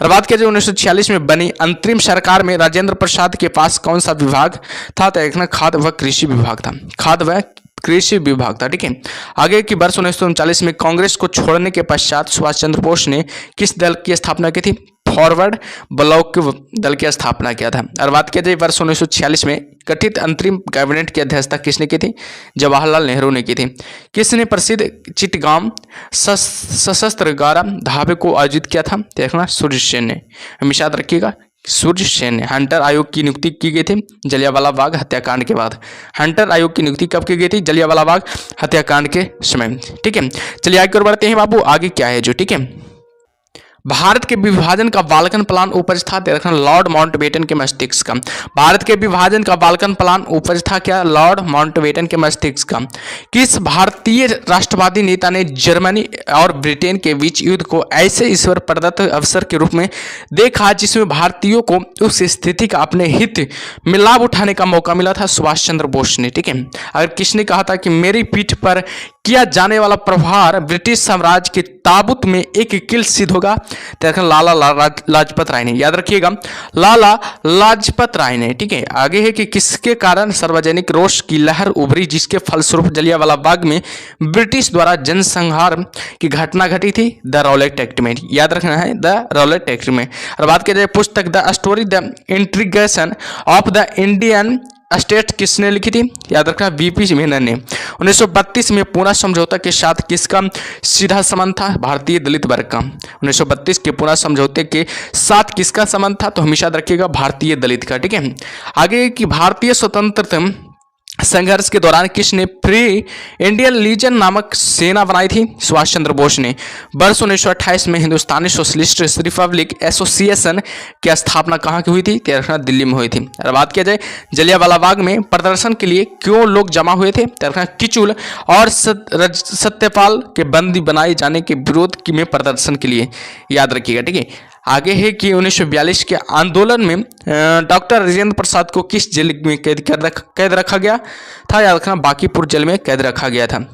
और बात किया जाए 1946 में बनी अंतरिम सरकार में राजेंद्र प्रसाद के पास कौन सा विभाग था? देखना, खाद्य व कृषि विभाग था। खाद्य व कृषि विभाग था। ठीक है, आगे की वर्ष 1939 में कांग्रेस को छोड़ने के पश्चात सुभाष चंद्र बोस ने किस दल की स्थापना की थी? फॉरवर्ड ब्लॉक दल की स्थापना किया था। और बात किया जाए वर्ष 1946 में गठित अंतरिम कैबिनेट की अध्यक्षता किसने की थी? जवाहरलाल नेहरू ने की थी। किसने प्रसिद्ध चिटगांव सशस्त्र गारा धाबे को आयोजित किया था? देखना, सूर्य सेन ने। हमेशा याद रखिएगा, सूर्य सेन ने। हंटर आयोग की नियुक्ति की गई थी जलियांवाला बाग हत्याकांड के बाद। हंटर आयोग की नियुक्ति कब की गई थी? जलियांवाला बाग हत्याकांड के समय। ठीक है, चलिए आगे और बढ़ते हैं बाबू। आगे क्या है जो, ठीक है, भारत के विभाजन का बाल्कन प्लान उपज था? देखना, लॉर्ड माउंटबेटन के मस्तिष्क का। भारत के विभाजन का बाल्कन प्लान उपज था क्या? लॉर्ड माउंटबेटन के मस्तिष्क का। किस भारतीय राष्ट्रवादी नेता ने जर्मनी और ब्रिटेन के बीच युद्ध को ऐसे ईश्वर प्रदत्त अवसर के रूप में देखा जिसमें भारतीयों को उस स्थिति का अपने हित में लाभ उठाने का मौका मिला था? सुभाष चंद्र बोस ने। ठीक है, अगर किसने कहा था कि मेरी पीठ पर किया जाने वाला प्रहार ब्रिटिश साम्राज्य के ताबूत में एक कील सिद्ध होगा? तो लाला लाजपत राय ने। याद रखिएगा, लाला लाजपत राय ने। ठीक है, आगे है कि किसके कारण सार्वजनिक रोष की लहर उभरी जिसके फलस्वरूप जलियांवाला बाग में ब्रिटिश द्वारा जनसंहार की घटना घटी थी? द रॉलेट एक्ट में। याद रखना है, द रॉलेट एक्ट में। और बात की जाए पुस्तक the story the integration of the Indian state किसने लिखी थी? याद रखना, वीपी मेनन ने। 1932 में पूना समझौता के साथ किसका सीधा संबंध था? भारतीय दलित वर्ग का। 1932 के पूना समझौते के साथ किसका संबंध था? तो हमेशा याद रखिएगा, भारतीय दलित का। ठीक है, आगे की भारतीय स्वतंत्रता संघर्ष के दौरान किसने फ्री इंडियन लीजन नामक सेना बनाई थी? सुभाष चंद्र बोस ने। वर्ष 1928 में हिंदुस्तानी सोशलिस्ट रिपब्लिक एसोसिएशन की स्थापना कहाँ की हुई थी? दिल्ली में हुई थी। अगर बात किया जाए जलियांवाला बाग में प्रदर्शन के लिए क्यों लोग जमा हुए थे? किचुल और सत्यपाल के बंदी बनाए जाने के विरोध में प्रदर्शन के लिए, याद रखिएगा। ठीक है, आगे है कि 1942 के आंदोलन में डॉक्टर राजेंद्र प्रसाद को किस जेल में कैद रखा गया था? याद रखना बांकीपुर जेल में कैद रखा गया था।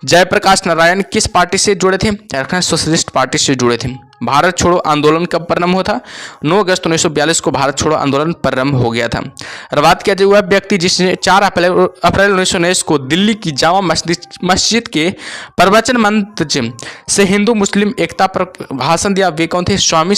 जयप्रकाश नारायण किस पार्टी से जुड़े थे? याद रखना सोशलिस्ट पार्टी से जुड़े थे। भारत छोड़ो आंदोलन कब प्रारंभ हुआ था? 9 अगस्त 1942 को भारत छोड़ो आंदोलन प्रारंभ हो गया था। और बात किया जाए वह व्यक्ति जिसने 4 अप्रैल 1919 को दिल्ली की जामा मस्जिद के प्रवचन मंच से हिंदू मुस्लिम एकता पर भाषण दिया, वे कौन थे? स्वामी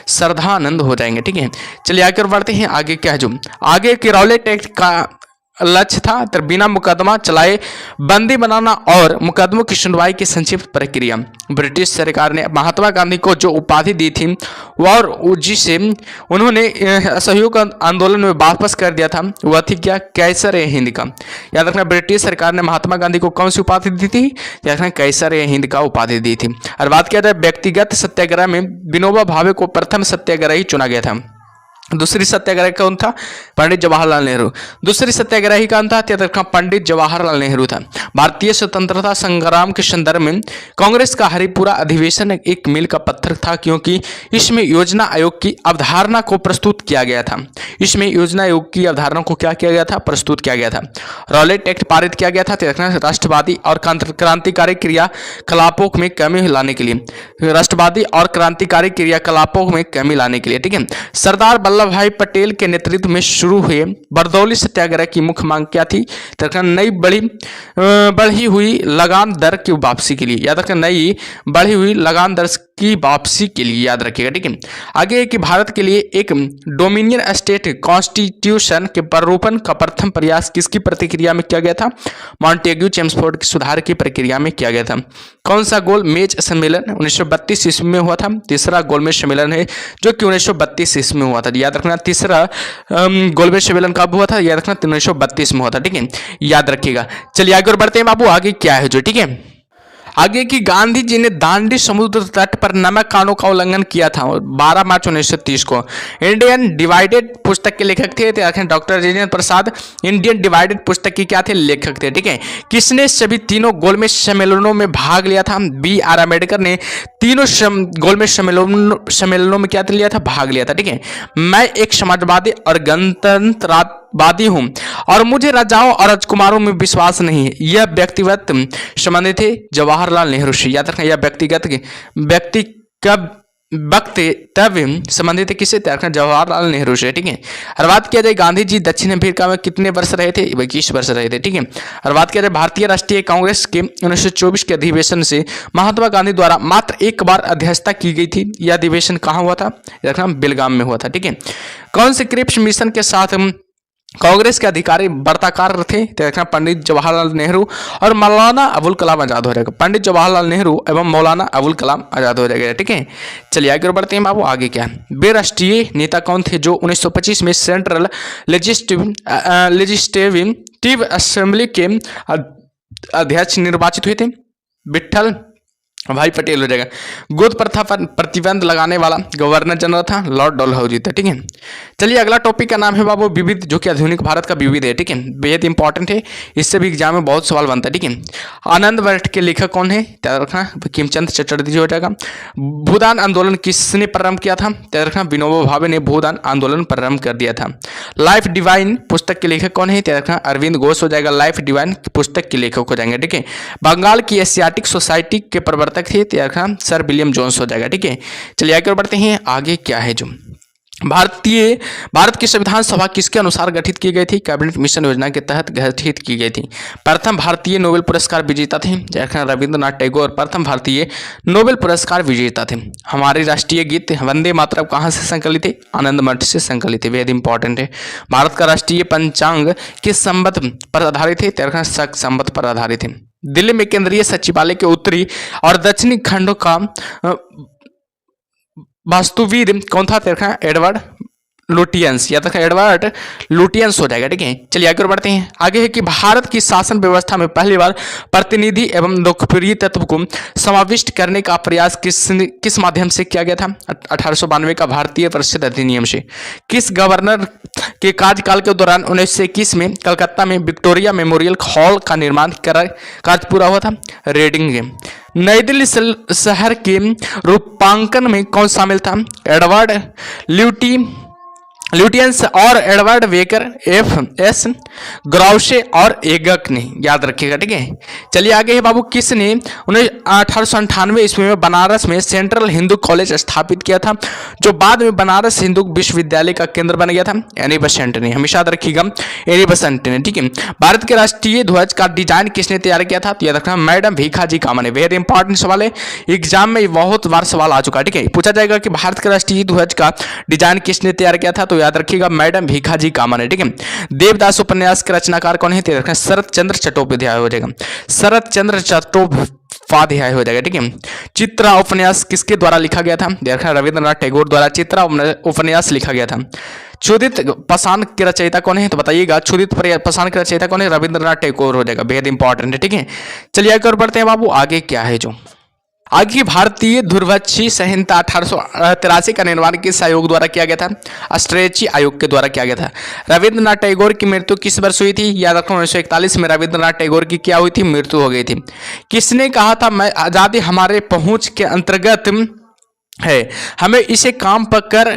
श्रद्धानंद हो जाएंगे। ठीक है, चलिए आगे बढ़ते हैं। आगे क्या है जो आगे की रॉलेट एक्ट का लक्ष्य था? तो बिना मुकदमा चलाए बंदी बनाना और मुकदमों की सुनवाई की संक्षिप्त प्रक्रिया। ब्रिटिश सरकार ने महात्मा गांधी को जो उपाधि दी थी और जिसे उन्होंने असहयोग आंदोलन में वापस कर दिया था वह थी क्या? कैसर ए हिंद का। याद रखना ब्रिटिश सरकार ने महात्मा गांधी को कौन सी उपाधि दी थी? याद रखना कैसर ए हिंद का उपाधि दी थी। और बात किया जाए व्यक्तिगत सत्याग्रह में विनोबा भावे को प्रथम सत्याग्रही चुना गया था। दूसरी सत्याग्रह कौन था? पंडित जवाहरलाल नेहरू। दूसरी सत्याग्रही कौन था? पंडित जवाहरलाल नेहरू था। भारतीय स्वतंत्रता संग्राम के संदर्भ में कांग्रेस का हरिपुरा अधिवेशन एक मील का पत्थर था, क्योंकि इसमें योजना आयोग की अवधारणा को प्रस्तुत किया गया था। इसमें योजना आयोग की अवधारणा को क्या किया गया था? प्रस्तुत किया गया था। रॉलेट एक्ट पारित किया गया था राष्ट्रवादी और क्रांतिकारी क्रियाकलापों में कमी लाने के लिए। राष्ट्रवादी और क्रांतिकारी क्रियाकलापों में कमी लाने के लिए। ठीक है, सरदार वल्लभ भाई पटेल के नेतृत्व में शुरू हुए बरदौली सत्याग्रह की मुख्य मांग क्या थी? नई बढ़ी हुई लगान दर की वापसी के लिए। याद रखना नई बढ़ी हुई लगान दर की वापसी के लिए, याद रखिएगा। ठीक है, आगे कि भारत के लिए एक डोमिनियन स्टेट कॉन्स्टिट्यूशन के प्रारूपण का प्रथम प्रयास किसकी प्रतिक्रिया में किया गया था? मॉन्टेग्यू चेम्सफोर्ड की सुधार की प्रक्रिया में किया गया था। कौन सा गोलमेज सम्मेलन 1932 ईस्वी में हुआ था? तीसरा गोलमेज सम्मेलन है जो कि 1932 ईस्वी में हुआ था। याद रखना तीसरा गोलमेज सम्मेलन कब हुआ था? याद रखना 1932 में हुआ था। ठीक है, याद रखिएगा। चलिए आगे और बढ़ते हैं बाबू। आगे क्या है जो, ठीक है, आगे की गांधी जी ने दांडी समुद्र तट पर नमक कानून का उल्लंघन किया था 12 मार्च 1930 को। इंडियन डिवाइडेड पुस्तक के लेखक थे doctor Rajendra Prasad. Indian divided पुस्तक की क्या थे? लेखक थे। ठीक है, किसने सभी तीनों गोलमेज सम्मेलनों में भाग लिया था? B.R. अम्बेडकर ने तीनों गोलमेज सम्मेलनों में क्या लिया था? भाग लिया था। ठीक है, मैं एक समाजवादी और गणतंत्रवादी हूं और मुझे राजाओं और राजकुमारों में विश्वास नहीं है। यह व्यक्तिगत संबंधित थे जवाहरलाल नेहरू से। याद रखना यह वक्तव्य संबंधित है किससे? जवाहरलाल नेहरू से। ठीक है, और बात किया जाए गांधी जी दक्षिण अफ्रीका में कितने वर्ष रहे थे? 21 वर्ष रहे थे। ठीक है, और बात किया जाए भारतीय राष्ट्रीय कांग्रेस के 1924 के अधिवेशन से महात्मा गांधी द्वारा मात्र एक बार अध्यक्षता की गई थी। यह अधिवेशन कहाँ हुआ था? रखना बेलगाम में हुआ था। ठीक है, कौन से क्रिप्स मिशन के साथ कांग्रेस के अधिकारी वार्ताकार थे? पंडित जवाहरलाल नेहरू और मौलाना अबुल कलाम आजाद हो जाएगा। पंडित जवाहरलाल नेहरू एवं मौलाना अबुल कलाम आजाद हो जाएगा। ठीक है, चलिए आगे बढ़ते हैं बाबू। आगे क्या है? वे राष्ट्रीय नेता कौन थे जो 1925 में सेंट्रल लेजिस्लेटिव असेंबली के अध्यक्ष निर्वाचित हुए थे? विठल भाई पटेल हो जाएगा। गोद प्रथा पर प्रतिबंध लगाने वाला गवर्नर जनरल था लॉर्ड डलहौजी था। ठीक है, चलिए अगला टॉपिक का नाम है बाबू विविध, जो कि आधुनिक भारत का विविध है। ठीक है, बेहद इंपॉर्टेंट है, इससे भी एग्जाम में बहुत सवाल बनता है। ठीक है, आनंद मठ के लेखक कौन है? याद रखना बंकिमचंद चटर्जी हो जाएगा। भूदान आंदोलन किसने प्रारंभ किया था? याद रखना विनोबा भावे ने भूदान आंदोलन प्रारंभ कर दिया था। लाइफ डिवाइन पुस्तक के लेखक कौन है? याद रखना अरविंद घोष हो जाएगा। लाइफ डिवाइन पुस्तक के लेखक हो जाएंगे। ठीक है, बंगाल की एशियाटिक सोसाइटी के प्रवर्तक थे सर विलियम जोन्स हो जाएगा। ठीक है, चलिए आगे बढ़ते हैं। आगे क्या है जो भारत की संविधान सभा किसके अनुसार गठित की गई थी? कैबिनेट मिशन योजना के तहत गठित की गई थी। प्रथम भारतीय नोबेल पुरस्कार विजेता थे रविंद्रनाथ टैगोर। प्रथम भारतीय नोबेल पुरस्कार विजेता थे। हमारे राष्ट्रीय गीत वंदे मातरम कहाँ से संकलित है? आनंद मठ से संकलित है। बेहद इंपॉर्टेंट है। भारत का राष्ट्रीय पंचांग किस संवत पर आधारित है? शक संवत पर आधारित है। दिल्ली में केंद्रीय सचिवालय के उत्तरी और दक्षिणी खंडों का वास्तुविद कौन था? एडवर्ड लुटियंस, या तो एडवर्ड लुटियंस हो जाएगा। ठीक है, चलिए आगे और बढ़ते हैं। आगे है कि भारत की शासन व्यवस्था में पहली बार प्रतिनिधि एवं लोकप्रिय तत्व को समाविष्ट करने का प्रयास किस माध्यम से किया गया था? 1892 का भारतीय परिषद अधिनियम से। किस गवर्नर के कार्यकाल के दौरान 1921 में कलकत्ता में विक्टोरिया मेमोरियल हॉल का निर्माण कार्य पूरा हुआ था? रेडिंग। नई दिल्ली शहर के रूपांकन में कौन शामिल था? एडवर्ड ल्यूटियंस और एडवर्ड वेकर, एफ.एस. ग्राउसे और एगक ने, याद रखिएगा। ठीक है, चलिए आगे है बाबू। किसने 1898 ईस्वी में बनारस में सेंट्रल हिंदू कॉलेज स्थापित किया था, जो बाद में बनारस हिंदू विश्वविद्यालय का केंद्र बन गया था? एनी बेसेंट ने, हमेशा याद रखिएगा, एनी बेसेंट ने। ठीक है, भारत के राष्ट्रीय ध्वज का डिजाइन किसने तैयार किया था? तो याद रखना, मैडम भीखाजी कामा ने। वेरी इंपॉर्टेंट सवाल है, एग्जाम में बहुत बार सवाल आ चुका है। ठीक है, पूछा जाएगा कि भारत के राष्ट्रीय ध्वज का डिजाइन किसने तैयार किया था? तो याद रखिएगा, मैडम भीखाजी कामा ने। ठीक है, देवदास उपन्यास के रचनाकार कौन है? शरत चंद्र चट्टोपाध्याय हो जाएगा, शरत चंद्र चट्टोपाध्याय हो जाएगा। ठीक है, चित्रा उपन्यास किसके द्वारा लिखा गया था? देखा, रविंद्रनाथ टैगोर द्वारा चित्रा उपन्यास लिखा गया था। क्षुदित पाषाण के रचयिता कौन है? तो बताइएगा, क्षुदित पाषाण के रचयिता कौन है? रविंद्रनाथ टैगोर हो जाएगा, बेहद इंपॉर्टेंट है। ठीक है, चलिए आगे और बढ़ते हैं बाबू। आगे क्या है जो आगे भारतीय ध्रुवच्छी संहिता 1883 का निर्माण किस आयोग द्वारा किया गया था? अस्ट्रेची आयोग के द्वारा किया गया था। रविंद्रनाथ टैगोर की मृत्यु किस वर्ष हुई थी? याद रखो, 1941 में रविंद्रनाथ टैगोर की क्या हुई थी? मृत्यु हो गई थी। किसने कहा था, मैं आजादी हमारे पहुंच के अंतर्गत है, हमें इसे काम पकड़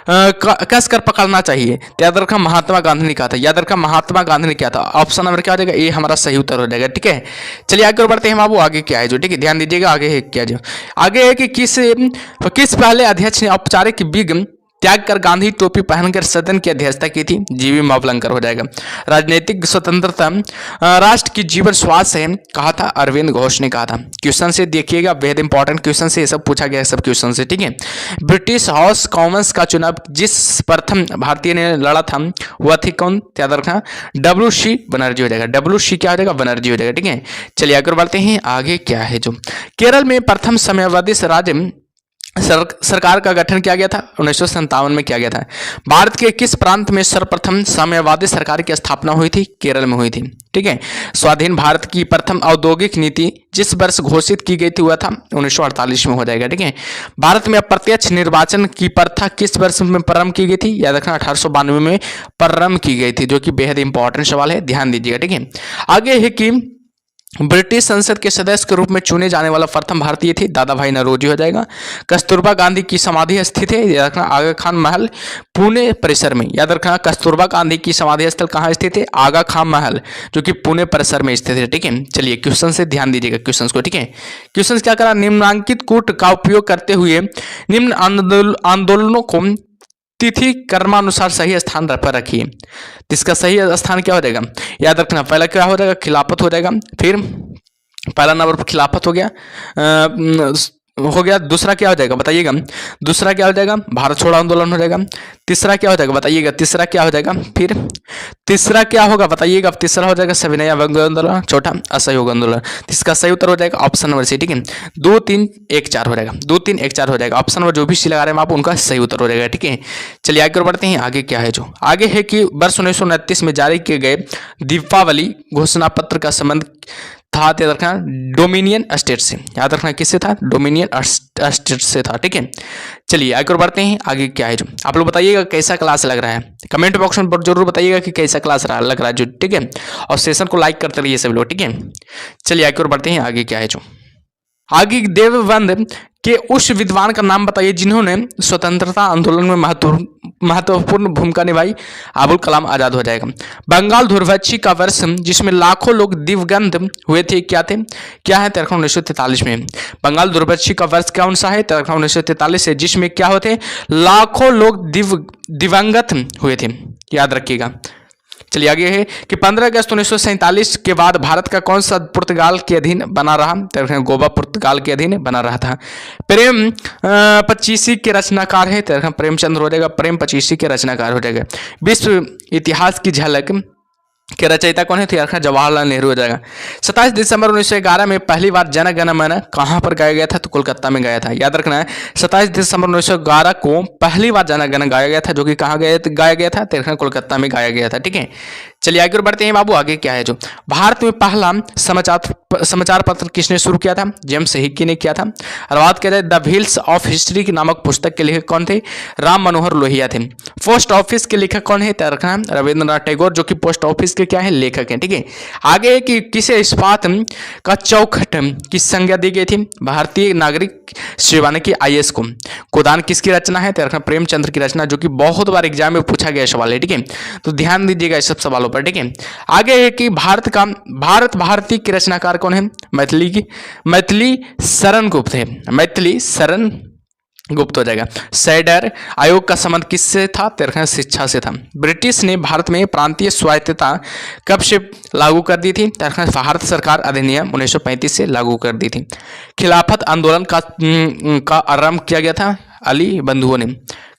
कस कर पकड़ना चाहिए? याद रखा, महात्मा गांधी ने कहा था। याद रखा, महात्मा गांधी ने क्या था? ऑप्शन नंबर क्या हो जाएगा? ये हमारा सही उत्तर हो जाएगा। ठीक है, चलिए आगे बढ़ते हैं बाबू। आगे क्या है जो, ठीक है, ध्यान दीजिएगा। आगे है क्या जो, आगे है कि किस पहले अध्यक्ष ने औपचारिक विग त्याग कर गांधी टोपी पहनकर सदन की अध्यक्षता की थी? जीवी मावलंकर हो जाएगा। राजनीतिक स्वतंत्रता राष्ट्र की जीवन श्वास है, कहा था अरविंद घोष ने कहा था। क्वेश्चन से देखिएगा, बेहद इंपॉर्टेंट क्वेश्चन से ये सब पूछा गया है, सब क्वेश्चन से। ठीक है, ब्रिटिश हाउस कॉमन्स का चुनाव जिस प्रथम भारतीय ने लड़ा था वह थी कौन? याद रखना, WC बनर्जी हो जाएगा। WC क्या हो जाएगा? बनर्जी हो जाएगा। ठीक है, चलिए आगे बढ़ते हैं। आगे क्या है जो, केरल में प्रथम साम्यवादी राज्य सरकार का गठन किया गया था? 1957 में किया गया था। भारत के किस प्रांत में सर्वप्रथम साम्यवादी सरकार की स्थापना हुई थी? केरल में हुई थी। ठीक है, स्वाधीन भारत की प्रथम औद्योगिक नीति जिस वर्ष घोषित की गई थी वह था 1948 में हो जाएगा। ठीक है, भारत में अप्रत्यक्ष निर्वाचन की प्रथा किस वर्ष में प्रारंभ की गई थी? याद रखना, 1892 में प्रारंभ की गई थी, जो कि बेहद इंपॉर्टेंट सवाल है, ध्यान दीजिएगा। ठीक है, आगे है कि ब्रिटिश संसद के सदस्य के रूप में चुने जाने वाला प्रथम भारतीय थे? दादा भाई नौरोजी हो जाएगा। कस्तूरबा गांधी की समाधि स्थित है? याद रखना, आगा खान महल पुणे परिसर में। याद रखना, कस्तूरबा गांधी की समाधि स्थल कहाँ स्थित है? आगा खान महल, जो कि पुणे परिसर में स्थित है। ठीक है, चलिए क्वेश्चन से ध्यान दीजिएगा क्वेश्चन को। ठीक है, क्वेश्चन क्या करा? निम्नांकित कूट का उपयोग करते हुए निम्न आंदोलनों को तिथि कर्मानुसार सही स्थान पर रखिए। इसका सही स्थान क्या हो जाएगा? याद रखना, पहला क्या हो जाएगा? खिलाफत हो जाएगा। फिर पहला नंबर पर खिलाफत हो गया। दूसरा क्या हो जाएगा बताइएगा? दूसरा क्या हो जाएगा? भारत छोड़ो आंदोलन हो जाएगा। तीसरा क्या हो जाएगा बताइएगा? तीसरा क्या हो जाएगा? फिर तीसरा क्या होगा बताइएगा? तीसरा हो जाएगा सविनय अवज्ञा आंदोलन। चौथा असहयोग आंदोलन। इसका सही उत्तर हो जाएगा ऑप्शन नंबर सी। ठीक है, 2 3 1 4 हो जाएगा। 2 3 1 4 हो जाएगा। ऑप्शन नंबर जो भी सी लगा रहे हैं आप, उनका सही उत्तर हो जाएगा। ठीक है, चलिए आगे बढ़ते हैं। आगे क्या है जो, आगे है कि वर्ष 1929 में जारी किए गए दीपावली घोषणा पत्र का संबंध था, याद रखना, डोमिनियन स्टेट से। याद रखना, किससे था? डोमिनियन स्टेट से था। ठीक है, चलिए आगे बढ़ते हैं। आगे क्या है जो, आप लोग बताइएगा कैसा क्लास लग रहा है, कमेंट बॉक्स में जरूर बताइएगा कि कैसा क्लास लग रहा है जो। ठीक है, और सेशन को लाइक करते रहिए सब लोग। ठीक है, चलिए आगे बढ़ते हैं। आगे क्या है जो, आगे देवबंद के उस विद्वान का नाम बताइए जिन्होंने स्वतंत्रता आंदोलन में महत्वपूर्ण भूमिका निभाई। अबुल कलाम आजाद हो जाएगा। बंगाल दुर्भिक्ष का वर्ष जिसमें लाखों लोग दिवंगत हुए थे क्या है? 1943 में। बंगाल दुर्भिक्ष का वर्ष कौन सा है? 1943 है, जिसमें क्या होते? लाखों लोग दिवंगत हुए थे, याद रखिएगा। चलिए आगे है कि 15 अगस्त 1947 के बाद भारत का कौन सा पुर्तगाल के अधीन बना रहा? गोवा पुर्तगाल के अधीन बना रहा था। प्रेम पचीसी के रचनाकार है, प्रेमचंद्र हो जाएगा। प्रेम पचीसी के रचनाकार हो जाएगा। विश्व इतिहास की झलक के रचयिता कौन है? तो यार जवाहरलाल नेहरू हो जाएगा। 27 दिसंबर 1911 में पहली बार जन गण मन कहाँ पर गाया गया था? तो कोलकाता में गाया था। याद रखना है 27 दिसंबर 1911 को पहली बार जन गण गाया गया था, जो कि कहाँ गाया गया था? तो कोलकाता में गाया गया था। ठीक है, चलिए आगे और बढ़ते हैं बाबू। आगे क्या है? जो भारत में पहला समाचार पत्र किसने शुरू किया था? जेम्स हिक्की ने किया था। और बात करें द व्हील्स ऑफ हिस्ट्री की नामक पुस्तक के लेखक कौन थे? राम मनोहर लोहिया थे। पोस्ट ऑफिस के लेखक कौन है? रविंद्रनाथ टैगोर, जो कि पोस्ट ऑफिस के क्या है? लेखक हैं। ठीक है, आगे कि किसे इस्पात का चौखट की संज्ञा दी गई थी? भारतीय नागरिक सेवा की IAS को। गोदान किसकी रचना है? तो प्रेमचंद्र की रचना, जो कि बहुत बार एग्जाम में पूछा गया सवाल है। ठीक है, तो ध्यान दीजिएगा इस सब सवालों पर। ठीक है, आगे है कि भारत भारती के रचनाकार कौन है? मैथिली शरण गुप्त है। मैथिली शरण गुप्त हो जाएगा। सैडर आयोग का संबंध किससे था? तो शिक्षा से था। ब्रिटिश ने भारत में प्रांतीय स्वायत्तता कब से लागू कर दी थी? तो भारत सरकार अधिनियम 1935 से लागू कर दी थी। खिलाफत आंदोलन का आरंभ किया गया था अली बंधुओं ने।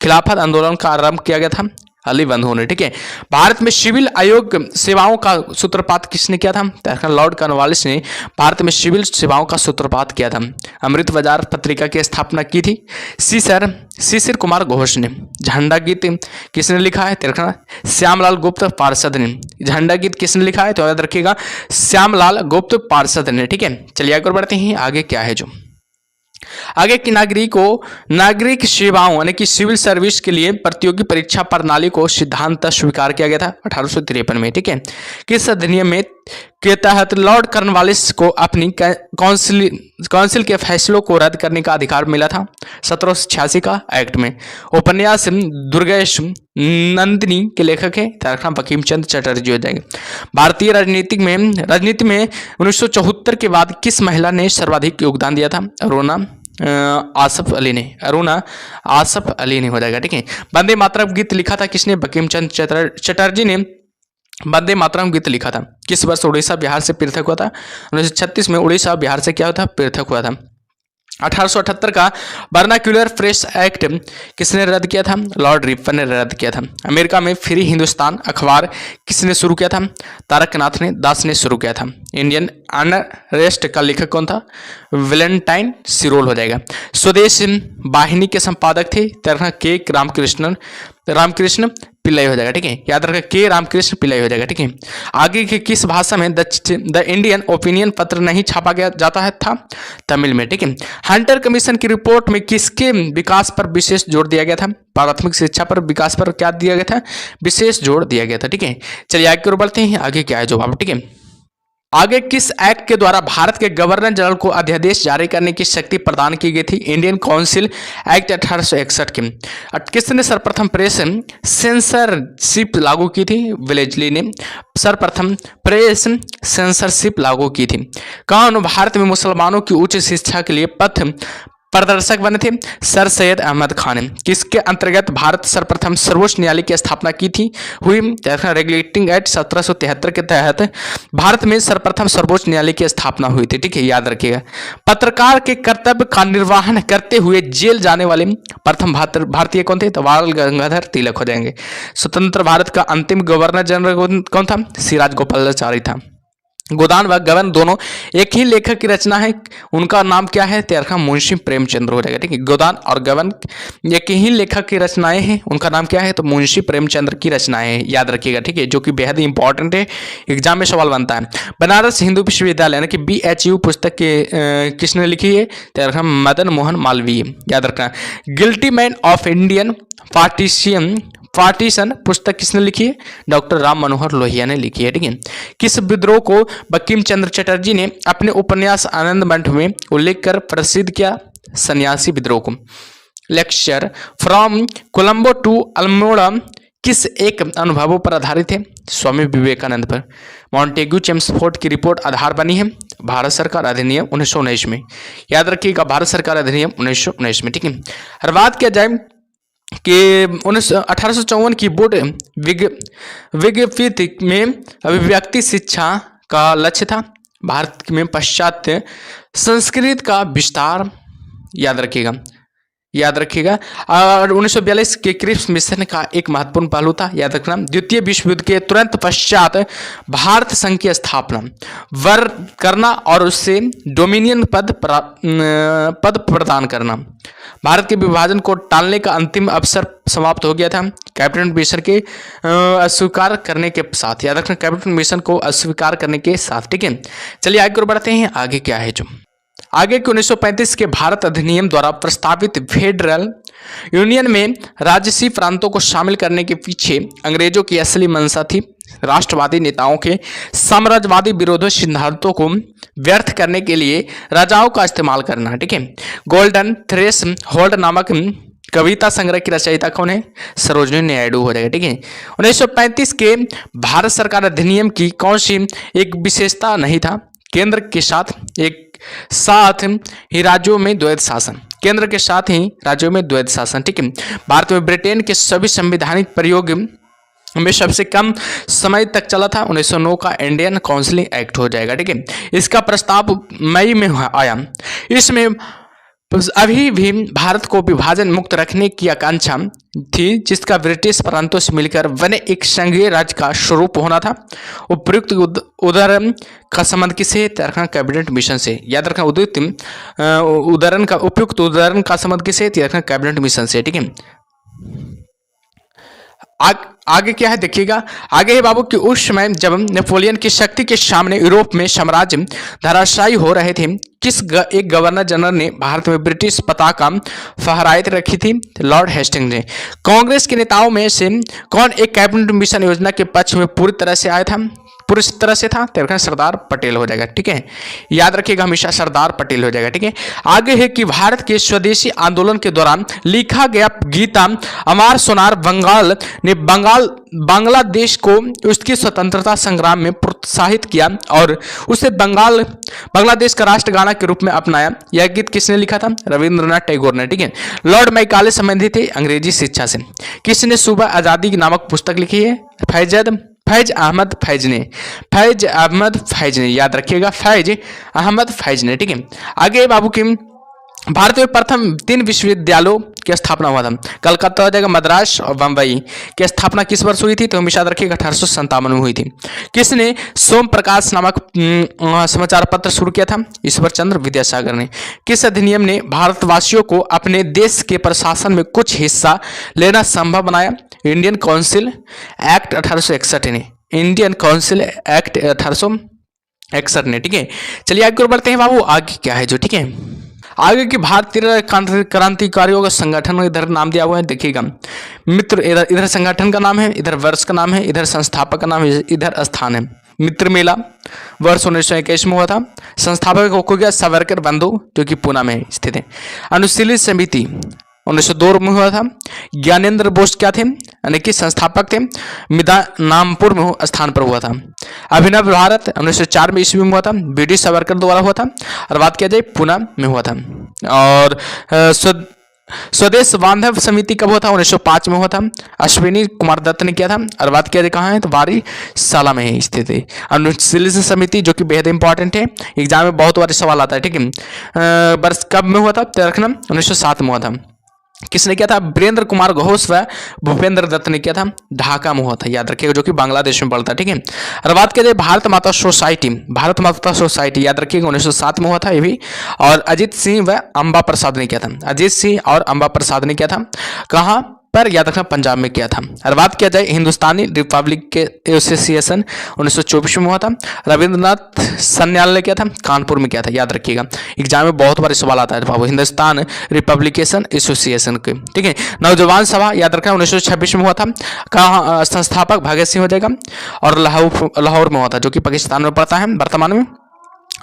खिलाफत आंदोलन का आरंभ किया गया था अली बंधुओं ने। ठीक है, भारत में सिविल आयोग सेवाओं का सूत्रपात किसने किया था? तो लॉर्ड कॉर्नवालिस ने भारत में सिविल सेवाओं का सूत्रपात किया था। अमृत बाजार पत्रिका की स्थापना की थी शिशिर कुमार घोष ने। झंडा गीत किसने लिखा है? तो श्यामलाल गुप्त पार्षद ने। झंडा गीत किसने लिखा है? तो याद रखिएगा श्यामलाल गुप्त पार्षद ने। ठीक है, चलिए आगे बढ़ते हैं। आगे क्या है? जो आगे की नागरिक सेवाओं यानी कि सिविल सर्विस के लिए प्रतियोगी परीक्षा प्रणाली को सिद्धांत स्वीकार किया गया था 1853 में। ठीक है, किस अधिनियम में के तहत लॉर्ड कॉर्नवालिस को अपनी काउंसिल के फैसलों को रद्द करने का अधिकार मिला था? 1786 का एक्ट में। उपन्यास दुर्गेश नंदिनी के लेखक है बंकिम चंद्र चटर्जी हो जाएंगे। भारतीय राजनीति में 1974 के बाद किस महिला ने सर्वाधिक योगदान दिया था? अरुणा आसफ अली ने हो जाएगा। ठीक है, वंदे मातरम गीत लिखा था किसने? बंकिम चंद्र चटर्जी ने वंदे मातरम गीत लिखा था। किस वर्ष उड़ीसा बिहार से पृथक हुआ था? 1936 में उड़ीसा बिहार से क्या हुआ था? पृथक हुआ था। 1878 का वर्नाक्यूलर प्रेस एक्ट किसने रद्द किया था? लॉर्ड रिपन ने रद्द किया था। अमेरिका में फ्री हिंदुस्तान अखबार किसने शुरू किया था? तारकनाथ ने दास ने शुरू किया था। इंडियन अनरेस्ट का लेखक कौन था? वैलेंटाइन सिरोल हो जाएगा। स्वदेश वाहिनी के संपादक थे के रामकृष्ण पिल्लई हो जाएगा। ठीक है, याद रखें के रामकृष्ण पिल्लई हो जाएगा। ठीक है, आगे के किस भाषा में द इंडियन ओपिनियन पत्र नहीं छापा गया जाता है था? तमिल में। ठीक है, हंटर कमीशन की रिपोर्ट में किसके विकास पर विशेष जोर दिया गया था? प्राथमिक शिक्षा पर विकास पर क्या दिया गया था? विशेष जोर दिया गया था। ठीक है, चलिए आगे और बढ़ते हैं। आगे क्या है जवाब? ठीक है, आगे किस एक्ट के द्वारा भारत के गवर्नर जनरल को अध्यादेश जारी करने की शक्ति प्रदान की गई थी? इंडियन काउंसिल एक्ट 1861 की। किसने सर्वप्रथम प्रेस सेंसरशिप लागू की थी? वेलेस्ली ने सर्वप्रथम प्रेस सेंसरशिप लागू की थी। कौन भारत में मुसलमानों की उच्च शिक्षा के लिए पथ प्रदर्शक बने थे? सर सैयद अहमद खान। किसके अंतर्गत भारत सर्वप्रथम सर्वोच्च न्यायालय की स्थापना की थी हुई? रेगुलेटिंग एक्ट 1773 के तहत भारत में सर्वप्रथम सर्वोच्च न्यायालय की स्थापना हुई थी। ठीक है, याद रखिएगा। पत्रकार के कर्तव्य का निर्वहन करते हुए जेल जाने वाले प्रथम भारतीय कौन थे? तो बाल गंगाधर तिलक हो जाएंगे। स्वतंत्र भारत का अंतिम गवर्नर जनरल कौन था? सिराज गोपालाचारी था। गोदान व गबन दोनों एक ही लेखक की रचना है, उनका नाम क्या है? तेरखा मुंशी प्रेमचंद्र हो जाएगा। ठीक है, गोदान और गबन एक ही लेखक की रचनाएं हैं, उनका नाम क्या है? तो मुंशी प्रेमचंद्र की रचनाएं हैं, याद रखिएगा। ठीक है, जो कि बेहद इंपॉर्टेंट है, एग्जाम में सवाल बनता है। बनारस हिंदू विश्वविद्यालय यानी कि BHU पुस्तक के किसने लिखी है? तेरखा मदन मोहन मालवीय, याद रखना। Guilty man of Indian partition पुस्तक किसने लिखी है? डॉक्टर राम मनोहर लोहिया ने लिखी है। ठीक है, किस विद्रोह को बंकिम चंद्र चटर्जी ने अपने उपन्यास आनंद मंठ में उल्लेख कर प्रसिद्ध किया? सन्यासी विद्रोह को। Lecture from Colombo to Almora किस एक अनुभवों पर आधारित है? स्वामी विवेकानंद पर। मॉन्टेग्यू चेम्सफोर्ड की रिपोर्ट आधार बनी है भारत सरकार अधिनियम 1919 में, याद रखिएगा भारत सरकार अधिनियम 1919 में। ठीक है, हर बात किया जाए कि 1854 की बोर्ड विज्ञप्ति में अभिव्यक्ति शिक्षा का लक्ष्य था। भारत में पाश्चात्य संस्कृत का विस्तार, याद रखिएगा। याद रखिएगा। और 1942 के क्रिप्स मिशन का एक महत्वपूर्ण पहलू था, याद रखना, द्वितीय विश्व युद्ध के तुरंत पश्चात भारत संघ की स्थापना वर करना और उससे डोमिनियन पद प्रदान करना। भारत के विभाजन को टालने का अंतिम अवसर समाप्त हो गया था कैबिनेट मिशन के अस्वीकार करने के साथ, याद रखना, कैबिनेट मिशन को अस्वीकार करने के साथ। ठीक है, चलिए आगे और बढ़ते हैं। आगे क्या है जो आगे के 1935 के भारत अधिनियम द्वारा प्रस्तावित फेडरल यूनियन में राजसी प्रांतों को शामिल करने के पीछे अंग्रेजों की असली मंशा थी राष्ट्रवादी नेताओं के साम्राज्यवादी विरोधी सिद्धांतों को व्यर्थ करने के लिए राजाओं का इस्तेमाल करना। ठीक है, गोल्डन थ्रेश होल्ड नामक कविता संग्रह की रचयिता कौन है? सरोजिनी नायडू हो जाएगा। ठीक है, 1935 के भारत सरकार अधिनियम की कौन सी एक विशेषता नहीं था? केंद्र के साथ ही राज्यों में द्वैध शासन, केंद्र के साथ ही राज्यों में द्वैध शासन। ठीक है, भारत में ब्रिटेन के सभी संवैधानिक प्रयोग में सबसे कम समय तक चला था 1909 का इंडियन काउंसिल एक्ट हो जाएगा। ठीक है, इसका प्रस्ताव मई में आया। इसमें अभी भी भारत को विभाजन मुक्त रखने की आकांक्षा थी, जिसका ब्रिटिश प्रांतों से मिलकर बने एक संघीय राज्य का स्वरूप होना था। उपयुक्त उदाहरण का संबंध किसे रखना? कैबिनेट मिशन से। याद रखना, उपयुक्त उदाहरण का संबंध किसे रखना? कैबिनेट मिशन से। ठीक है, आगे क्या है देखिएगा। आगे है बाबू कि उस समय जब नेपोलियन की शक्ति के सामने यूरोप में साम्राज्य धराशायी हो रहे थे, एक गवर्नर जनरल ने भारत में ब्रिटिश पताका फहराए रखी थी? लॉर्ड हेस्टिंग्स ने। कांग्रेस के नेताओं में से कौन एक कैबिनेट मिशन योजना के पक्ष में पूरी तरह से था? तो सरदार पटेल हो जाएगा। ठीक है, याद रखिएगा, हमेशा सरदार पटेल हो जाएगा। ठीक है, आगे है कि भारत के स्वदेशी आंदोलन के दौरान लिखा गया गीता अमर सोनार बंगाल ने बांग्लादेश को उसकी स्वतंत्रता संग्राम में प्रोत्साहित किया और उसे बांग्लादेश का राष्ट्रगाना के रूप में अपनाया। यह गीत किसने लिखा था? रविंद्रनाथ टैगोर ने। ठीक है, लॉर्ड मैकाले संबंधित थे अंग्रेजी शिक्षा से। किसने सुबह आजादी नामक पुस्तक लिखी है? फैज अहमद फैज ने। याद रखिएगा, फैज अहमद फैज ने। ठीक है, आगे बाबू की भारत में प्रथम 3 विश्वविद्यालयों की स्थापना हुआ था। कलकत्ता हो जाएगा, मद्रास और बम्बई की स्थापना किस वर्ष हुई थी? तो हमेशा याद रखिएगा 1857 में हुई थी। किसने सोम प्रकाश नामक समाचार पत्र शुरू किया था? ईश्वर चंद्र विद्यासागर ने। किस अधिनियम ने भारतवासियों को अपने देश के प्रशासन में कुछ हिस्सा लेना संभव बनाया? इंडियन काउंसिल एक्ट 1861 ने। इंडियन काउंसिल एक्ट 1861 ने। ठीक है, चलिए आगे बढ़ते हैं बाबू। आगे क्या है जो, ठीक है, आगे की भारतीय क्रांतिकारियों का संगठन इधर नाम दिया हुआ है, देखिएगा मित्र। इधर संगठन का नाम है, इधर वर्ष का नाम है, इधर संस्थापक का नाम है, इधर स्थान है। मित्र मेला वर्ष 1921 में हुआ था। संस्थापक हो गया सावरकर बंधु, जो कि पूना में स्थित है। अनुशीलन समिति 1902 में हुआ था। ज्ञानेंद्र बोस क्या थे? यानी कि संस्थापक थे। मिदनापुर में स्थान पर हुआ था। अभिनव भारत 1904 में ईस्वी में हुआ था, बीडी सावरकर द्वारा हुआ था। और बात किया जाए पूना में हुआ था। और स्वदेश बांधव समिति कब हुआ था? 1905 में हुआ था। अश्विनी कुमार दत्त ने किया था। और बात किया जाए कहाँ है? तो वारीशाला में स्थित है। अनुशीलन समिति जो कि बेहद इंपॉर्टेंट है, एग्जाम में बहुत बार सवाल आता है। ठीक है, वर्ष कब में हुआ था? रखना 1907 में हुआ था। किसने किया था? वीरेंद्र कुमार घोष व भूपेंद्र दत्त ने किया था। ढाका में हुआ था, याद रखिएगा, जो कि बांग्लादेश में पड़ता है। ठीक है, और बात किया जाए भारत माता सोसाइटी याद रखिएगा 1907 में हुआ था ये भी। और अजीत सिंह व अंबा प्रसाद ने किया था। अजीत सिंह और अंबा प्रसाद ने किया था। कहाँ पर? याद रखना, पंजाब में किया था। और बात किया जाए हिंदुस्तानी रिपब्लिक के एसोसिएशन 1924 में हुआ था। रविंद्रनाथ सन्याल ने किया था, कानपुर में किया था। याद रखिएगा, एग्जाम में बहुत बार सवाल आता है बाबू, हिंदुस्तान रिपब्लिकेशन एसोसिएशन के। ठीक है, नौजवान सभा याद रखना 1926 में हुआ था। कहाँ? संस्थापक भगत सिंह हो जाएगा। और लाहौर में हुआ था, जो कि पाकिस्तान में पड़ता है वर्तमान में।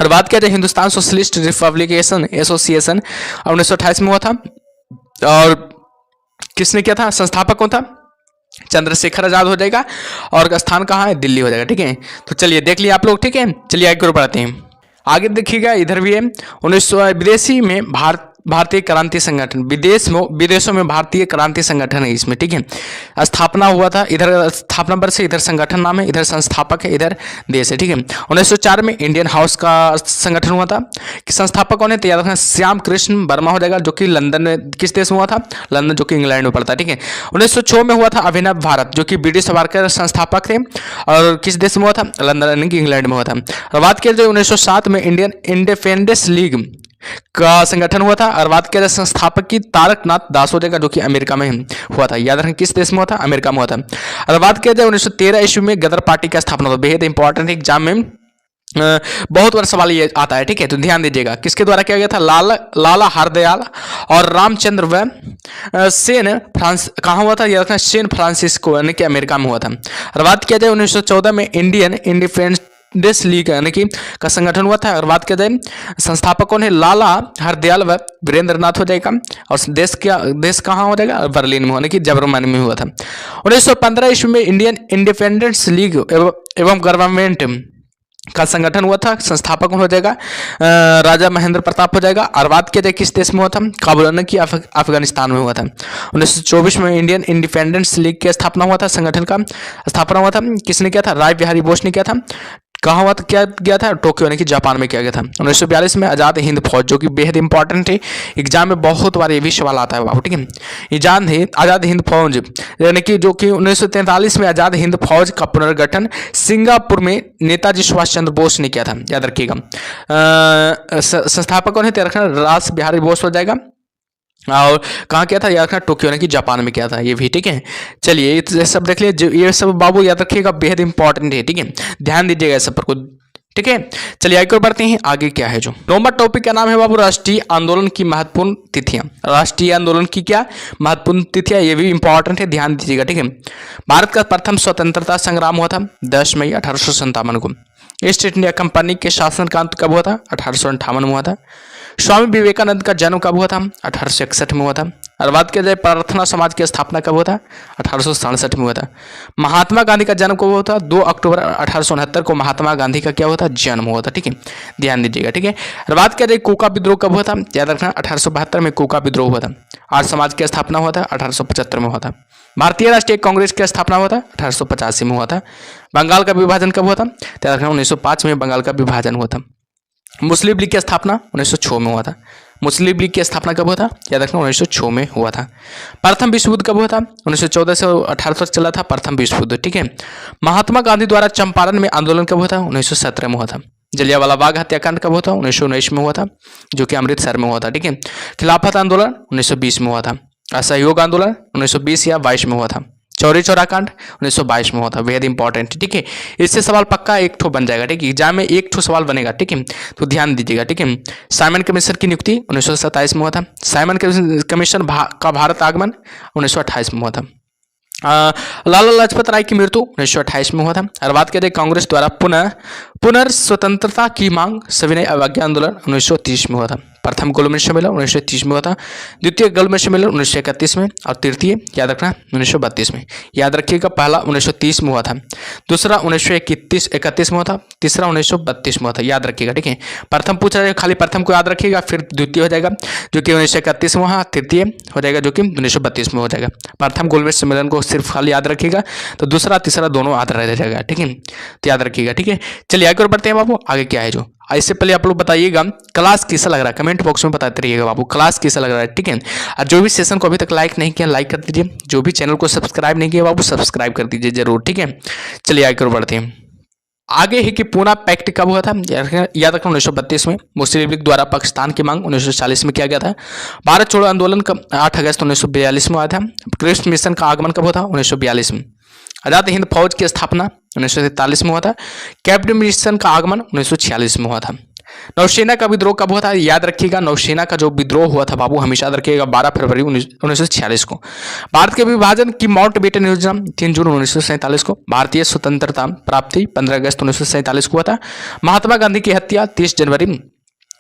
और बात किया जाए हिंदुस्तान सोशलिस्ट रिपब्लिकेशन एसोसिएशन 1928 में हुआ था। और किसने किया था? संस्थापक कौन था? चंद्रशेखर आजाद हो जाएगा। और स्थान कहाँ है? दिल्ली हो जाएगा। ठीक है, तो चलिए देख लिया आप लोग। ठीक है, चलिए आगे बढ़ते हैं। आगे देखिएगा, इधर भी है विदेशी में भारत भारतीय क्रांति संगठन, विदेशों में भारतीय क्रांति संगठन है इसमें, ठीक है। स्थापना हुआ था, इधर स्थापना वर्ष है, इधर संगठन नाम है, इधर संस्थापक है, इधर देश है, ठीक है। 1904 में इंडियन हाउस का संगठन हुआ था। कि संस्थापक कौन है, तो याद रखना श्याम कृष्ण वर्मा हो जाएगा, जो कि लंदन में, किस देश में हुआ था, लंदन, जो कि इंग्लैंड में पड़ता है, ठीक है। 1906 में हुआ था अभिनव भारत, जो कि ब्रिटिश सवार के संस्थापक थे, और किस देश में हुआ था, लंदन यानी कि इंग्लैंड में हुआ था। और बात किया जाए 1907 में इंडियन इंडिपेंडेंस लीग का संगठन हुआ था। और बात किया जाए संस्थापक की, तारकनाथ दास हो जाएगा, जो कि अमेरिका में हुआ था। याद रखें किस देश में हुआ था, अमेरिका में हुआ था। और बात किया जाए 1913 ईस्वी में गदर पार्टी का स्थापना हुआ, बेहद इंपॉर्टेंट एग्जाम में बहुत बार सवाल ये आता है, ठीक है, तो ध्यान दीजिएगा। किसके द्वारा किया गया था, लाला हरदयाल और रामचंद्र व सेन फ्रांस, कहाँ हुआ था, याद रखना सैन फ्रांसिस्को यानी कि अमेरिका में हुआ था। और बात किया जाए 1914 में इंडियन इंडिपेंडेंस लीग यानी कि का संगठन हुआ था। और बात किया जाए संस्थापक कौन है, लाला हरदयाल व वीरेंद्र नाथ हो जाएगा। और देश कहाँ हो जाएगा, बर्लिन में, यानी कि जर्मनी में हुआ था। 1915 ईस्वी में इंडियन इंडिपेंडेंस लीग एवं गवर्नमेंट का संगठन हुआ था। संस्थापक हो जाएगा राजा महेंद्र प्रताप हो जाएगा। और बात किया जाए किस देश में हुआ था, काबुल की अफगानिस्तान में हुआ था। 1924 में इंडियन इंडिपेंडेंस लीग की स्थापना हुआ था, संगठन का स्थापना हुआ था। किसने किया था, राय बिहारी बोस ने किया था। कहाँ हुआ था, क्या गया था, टोक्यो यानी कि जापान में किया गया था। 1942 में आज़ाद हिंद फौज, जो कि बेहद इंपॉर्टेंट है, एग्जाम में बहुत बार ये भी सवाल आता है बाबू, ठीक है। आज़ाद हिंद फौज यानी कि जो कि 1943 में आज़ाद हिंद फौज का पुनर्गठन सिंगापुर में नेताजी सुभाष चंद्र बोस ने किया था, याद रखिएगा। संस्थापक कौन है, रास बिहारी बोस हो जाएगा। और कहाँ किया था, याद रखना टोक्यो यानी कि जापान में किया था, ये भी, ठीक है। चलिए ये सब देख लिए, ये सब बाबू याद रखिएगा, बेहद इंपॉर्टेंट है, ठीक है, ध्यान दीजिएगा इस सब पर, ठीक है। चलिए आगे बढ़ते हैं, आगे क्या है जो नंबर टॉपिक का नाम है बाबू, राष्ट्रीय आंदोलन की महत्वपूर्ण तिथियां। राष्ट्रीय आंदोलन की क्या महत्वपूर्ण तिथियां, ये भी इंपॉर्टेंट है, ध्यान दीजिएगा, ठीक है। भारत का प्रथम स्वतंत्रता संग्राम हुआ था 10 मई 1857 को। ईस्ट इंडिया कंपनी के शासन का अंत कब हुआ था, 1858 में हुआ था। स्वामी विवेकानंद का जन्म कब हुआ था, 1861 में हुआ था। और बात किया जाए प्रार्थना समाज की स्थापना कब हुआ था, 1867 में हुआ था। महात्मा गांधी का जन्म कब हुआ था, 2 अक्टूबर 1869 को महात्मा गांधी का क्या हुआ था, जन्म हुआ था, ठीक है, ध्यान दीजिएगा, ठीक है। और बात किया जाए कोका विद्रोह कब हुआ था, याद रखना 1872 में कोका विद्रोह हुआ था। आर्य समाज की स्थापना हुआ था 1875 में हुआ था। भारतीय राष्ट्रीय कांग्रेस की स्थापना हुआ था 1885 में हुआ था। बंगाल का विभाजन कब हुआ था, याद रखना 1905 में बंगाल का विभाजन हुआ था। मुस्लिम लीग की स्थापना 1906 में हुआ था। मुस्लिम लीग की स्थापना कब हुआ था, याद रखना 1906 में हुआ था। प्रथम विश्व युद्ध कब हुआ था, 1914 से 18 तक चला था प्रथम विश्व युद्ध, ठीक है। महात्मा गांधी द्वारा चंपारण में आंदोलन कब हुआ था, 1917 में हुआ था। जलियांवाला बाग हत्याकांड कब हुआ था, 1919 में हुआ था, जो कि अमृतसर में हुआ था, ठीक है। खिलाफत आंदोलन 1920 में हुआ था। असहयोग आंदोलन 1920 या 22 में हुआ था। चौरी चौरा कांड 1922 में हुआ था, बेहद इंपॉर्टेंट, ठीक है। इससे सवाल पक्का एक ठो बन जाएगा, ठीक है, एग्जाम में एक ठो सवाल बनेगा, ठीक है, तो ध्यान दीजिएगा, ठीक है। साइमन कमीशन की नियुक्ति 1927 में हुआ था। साइमन कमीशन का भारत आगमन 1928 में हुआ था। लाला लाजपत राय की मृत्यु 1928 में हुआ था। और बात करें कांग्रेस द्वारा पुनर्स्वतंत्रता की मांग, सविनय अवज्ञा आंदोलन 1930 में हुआ था। प्रथम गोलमेज सम्मेलन 1930 में हुआ था। द्वितीय गोलमेज सम्मेलन 1931 में, और तृतीय याद रखना 1932 में। याद रखिएगा, पहला 1930 में हुआ था, दूसरा 1931 में हुआ था, तीसरा 1932 में हुआ था, याद रखिएगा, ठीक है। प्रथम पूछा जाएगा, खाली प्रथम को याद रखिएगा, फिर द्वितीय हो जाएगा जो कि 1931 में हुआ, तृतीय हो जाएगा जो कि 1932 में हो जाएगा। प्रथम गोलमेज सम्मेलन को सिर्फ खाली याद रखिएगा, तो दूसरा तीसरा दोनों याद रह जाएगा, ठीक है, तो याद रखिएगा, ठीक है। चलिए आगे बढ़ते हैं बाबू, आगे क्या है जो, इससे पहले आप लोग बताइएगा क्लास कैसा लग रहा है, कमेंट बॉक्स में बताते रहिएगा बाबू, क्लास कैसा लग रहा है, ठीक है। और जो भी सेशन को अभी तक लाइक नहीं किया, लाइक कर दीजिए। जो भी चैनल को सब्सक्राइब नहीं किया बाबू, सब्सक्राइब कर दीजिए जरूर, ठीक है। चलिए आगे बढ़ते हैं, आगे है कि पूना पैक्ट कब हुआ था, याद रखना 1932 में। मुस्लिम लीग द्वारा पाकिस्तान की मांग 1940 में किया गया था। भारत छोड़ो आंदोलन कब, 8 अगस्त 1942 में आया था। कृष्ण मिशन का आगमन कब हुआ था, 1942 में। आजाद हिंद फौज की स्थापना 1943 में हुआ था। कैबिनेट मिशन का आगमन 1946 में हुआ था। नौसेना का विद्रोह कब हुआ था, याद रखिएगा, नौसेना का जो विद्रोह हुआ था बाबू, हमेशा याद रखिएगा, 12 फरवरी 1946 को। भारत के विभाजन की माउंटबेटन योजना 3 जून 1947 को। भारतीय स्वतंत्रता प्राप्ति 15 अगस्त 1947 को हुआ था। महात्मा गांधी की हत्या 30 जनवरी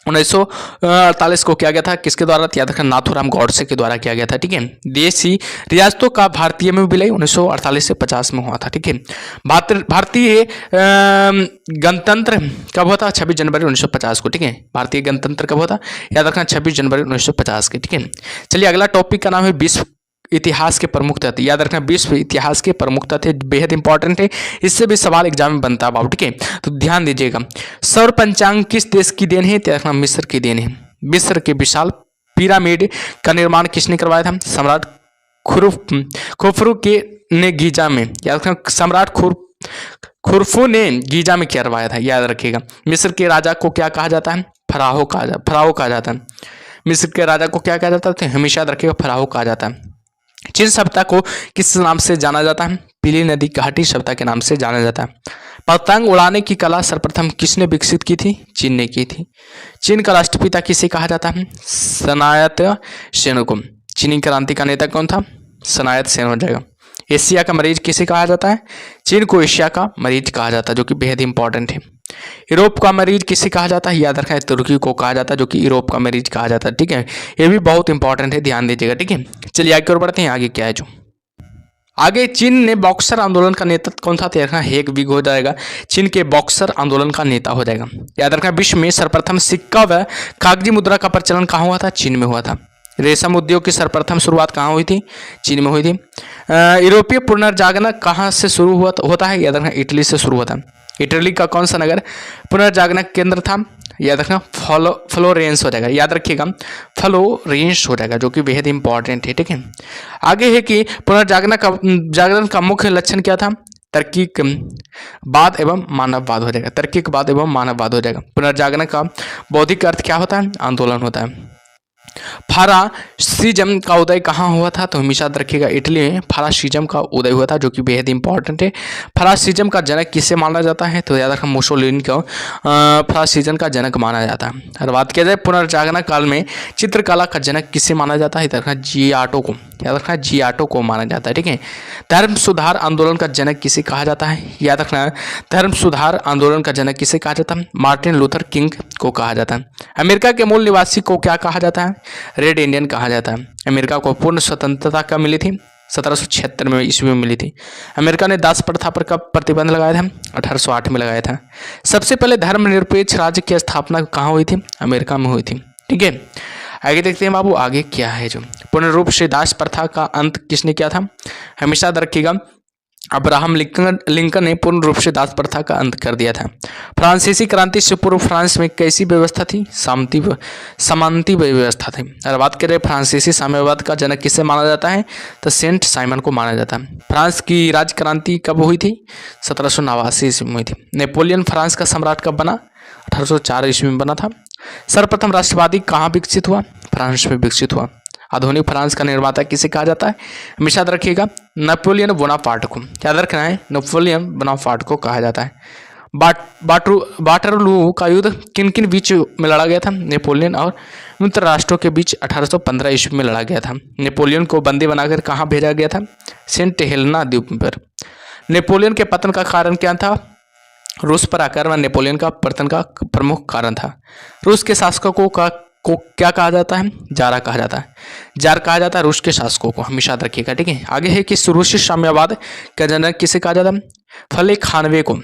1948 को किया गया था, किसके द्वारा? याद रखना, नाथूराम गॉडसे के द्वारा किया गया था। ठीक है। देशी रियासतों का भारतीय में विलय 1948 से 50 में हुआ था। ठीक है। भारतीय गणतंत्र कब हुआ था? 26 जनवरी 1950 को। ठीक है। भारतीय गणतंत्र कब हुआ था? याद रखना, 26 जनवरी 1950 के। ठीक है। चलिए अगला टॉपिक का नाम है विश्व इतिहास के प्रमुख तथ्य। याद रखना, विश्व इतिहास के प्रमुख तथ्य बेहद इंपॉर्टेंट है, इससे भी सवाल एग्जाम में बनता है बाबू। ठीक है। तो ध्यान दीजिएगा, सौर पंचांग किस देश की देन है? याद रखना, मिस्र की देन है। मिस्र के विशाल पिरामिड का निर्माण किसने करवाया था? सम्राट खुफरू के ने गीजा में। याद रखना, सम्राट खुरफू ने गीजा में करवाया था। याद रखिएगा। मिस्र के राजा को क्या कहा जाता है? फराहो कहा जाता है। मिस्र के राजा को क्या कहा जाता है? हमेशा याद रखिएगा, फराहो कहा जाता है। चीन सभ्यता को किस नाम से जाना जाता है? पीली नदी घाटी सभ्यता के नाम से जाना जाता है। पतंग उड़ाने की कला सर्वप्रथम किसने विकसित की थी? चीन ने की थी। चीन का राष्ट्रपिता किसे कहा जाता है? सनायत सेन को। चीनी क्रांति का नेता कौन था? सनायत सेन हो जाएगा। एशिया का मरीज किसे कहा जाता है? चीन को एशिया का मरीज कहा जाता है, जो कि बेहद इंपॉर्टेंट है। यूरोप का मरीज किसे कहा जाता है? याद रखना है, तुर्की को कहा जाता है, जो कि यूरोप का मरीज कहा जाता है। ठीक है। ये भी बहुत इंपॉर्टेंट है, ध्यान दीजिएगा। ठीक है। चलिए आगे और बढ़ते हैं। आगे क्या है जो आगे, चीन ने बॉक्सर आंदोलन का नेतृत्व कौन था? तो रखना हेग विग हो जाएगा, चीन के बॉक्सर आंदोलन का नेता हो जाएगा। याद रखना, विश्व में सर्वप्रथम सिक्का व कागजी मुद्रा का प्रचलन कहाँ हुआ था? चीन में हुआ था। रेशम उद्योग की सर्वप्रथम शुरुआत कहाँ हुई थी? चीन में हुई थी। यूरोपीय पुनर्जागरण कहाँ से शुरू होता है? याद रखना, इटली से शुरू होता है। इटली का कौन सा नगर पुनर्जागरण केंद्र था? याद रखना, फ्लोरेंस हो जाएगा। याद रखिएगा, फ्लोरेंस हो जाएगा, जो कि बेहद इंपॉर्टेंट है। ठीक है। आगे है कि पुनर्जागरण का मुख्य लक्षण क्या था? तर्कीकवाद एवं मानववाद हो जाएगा। तर्कीकवाद एवं मानववाद हो जाएगा। पुनर्जागरण का बौद्धिक अर्थ क्या होता है? आंदोलन होता है। फारासिज्म का उदय कहाँ हुआ था? तो हमेशा याद रखिएगा, इटली में फारासिज्म का उदय हुआ था, जो कि बेहद इंपॉर्टेंट है। फारासिज्म का जनक किसे माना जाता है? तो याद रखना, मुसोलिनी को फारासिज्म का जनक माना जाता है। और बात किया जाए पुनर्जागरण काल में चित्रकला का जनक किसे माना जाता है? याद रखना, जियाटो को। याद रखना, जियाटो को माना जाता है। ठीक है। धर्म सुधार आंदोलन का जनक किसे कहा जाता है? याद रखना, धर्म सुधार आंदोलन का जनक किसे कहा जाता है? मार्टिन लूथर किंग को कहा जाता है। अमेरिका के मूल निवासी को क्या कहा जाता है? रेड इंडियन कहा जाता है। अमेरिका को पूर्ण स्वतंत्रता कब मिली थी? 1776 में ईस्वी में मिली थी। अमेरिका ने दास प्रथा पर कब प्रतिबंध लगाया था? 1808 में लगाया था। सबसे पहले धर्मनिरपेक्ष राज्य की स्थापना कहाँ हुई थी? अमेरिका में हुई थी। ठीक है। आगे देखते हैं बाबू, आगे क्या है जो पूर्ण रूप से दास प्रथा का अंत किसने किया था? हमेशा याद रखिएगा, अब्राहम लिंकन ने पूर्ण रूप से दास प्रथा का अंत कर दिया था। फ्रांसीसी क्रांति से पूर्व फ्रांस में कैसी व्यवस्था थी? सामंती व्यवस्था थी। और बात करें फ्रांसीसी साम्यवाद का जनक किसे माना जाता है? तो सेंट साइमन को माना जाता है। फ्रांस की राज क्रांति कब हुई थी? 1789 ईस्वी में हुई थी। नेपोलियन फ्रांस का सम्राट कब बना? 1804 ईस्वी में बना था। सर्वप्रथम राष्ट्रवादी कहाँ विकसित हुआ? फ्रांस में विकसित हुआ। आधुनिक फ्रांस का निर्माता किसे कहा जाता है? हमेशा याद रखिएगा, नेपोलियन बोनापार्ट को। याद रखना है, नेपोलियन बोनापार्ट को कहा जाता है। वाटरलू का युद्ध किन किन बीच में लड़ा गया था? नेपोलियन और मित्र राष्ट्रों के बीच 1815 ईस्वी में लड़ा गया था। नेपोलियन को बंदी बनाकर कहाँ भेजा गया था? सेंट हेलेना द्वीप पर। नेपोलियन के पतन का कारण क्या था? रूस पर आक्रमण नेपोलियन का पतन का प्रमुख कारण था। रूस के शासकों को क्या कहा जाता है? जारा कहा जाता है। जार कहा जाता है रूस के शासकों को, हमेशा याद रखिएगा। ठीक है। आगे है कि रूसी साम्यवाद का जनक किसे कहा जाता है? फले खानवे को।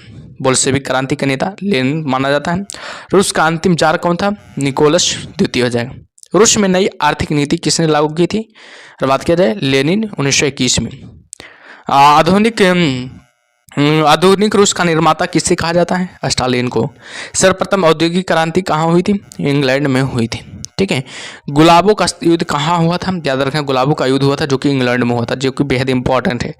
बोल्शेविक क्रांति के नेता लेनिन माना जाता है। रूस का अंतिम जार कौन था? निकोलस द्वितीय हो जाएगा। रूस में नई आर्थिक नीति किसने लागू की थी? और बात किया जाए, लेनिन 1921 में। आधुनिक रूस का निर्माता किसे कहा जाता है? स्टालिन को। सर्वप्रथम औद्योगिक क्रांति कहाँ हुई थी? इंग्लैंड में हुई थी। ठीक है। गुलाबों का युद्ध कहाँ हुआ था? याद रखें, गुलाबों का युद्ध हुआ था, जो कि इंग्लैंड में हुआ था, जो कि बेहद इंपॉर्टेंट है।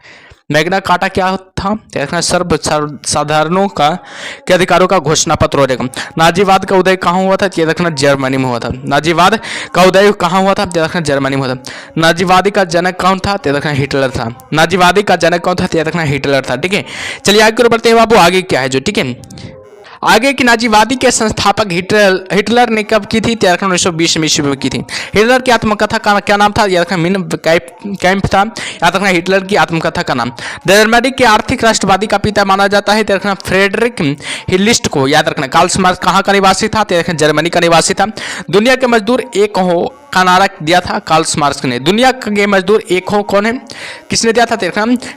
मैग्ना कार्टा क्या था? सर्वसाधारणों के अधिकारों का घोषणा पत्र हो जाएगा। नाजीवाद का उदय कहाँ हुआ था? याद रखना, जर्मनी में हुआ था। नाजीवाद का उदय कहाँ हुआ था? याद रखना, जर्मनी में हुआ था। नाजीवादी का जनक कौन था? याद रखना, हिटलर था। नाजीवादी का जनक कौन था? याद रखना, हिटलर था। ठीक है। चलिए आगे बढ़ते हैं बाबू, आगे क्या है जो। ठीक है। आगे की नाजीवादी के संस्थापक हिटलर ने कब की थी? 1920 में ईस्वी में की थी। हिटलर की आत्मकथा का क्या नाम था? याद रखना मिन कैंप था। याद रखना हिटलर की आत्मकथा का नाम। जर्मनी के आर्थिक राष्ट्रवादी का पिता माना जाता है, याद रखना फ्रेडरिक हिटलिस्ट को। याद रखना कार्ल मार्क्स कहाँ का निवासी था? याद रखना जर्मनी का निवासी था। दुनिया के मजदूर एक हो का नारा दिया था कार्ल मार्क्स ने। दुनिया के मजदूर एक हो कौन है, किसने दिया था?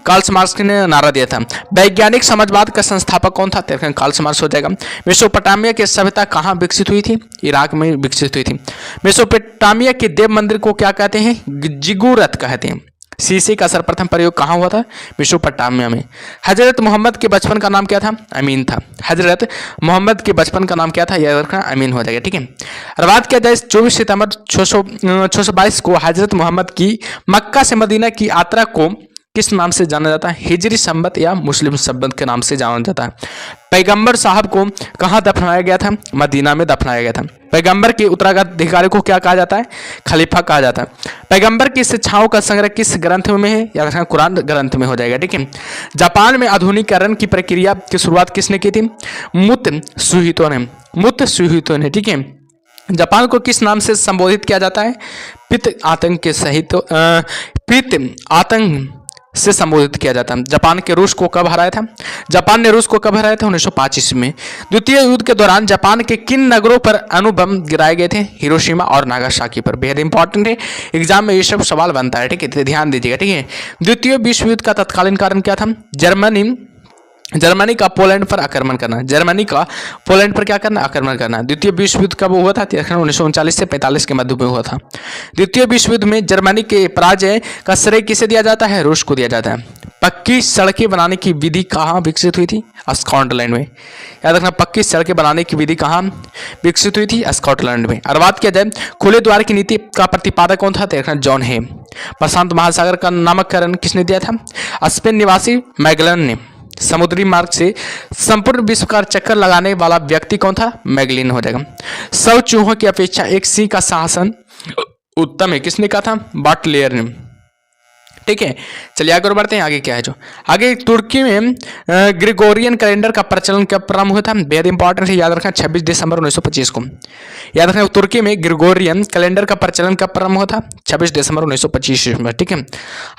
कार्ल मार्क्स ने नारा दिया था। वैज्ञानिक समाजवाद का संस्थापक कौन था? कार्ल मार्क्स हो जाएगा। मेसोपोटामिया की सभ्यता कहाँ विकसित हुई थी? इराक में विकसित हुई थी। मेसोपोटामिया के देव मंदिर को क्या कहते हैं? जिगुरत कहते हैं। शीशे का सर्वप्रथम प्रयोग कहाँ हुआ था? मेसोपोटामिया में। हजरत मोहम्मद के बचपन का नाम क्या था? अमीन था। हजरत मोहम्मद के बचपन का नाम क्या था? याद रखना अमीन हो जाएगा, ठीक है। और बात किया जाए 24 सितंबर 622 को हजरत मोहम्मद की मक्का से मदीना की यात्रा को किस नाम से जाना जाता है? हिजरी संबत या मुस्लिम संबत के नाम से जाना जाता है। पैगंबर साहब को कहाँ दफनाया गया था? मदीना में दफनाया गया था। पैगंबर के उत्तराधिकारी को क्या कहा जाता है? खलीफा कहा जाता है। पैगंबर की शिक्षाओं का संग्रह किस ग्रंथ में है? या कुरान ग्रंथ में हो जाएगा, ठीक है। जापान में आधुनिकीकरण की प्रक्रिया की शुरुआत किसने की थी? मुत्सुहितो ने, ठीक है। जापान को किस नाम से संबोधित किया जाता है? पित्त आतंक के सहित पित्त आतंक से संबोधित किया जाता है। जापान के रूस को कब हराया था? जापान ने रूस को कब हराया था? 1905 ईस्वी में। द्वितीय युद्ध के दौरान जापान के किन नगरों पर अणुबम गिराए गए थे? हिरोशिमा और नागासाकी पर। बेहद इंपॉर्टेंट है, एग्जाम में ये सब सवाल बनता है, ठीक है, ध्यान दीजिएगा, ठीक है। द्वितीय विश्व युद्ध का तत्कालीन कारण क्या था? जर्मनी का पोलैंड पर आक्रमण करना। जर्मनी का पोलैंड पर क्या करना? आक्रमण करना। द्वितीय विश्व युद्ध कब हुआ था? 1939 से 45 के मध्य में हुआ था। द्वितीय विश्व युद्ध में जर्मनी के पराजय का श्रेय किसे दिया जाता है? रूस को दिया जाता है। पक्की सड़कें बनाने की विधि कहाँ विकसित हुई थी? स्कॉटलैंड में। याद रखना, पक्की सड़कें बनाने की विधि कहाँ विकसित हुई थी? स्कॉटलैंड में। और बात किया जाए खुले द्वार की नीति का प्रतिपादक कौन था? देखना जॉन हे। प्रशांत महासागर का नामकरण किसने दिया था? स्पेन निवासी मैगलन ने। समुद्री मार्ग से संपूर्ण विश्व का चक्कर लगाने वाला व्यक्ति कौन था? मैगलिन हो जाएगा। 100 चूहों की अपेक्षा एक सिंह का शासन उत्तम है, किसने कहा था? बाटलेयर ने, ठीक है। चलिए आगे बढ़ते हैं। आगे क्या है जो आगे तुर्की में ग्रेगोरियन कैलेंडर का प्रचलन कब प्रारंभ हुआ था? बेहद इंपॉर्टेंट है, याद रखना 26 दिसंबर 1925 को। याद रखना तुर्की में ग्रेगोरियन कैलेंडर का प्रचलन कब प्रारंभ हुआ था? 26 दिसंबर 1925 में, ठीक है।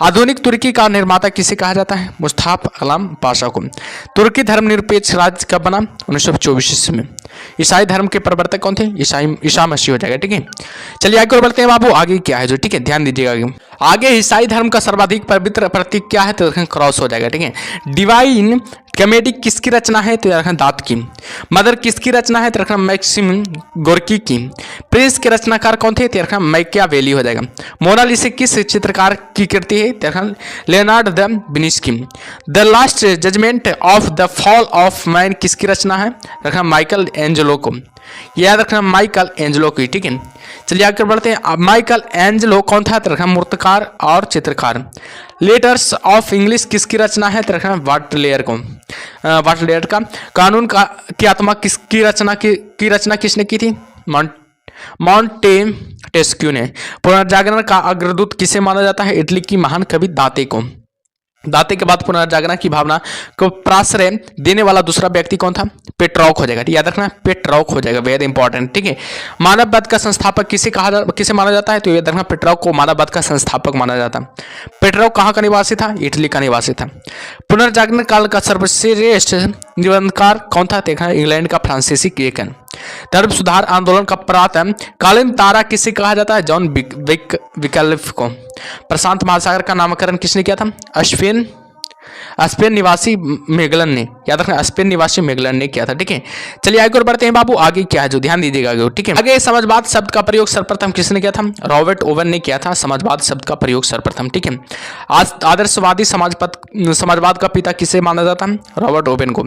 आधुनिक तुर्की का निर्माता किसे कहा जाता है? मुस्तफा कमाल पाशा को। तुर्की धर्मनिरपेक्ष राज्य कब बना? 1924 में। ईसाई धर्म के प्रवर्तक कौन थे? ईसा मसीह हो जाएगा, ठीक है। चलिए आगे और बढ़ते हैं बाबू। आगे क्या है जो, ठीक है, ध्यान दीजिएगा। आगे ईसाई धर्म का सर्वाधिक पवित्र प्रतीक क्या है? तो क्रॉस हो जाएगा, ठीक है। डिवाइन कॉमेडी किसकी रचना है? तो रखना दात की। मदर किसकी रचना है? तो रखना मैक्सिम गोर्की की। प्रिंस के रचनाकार कौन थे? तो रखना मैकियावेली हो जाएगा। मोनालिसा किस चित्रकार की कृति है? तो रखना Leonardo da Vinci. The last judgement of the fall of man किसकी रचना है? रखना माइकल एंजेलो को। याद रखना माइकल एंजेलो की, ठीक है। चलिए आगे बढ़ते हैं। माइकल एंजेलो कौन था? तो रखना मूर्तिकार और चित्रकार। लेटर्स ऑफ इंग्लिश किसकी रचना है? तो रखना वाटलेयर को। वाटलेयर का। कानून का की आत्मा किसकी रचना की रचना किसने की थी? मॉन्टेस्क्यू ने। पुनर्जागरण का अग्रदूत किसे माना जाता है? इटली की महान कवि दाते को। दाते के बाद पुनर्जागरण की भावना को प्राश्रय देने वाला दूसरा व्यक्ति कौन था? पेट्रॉक हो जाएगा, याद रखना पेट्रॉक हो जाएगा, बेहद इंपॉर्टेंट, ठीक है। मानववाद का संस्थापक किसे माना जाता है? तो याद रखना पेट्रॉक को मानववाद का संस्थापक माना जाता है। पेट्रॉक कहाँ का निवासी था? इटली का निवासी था। पुनर्जागरण काल का सर्वश्रेष्ठ निबंधकार कौन था? देखा इंग्लैंड का फ्रांसीसी बेकन। धर्म सुधार आंदोलन का प्रातः कालीन तारा किसे कहा जाता है? जॉन विकल्फ को। प्रशांत महासागर का नामकरण किसने किया था? स्पेन निवासी मेगलन ने। याद रखना स्पेन निवासी मेगलन ने किया था, ठीक है। चलिए आगे और बढ़ते हैं बाबू। आगे क्या है जो, ध्यान दीजिएगा आगे, ठीक है। आगे समाजवाद शब्द का प्रयोग सर्वप्रथम किसने किया था? रॉबर्ट ओवन ने किया था समाजवाद शब्द का प्रयोग सर्वप्रथम, ठीक है। आदर्शवादी समाजवाद का पिता किसे माना जाता है? रॉबर्ट ओवन को।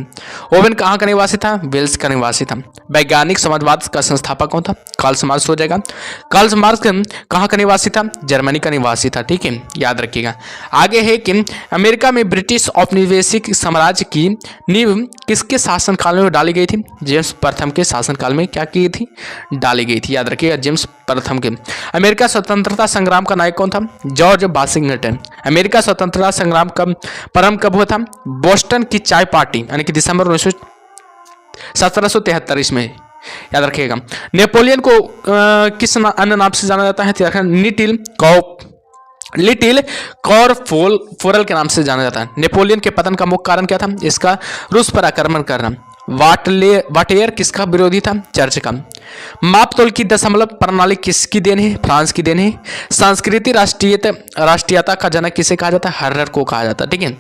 ओवन कहाँ का निवासी था? वेल्स का निवासी था। वैज्ञानिक समाजवाद का संस्थापक कौन था? कार्ल मार्क्स हो जाएगा। कार्ल मार्क्स कहाँ का निवासी था? जर्मनी का निवासी था, ठीक है, याद रखिएगा। आगे है कि अमेरिका में ब्रिटिश औपनिवेशिक साम्राज्य की नींव किसके शासनकाल में डाली गई थी? जेम्स प्रथम के शासनकाल में क्या की थी? डाली गई थी, याद रखिएगा, जेम्स प्रथम के। अमेरिका स्वतंत्रता संग्राम का नायक कौन था? George Washington. अमेरिका स्वतंत्रता संग्राम का प्रारंभ कब हुआ था? बोस्टन की चाय पार्टी यानी कि दिसंबर 1773 इसमें याद रखिएगा। नेपोलियन को किस अन्य नाम से जाना जाता है? लिटिल कॉरफोरल के नाम से जाना जाता है। नेपोलियन के पतन का मुख्य कारण क्या था? इसका रूस पर आक्रमण करना। वाटेयर किसका विरोधी था? चर्च का। मापतोल की दशमलव प्रणाली किसकी देन है? फ्रांस की देन है। सांस्कृतिक राष्ट्रीयता का जनक किसे कहा जाता है? हर्डर को कहा जाता है। ठीक है,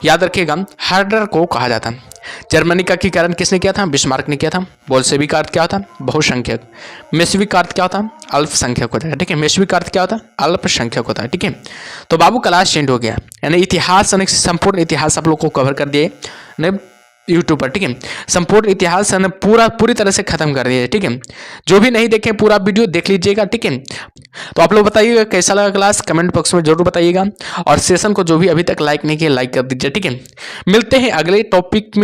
याद रखिएगा, हर्डर को कहा जाता है। जर्मनी का एकीकरण किसने किया था? बिस्मार्क ने किया था। बोल्शेविक का अर्थ क्या होता है? बहुसंख्यक। मेसविक का अर्थ क्या होता है? अल्पसंख्यक होता है। ठीक है, मेसविक का अर्थ क्या होता है? अल्पसंख्यक होता है। ठीक है, तो बाबू क्लास चेंज हो गया, यानी इतिहास संपूर्ण इतिहास आप लोग को कवर कर दिए यूट्यूब पर। ठीक है, संपूर्ण इतिहास पूरी तरह से खत्म कर दिया। ठीक है, जो भी नहीं देखे पूरा वीडियो देख लीजिएगा। ठीक है, तो आप लोग बताइएगा कैसा लगा क्लास, कमेंट बॉक्स में जरूर बताइएगा। और सेशन को जो भी अभी तक लाइक नहीं किया लाइक कर दीजिए। ठीक है, मिलते हैं अगले टॉपिक में।